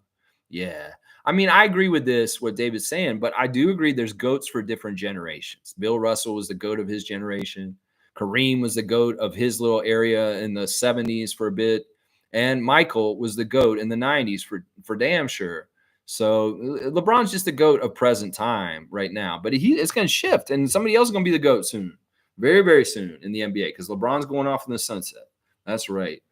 Yeah. I mean, I agree with what David's saying, but I do agree there's GOATs for different generations. Bill Russell was the GOAT of his generation. Kareem was the GOAT of his little area in the 70s for a bit. And Michael was the GOAT in the 90s for damn sure. So LeBron's just the GOAT of present time right now. But it's going to shift, and somebody else is going to be the GOAT soon. Very, very soon in the NBA because LeBron's going off in the sunset. That's right.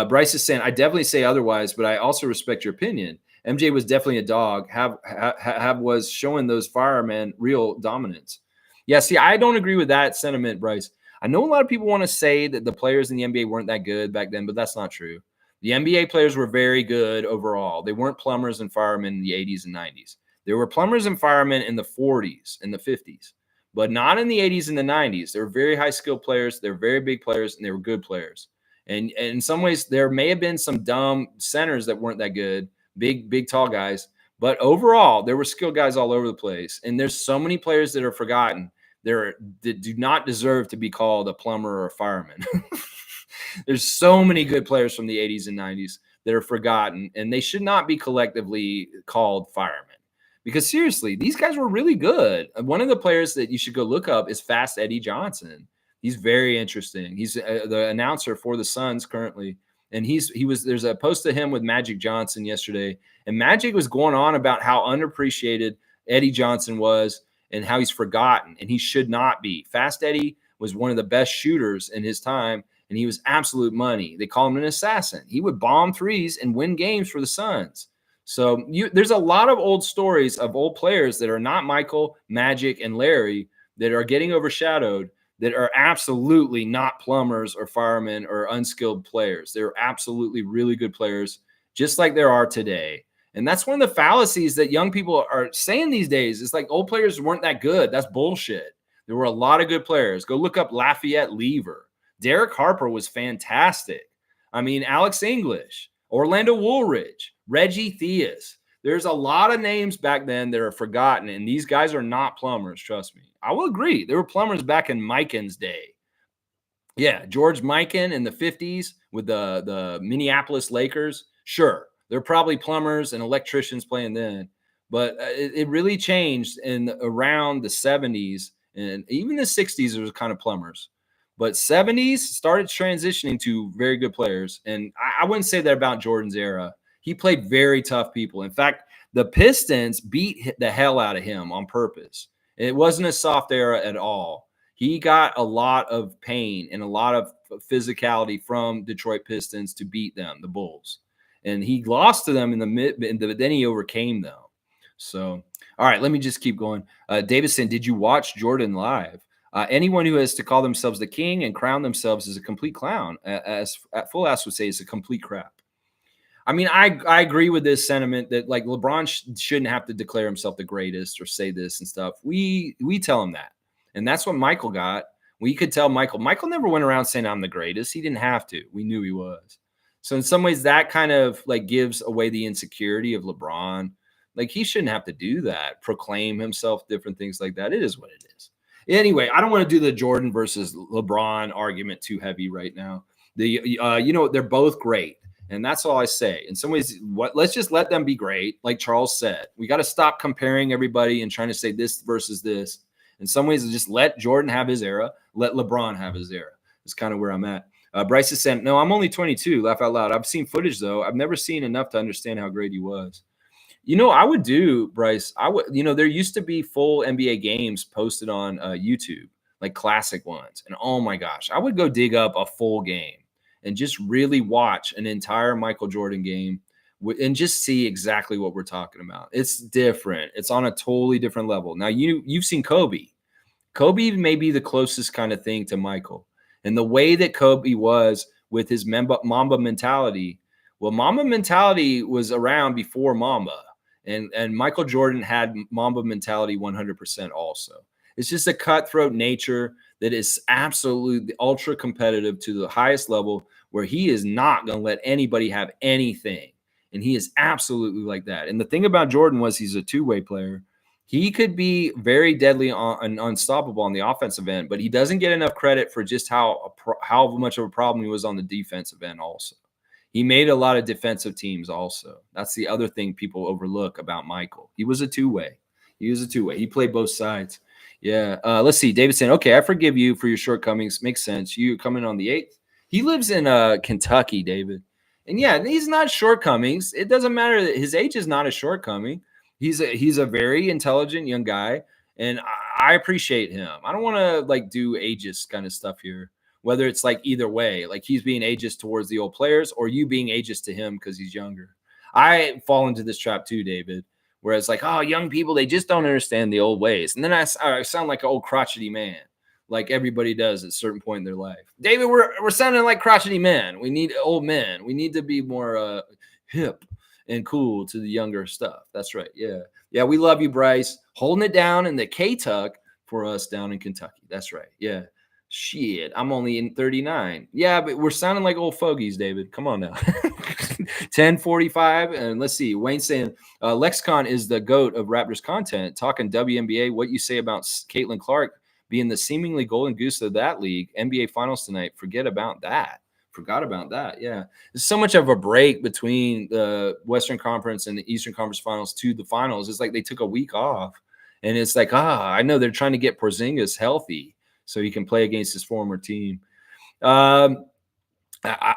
Bryce is saying, I definitely say otherwise, but I also respect your opinion. MJ was definitely a dog. Was showing those firemen real dominance. Yeah, see, I don't agree with that sentiment, Bryce. I know a lot of people want to say that the players in the NBA weren't that good back then, but that's not true. The NBA players were very good overall. They weren't plumbers and firemen in the 80s and 90s. There were plumbers and firemen in the 40s and the 50s. but not in the 80s and the 90s. They were very high skilled players. They were very big players, and they were good players. And in some ways, there may have been some dumb centers that weren't that good, big, tall guys. But overall, there were skilled guys all over the place. And there's so many players that are forgotten that do not deserve to be called a plumber or a fireman. There's so many good players from the 80s and 90s that are forgotten, and they should not be collectively called firemen. Because seriously, these guys were really good. One of the players that you should go look up is Fast Eddie Johnson. He's very interesting. He's the announcer for the Suns currently, and there's a post of him with Magic Johnson yesterday, and Magic was going on about how unappreciated Eddie Johnson was and how he's forgotten, and he should not be. Fast Eddie was one of the best shooters in his time, and he was absolute money. They call him an assassin. He would bomb threes and win games for the Suns. So there's a lot of old stories of old players that are not Michael, Magic, and Larry that are getting overshadowed, that are absolutely not plumbers or firemen or unskilled players. They're absolutely really good players, just like there are today. And that's one of the fallacies that young people are saying these days. It's like old players weren't that good. That's bullshit. There were a lot of good players. Go look up Lafayette Lever. Derek Harper was fantastic. I mean, Alex English, Orlando Woolridge, Reggie Theus. There's a lot of names back then that are forgotten, and these guys are not plumbers, trust me. I will agree. There were plumbers back in Mikan's day. Yeah, George Mikan in the 50s with the Minneapolis Lakers. Sure, they're probably plumbers and electricians playing then. But it really changed in around the 70s, and even the 60s, there was kind of plumbers. But 70s started transitioning to very good players. And I wouldn't say that about Jordan's era. He played very tough people. In fact, the Pistons beat the hell out of him on purpose. It wasn't a soft era at all. He got a lot of pain and a lot of physicality from Detroit Pistons to beat them, the Bulls. And he lost to them in the mid, but then he overcame them. So, all right, let me just keep going. Davison, did you watch Jordan live? Anyone who has to call themselves the king and crown themselves as a complete clown, as Full Ass would say, is a complete crap. I mean, I agree with this sentiment that like LeBron shouldn't have to declare himself the greatest or say this and stuff. We tell him that, and that's what Michael got. We could tell Michael. Michael never went around saying I'm the greatest. He didn't have to. We knew he was. So in some ways, that kind of like gives away the insecurity of LeBron. Like he shouldn't have to do that, proclaim himself, different things like that. It is what it is. Anyway, I don't want to do the Jordan versus LeBron argument too heavy right now. They're both great, and that's all I say. In some ways, let's just let them be great. Like Charles said, we got to stop comparing everybody and trying to say this versus this. In some ways, just let Jordan have his era, let LeBron have his era. That's kind of where I'm at. Bryce is saying, no, I'm only 22. Laugh out loud. I've seen footage though. I've never seen enough to understand how great he was. I would do, Bryce. There used to be full NBA games posted on YouTube, like classic ones. And oh my gosh, I would go dig up a full game and just really watch an entire Michael Jordan game and just see exactly what we're talking about. It's different. It's on a totally different level. Now, you've seen Kobe. Kobe may be the closest kind of thing to Michael. And the way that Kobe was with his Mamba mentality, well, Mamba mentality was around before Mamba. And Michael Jordan had Mamba mentality 100% also. It's just a cutthroat nature that is absolutely ultra competitive to the highest level where he is not going to let anybody have anything. And he is absolutely like that. And the thing about Jordan was he's a two-way player. He could be very deadly and unstoppable on the offensive end, but he doesn't get enough credit for just how much of a problem he was on the defensive end also. He made a lot of defensive teams also. That's the other thing people overlook about Michael. He was a two-way. He played both sides. Yeah. Let's see. David saying, okay, I forgive you for your shortcomings. Makes sense. You coming on the 8th. He lives in Kentucky, David. And yeah, he's not shortcomings. It doesn't matter that his age is not a shortcoming. He's a very intelligent young guy, and I appreciate him. I don't want to like do ageist kind of stuff here. Whether it's like either way, like he's being ageist towards the old players or you being ageist to him because he's younger. I fall into this trap too, David, where it's like, oh, young people, they just don't understand the old ways. And then I sound like an old crotchety man, like everybody does at a certain point in their life. David, we're sounding like crotchety men. We need old men. We need to be more hip and cool to the younger stuff. That's right. Yeah. Yeah, we love you, Bryce. Holding it down in the K-Tuck for us down in Kentucky. That's right. Yeah. Shit, I'm only in 39. Yeah, but we're sounding like old fogies, David. Come on now. 10:45, and let's see. Wayne saying Lexicon is the goat of Raptors content. Talking WNBA, what you say about Caitlin Clark being the seemingly golden goose of that league? NBA Finals tonight. Forget about that. Forgot about that. Yeah, there's so much of a break between the Western Conference and the Eastern Conference Finals to the finals. It's like they took a week off, and it's like, I know they're trying to get Porzingis healthy so he can play against his former team.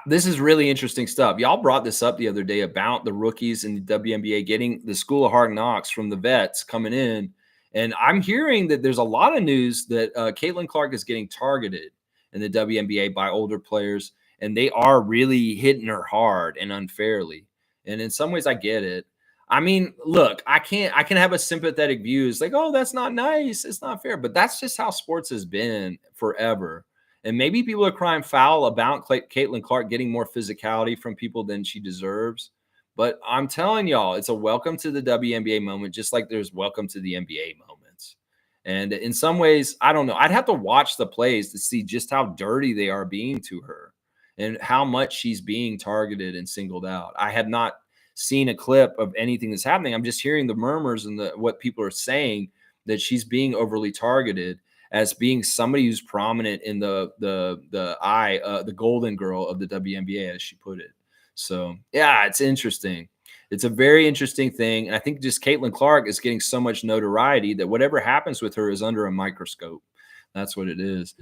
This is really interesting stuff. Y'all brought this up the other day about the rookies in the WNBA getting the school of hard knocks from the vets coming in. And I'm hearing that there's a lot of news that Caitlin Clark is getting targeted in the WNBA by older players, and they are really hitting her hard and unfairly. And in some ways, I get it. I mean, look, I can have a sympathetic view. It's like, oh, that's not nice. It's not fair. But that's just how sports has been forever. And maybe people are crying foul about Caitlin Clark getting more physicality from people than she deserves. But I'm telling y'all, it's a welcome to the WNBA moment, just like there's welcome to the NBA moments. And in some ways, I don't know. I'd have to watch the plays to see just how dirty they are being to her and how much she's being targeted and singled out. I have not seen a clip of anything that's happening. I'm just hearing the murmurs and what people are saying, that she's being overly targeted as being somebody who's prominent in the golden girl of the WNBA, as she put it. So yeah, it's interesting. It's a very interesting thing. And I think just Caitlin Clark is getting so much notoriety that whatever happens with her is under a microscope. That's what it is.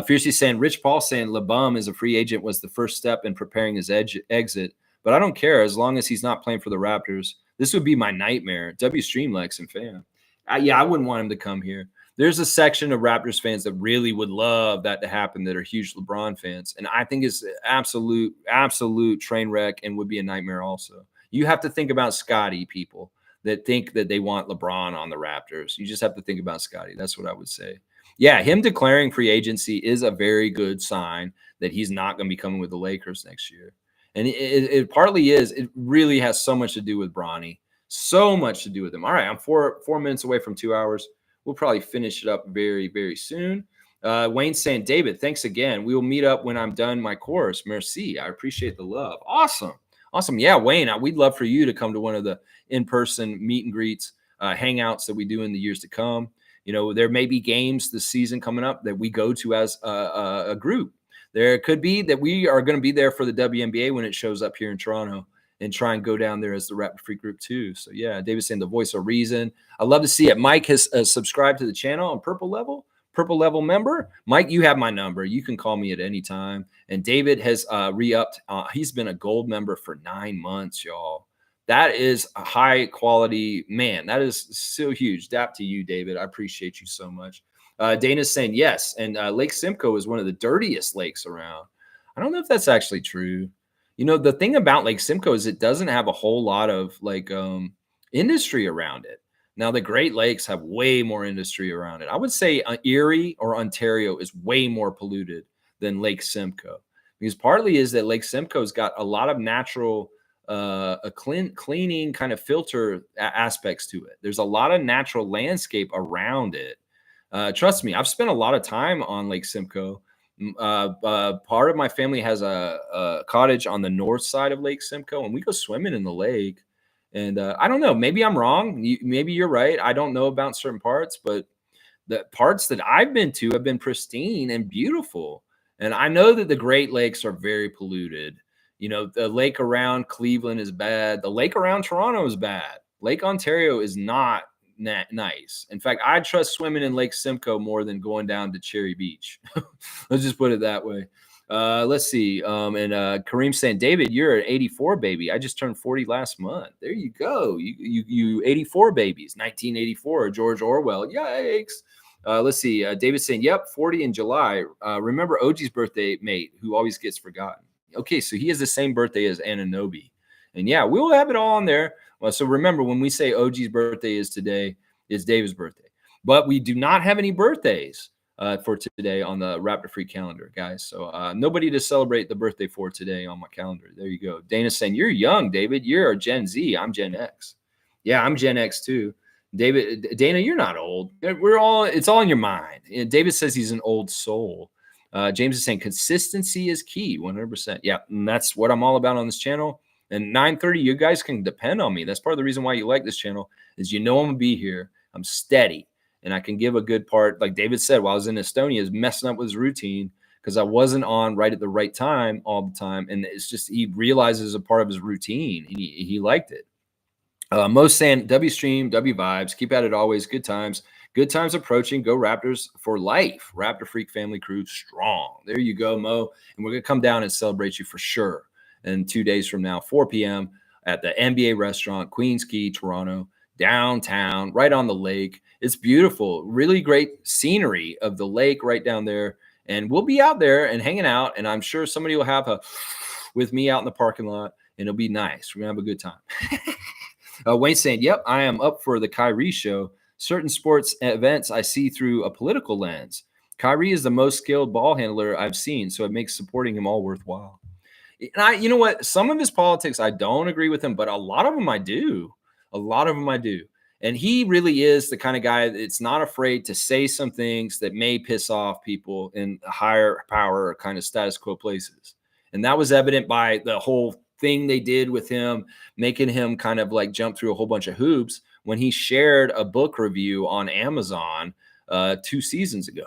Fiercely saying, Rich Paul saying LeBum as a free agent was the first step in preparing his exit. But I don't care as long as he's not playing for the Raptors. This would be my nightmare. W Streamlex and fam. I wouldn't want him to come here. There's a section of Raptors fans that really would love that to happen, that are huge LeBron fans. And I think it's absolute train wreck and would be a nightmare also. You have to think about Scotty, people that think that they want LeBron on the Raptors. You just have to think about Scotty. That's what I would say. Yeah, him declaring free agency is a very good sign that he's not going to be coming with the Lakers next year. And it partly is. It really has so much to do with Bronny. So much to do with him. All right, I'm 4 minutes away from 2 hours. We'll probably finish it up very, very soon. Wayne's saying, David, thanks again. We will meet up when I'm done my course. Merci. I appreciate the love. Awesome. Yeah, Wayne, we'd love for you to come to one of the in-person meet and greets, hangouts that we do in the years to come. You know, there may be games this season coming up that we go to as a group. There could be that we are going to be there for the WNBA when it shows up here in Toronto, and try and go down there as the Rapid Free Group too. So yeah, David's saying the voice of reason. I love to see it. Mike has subscribed to the channel on Purple Level member. Mike, you have my number. You can call me at any time. And David has re-upped. He's been a gold member for 9 months, y'all. That is a high quality, man. That is so huge. Dap to you, David. I appreciate you so much. Dana's saying yes. And Lake Simcoe is one of the dirtiest lakes around. I don't know if that's actually true. You know, the thing about Lake Simcoe is it doesn't have a whole lot of industry around it. Now, the Great Lakes have way more industry around it. I would say Erie or Ontario is way more polluted than Lake Simcoe, because partly is that Lake Simcoe's got a lot of natural cleaning kind of filter aspects to it. There's a lot of natural landscape around it. Trust me, I've spent a lot of time on Lake Simcoe. Part of my family has a cottage on the north side of Lake Simcoe, and we go swimming in the lake. And I don't know, maybe I'm wrong. Maybe you're right. I don't know about certain parts, but the parts that I've been to have been pristine and beautiful. And I know that the Great Lakes are very polluted. You know, the lake around Cleveland is bad. The lake around Toronto is bad. Lake Ontario is not nice. In fact, I trust swimming in Lake Simcoe more than going down to Cherry Beach. Let's just put it that way. Let's see. And Kareem saying, David, you're an 84 baby. I just turned 40 last month. There you go. You 84 babies, 1984, George Orwell. Yikes. Let's see. David saying, yep, 40 in July. Remember OG's birthday mate who always gets forgotten. Okay, so he has the same birthday as Ananobi. And yeah, we'll have it all on there. Well, so remember, when we say OG's birthday is today, is David's birthday. But we do not have any birthdays for today on the Rapid Free calendar, guys. So nobody to celebrate the birthday for today on my calendar. There you go. Dana's saying, you're young, David. You're a Gen Z. I'm Gen X. Yeah, I'm Gen X too. Dana, you're not old. We're all, it's all in your mind. And David says he's an old soul. James is saying consistency is key, 100%. Yeah, and that's what I'm all about on this channel. And 9:30, you guys can depend on me. That's part of the reason why you like this channel is I'm gonna be here. I'm steady, and I can give a good part. Like David said, while I was in Estonia, is messing up with his routine because I wasn't on right at the right time all the time. And it's just he realizes a part of his routine. And he liked it. Most saying W stream, W vibes, keep at it always. Good times. Good times approaching. Go Raptors for life. Raptor Freak Family Crew strong. There you go, Mo. And we're going to come down and celebrate you for sure. And 2 days from now, 4 p.m. at the NBA restaurant, Queens Quay, Toronto, downtown, right on the lake. It's beautiful. Really great scenery of the lake right down there. And we'll be out there and hanging out. And I'm sure somebody will have a with me out in the parking lot. And it'll be nice. We're going to have a good time. Wayne saying, yep, I am up for the Kyrie show. Certain sports events I see through a political lens. Kyrie is the most skilled ball handler I've seen, so it makes supporting him all worthwhile. And you know what? Some of his politics, I don't agree with him, but a lot of them I do. A lot of them I do. And he really is the kind of guy that's not afraid to say some things that may piss off people in higher power kind of status quo places. And that was evident by the whole thing they did with him, making him kind of like jump through a whole bunch of hoops when he shared a book review on Amazon 2 seasons ago.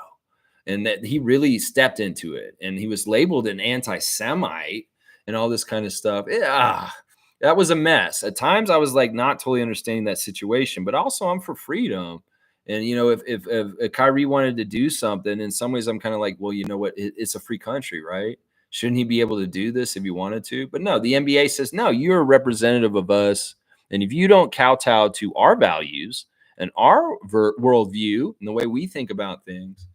And that he really stepped into it. And he was labeled an anti-Semite and all this kind of stuff. That was a mess. At times I was like not totally understanding that situation, but also I'm for freedom. And, you know, if Kyrie wanted to do something, in some ways I'm kind of like, well, you know what? It's a free country, right? Shouldn't he be able to do this if he wanted to? But no, the NBA says, no, you're a representative of us. And if you don't kowtow to our values and our worldview and the way we think about things,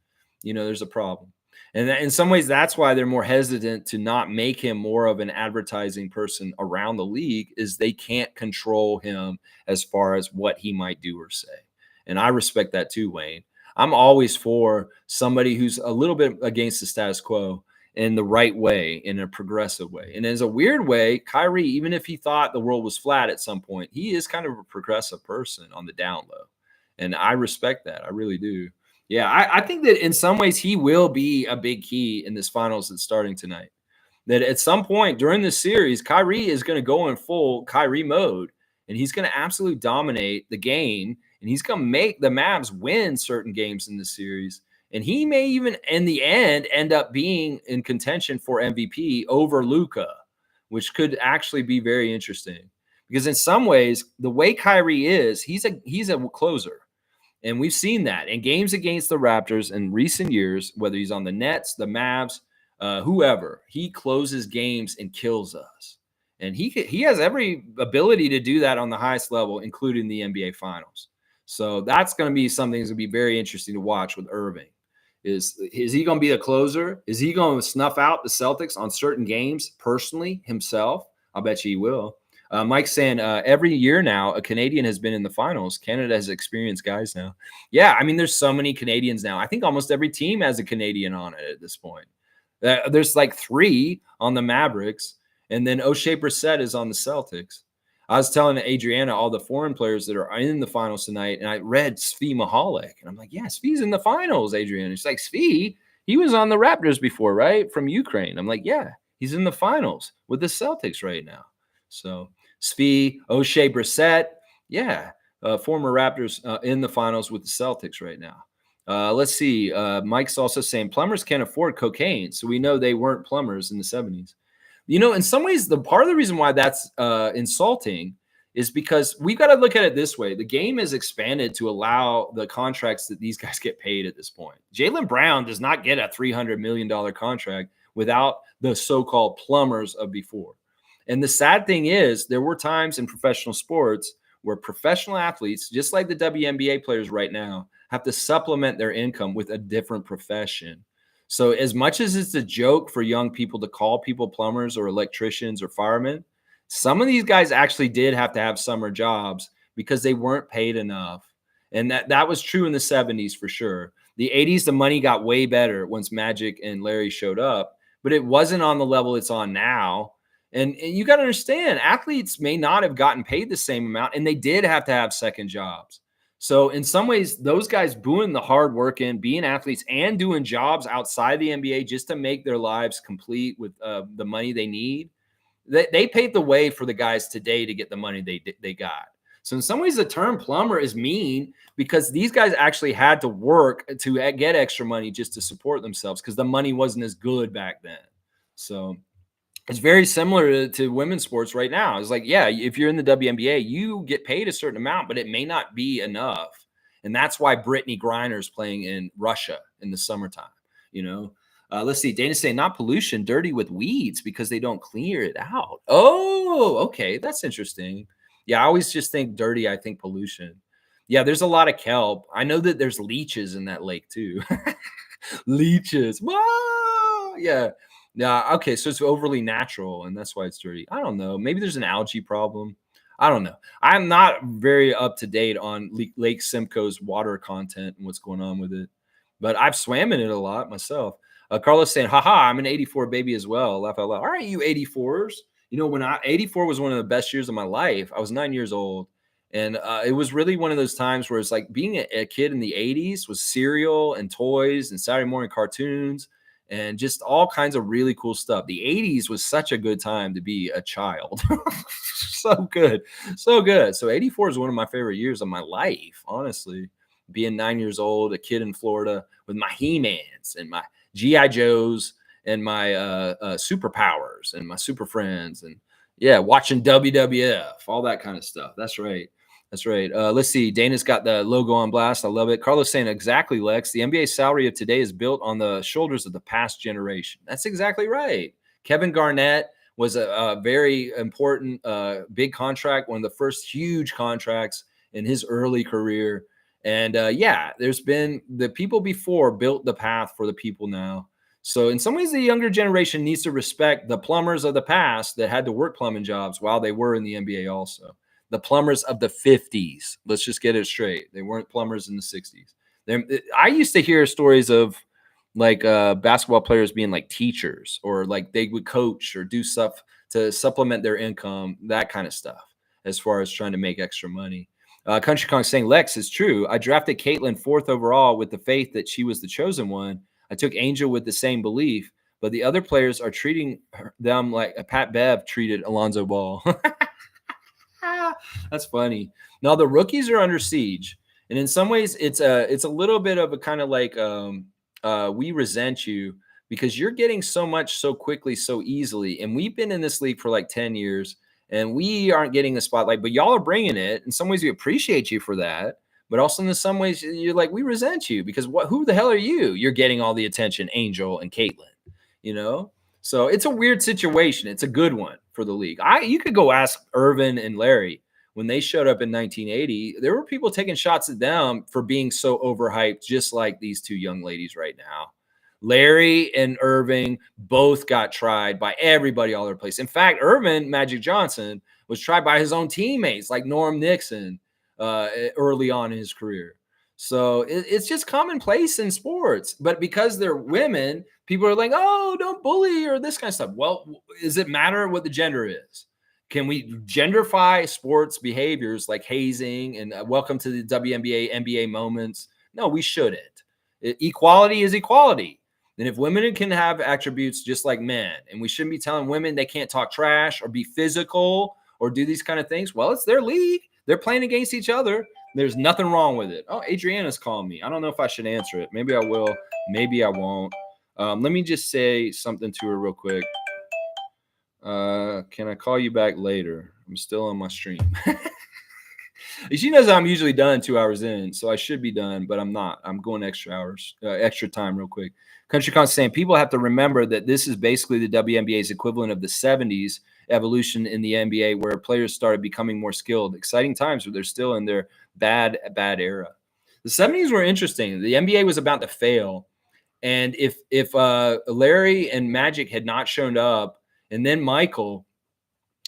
you know, there's a problem. And in some ways, that's why they're more hesitant to not make him more of an advertising person around the league, is they can't control him as far as what he might do or say. And I respect that too, Wayne. I'm always for somebody who's a little bit against the status quo in the right way, in a progressive way. And as a weird way, Kyrie, even if he thought the world was flat at some point, he is kind of a progressive person on the down low. And I respect that. I really do. Yeah, I think that in some ways he will be a big key in this finals that's starting tonight. That at some point during this series, Kyrie is going to go in full Kyrie mode, and he's going to absolutely dominate the game, and he's going to make the Mavs win certain games in this series. And he may even, in the end, end up being in contention for MVP over Luka, which could actually be very interesting. Because in some ways, the way Kyrie is, he's a closer. And we've seen that in games against the Raptors in recent years, whether he's on the Nets, the Mavs, whoever, he closes games and kills us. And he has every ability to do that on the highest level, including the NBA Finals. So that's going to be something that's going to be very interesting to watch with Irving. Is he going to be a closer? Is he going to snuff out the Celtics on certain games personally himself? I'll bet you he will. Mike's saying every year now, a Canadian has been in the finals. Canada has experienced guys now. Yeah, I mean, there's so many Canadians now. I think almost every team has a Canadian on it at this point. There's like 3 on the Mavericks, and then O'Shea Brissett is on the Celtics. I was telling Adriana all the foreign players that are in the finals tonight, and I read Svi Mihalik, and I'm like, yeah, Svi's in the finals, Adriana. She's like, Svi, he was on the Raptors before, right? From Ukraine. I'm like, yeah, he's in the finals with the Celtics right now. So Svi, O'Shea Brissett, yeah, former Raptors in the finals with the Celtics right now. Let's see. Mike's also saying plumbers can't afford cocaine, so we know they weren't plumbers in the 70s. You know, in some ways, the part of the reason why that's insulting is because we've got to look at it this way. The game is expanded to allow the contracts that these guys get paid at this point. Jaylen Brown does not get a $300 million contract without the so-called plumbers of before. And the sad thing is, there were times in professional sports where professional athletes, just like the WNBA players right now, have to supplement their income with a different profession. So as much as it's a joke for young people to call people plumbers or electricians or firemen, some of these guys actually did have to have summer jobs because they weren't paid enough. And that was true in the 70s for sure. The 80s, the money got way better once Magic and Larry showed up, but it wasn't on the level it's on now. And you got to understand, athletes may not have gotten paid the same amount, and they did have to have second jobs. So in some ways, those guys doing the hard work in being athletes and doing jobs outside the NBA just to make their lives complete with the money they need, they paved the way for the guys today to get the money they got. So in some ways, the term plumber is mean because these guys actually had to work to get extra money just to support themselves because the money wasn't as good back then. So it's very similar to women's sports right now. It's like, yeah, if you're in the WNBA, you get paid a certain amount, but it may not be enough. And that's why Brittany Griner's playing in Russia in the summertime, you know. Let's see. Dana's saying not pollution, dirty with weeds because they don't clear it out. Oh, okay. That's interesting. Yeah, I always just think dirty. I think pollution. Yeah, there's a lot of kelp. I know that there's leeches in that lake too. Leeches. Whoa! Yeah. Yeah. Okay. So it's overly natural and that's why it's dirty. I don't know. Maybe there's an algae problem. I don't know. I'm not very up to date on Lake Simcoe's water content and what's going on with it, but I've swam in it a lot myself. Carlos saying, haha, I'm an 84 baby as well. Laugh out loud. All right, you 84s. You know, when 84 was one of the best years of my life, I was 9 years old. And it was really one of those times where it's like being a kid in the 80s was cereal and toys and Saturday morning cartoons and just all kinds of really cool stuff. The 80s was such a good time to be a child. So good. So good. So 84 is one of my favorite years of my life, honestly. Being 9 years old, a kid in Florida with my He-Mans and my G.I. Joes and my superpowers and my super friends and yeah, watching WWF, all that kind of stuff. That's right. That's right. Let's see. Dana's got the logo on blast. I love it. Carlos saying exactly, Lex. The NBA salary of today is built on the shoulders of the past generation. That's exactly right. Kevin Garnett was a very important, big contract, one of the first huge contracts in his early career. And yeah, there's been the people before built the path for the people now. So in some ways, the younger generation needs to respect the plumbers of the past that had to work plumbing jobs while they were in the NBA also. The plumbers of the 50s. Let's just get it straight. They weren't plumbers in the 60s. I used to hear stories of like basketball players being like teachers or like they would coach or do stuff to supplement their income, that kind of stuff, as far as trying to make extra money. Country Kong saying, Lex, is true. I drafted Caitlin 4th overall with the faith that she was the chosen one. I took Angel with the same belief, but the other players are treating them like Pat Bev treated Alonzo Ball. That's funny. Now the rookies are under siege, and in some ways, it's a little bit of a kind of like we resent you because you're getting so much so quickly, so easily, and we've been in this league for like 10 years, and we aren't getting the spotlight, but y'all are bringing it. In some ways, we appreciate you for that. But also in some ways, you're like, we resent you because who the hell are you? You're getting all the attention, Angel and Caitlin, you know? So it's a weird situation. It's a good one for the league. You could go ask Irvin and Larry when they showed up in 1980. There were people taking shots at them for being so overhyped, just like these two young ladies right now. Larry and Irving both got tried by everybody all over the place. In fact, Irvin, Magic Johnson, was tried by his own teammates like Norm Nixon early on in his career. So it's just commonplace in sports. But because they're women, people are like, oh, don't bully or this kind of stuff. Well, does it matter what the gender is? Can we genderify sports behaviors like hazing and welcome to the WNBA, NBA moments? No, we shouldn't. Equality is equality. And if women can have attributes just like men, and we shouldn't be telling women they can't talk trash or be physical or do these kind of things, well, it's their league. They're playing against each other. There's nothing wrong with it. Oh, Adriana's calling me. I don't know if I should answer it. Maybe I will. Maybe I won't. Let me just say something to her real quick. Can I call you back later? I'm still on my stream. She knows I'm usually done 2 hours in, so I should be done, but I'm not. I'm going extra hours, extra time real quick. Country Con saying people have to remember that this is basically the WNBA's equivalent of the 70s evolution in the NBA where players started becoming more skilled. Exciting times where they're still in their bad era. The 70s were interesting. The NBA was about to fail. And if Larry and Magic had not shown up and then Michael,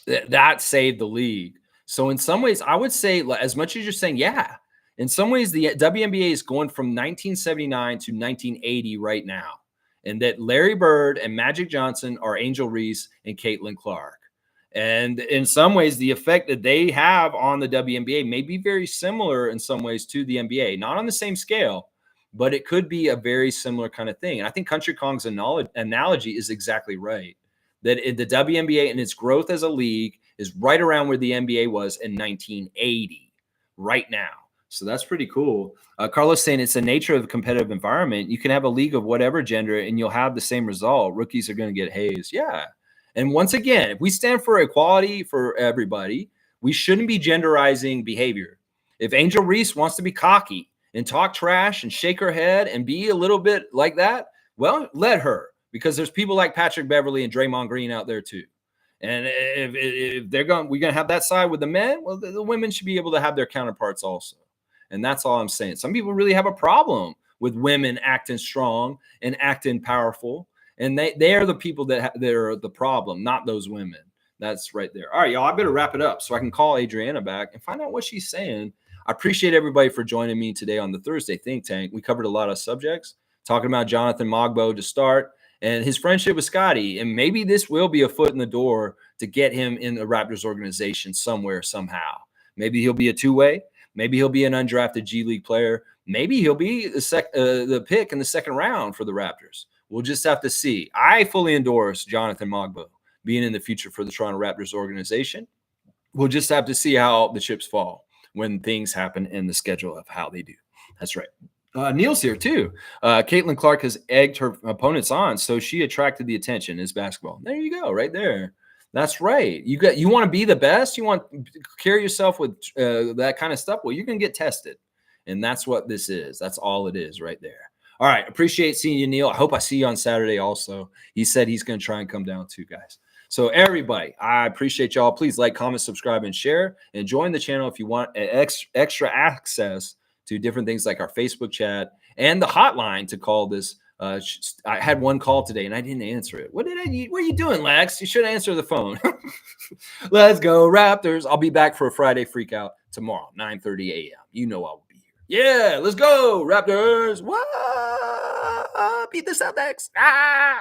that saved the league. So in some ways, I would say, as much as you're saying, yeah, in some ways, the WNBA is going from 1979 to 1980 right now. And that Larry Bird and Magic Johnson are Angel Reese and Caitlin Clark. And in some ways, the effect that they have on the WNBA may be very similar in some ways to the NBA, not on the same scale, but it could be a very similar kind of thing. And I think Country Kong's analogy is exactly right. That the WNBA and its growth as a league is right around where the NBA was in 1980, right now. So that's pretty cool. Carlos saying it's the nature of the competitive environment. You can have a league of whatever gender and you'll have the same result. Rookies are going to get hazed. Yeah. And once again, if we stand for equality for everybody, we shouldn't be genderizing behavior. If Angel Reese wants to be cocky and talk trash and shake her head and be a little bit like that, well, let her, because there's people like Patrick Beverly and Draymond Green out there too. And if we're going to have that side with the men, well, the women should be able to have their counterparts also. And that's all I'm saying. Some people really have a problem with women acting strong and acting powerful. And they are the people that are the problem, not those women. That's right there. All right, y'all, I better wrap it up so I can call Adriana back and find out what she's saying. I appreciate everybody for joining me today on the Thursday Think Tank. We covered a lot of subjects, talking about Jonathan Mogbo to start and his friendship with Scotty. And maybe this will be a foot in the door to get him in the Raptors organization somewhere, somehow. Maybe he'll be a two-way. Maybe he'll be an undrafted G League player. Maybe he'll be the pick in the second round for the Raptors. We'll just have to see. I fully endorse Jonathan Mogbo being in the future for the Toronto Raptors organization. We'll just have to see how the chips fall when things happen in the schedule of how they do. That's right. Neil's here too. Caitlin Clark has egged her opponents on, so she attracted the attention in basketball. There you go, right there. That's right. You want to be the best. You want to carry yourself with that kind of stuff. Well, you're going to get tested, and that's what this is. That's all it is, right there. All right. Appreciate seeing you, Neil. I hope I see you on Saturday also. He said he's going to try and come down too, guys. So everybody, I appreciate y'all. Please like, comment, subscribe, and share. And join the channel if you want extra access to different things like our Facebook chat and the hotline to call this. I had one call today and I didn't answer it. What are you doing, Lex? You should answer the phone. Let's go, Raptors. I'll be back for a Friday freak out tomorrow, 9:30 a.m. You know I will be here. Yeah, let's go, Raptors. What? Beat the Celtics. Ah!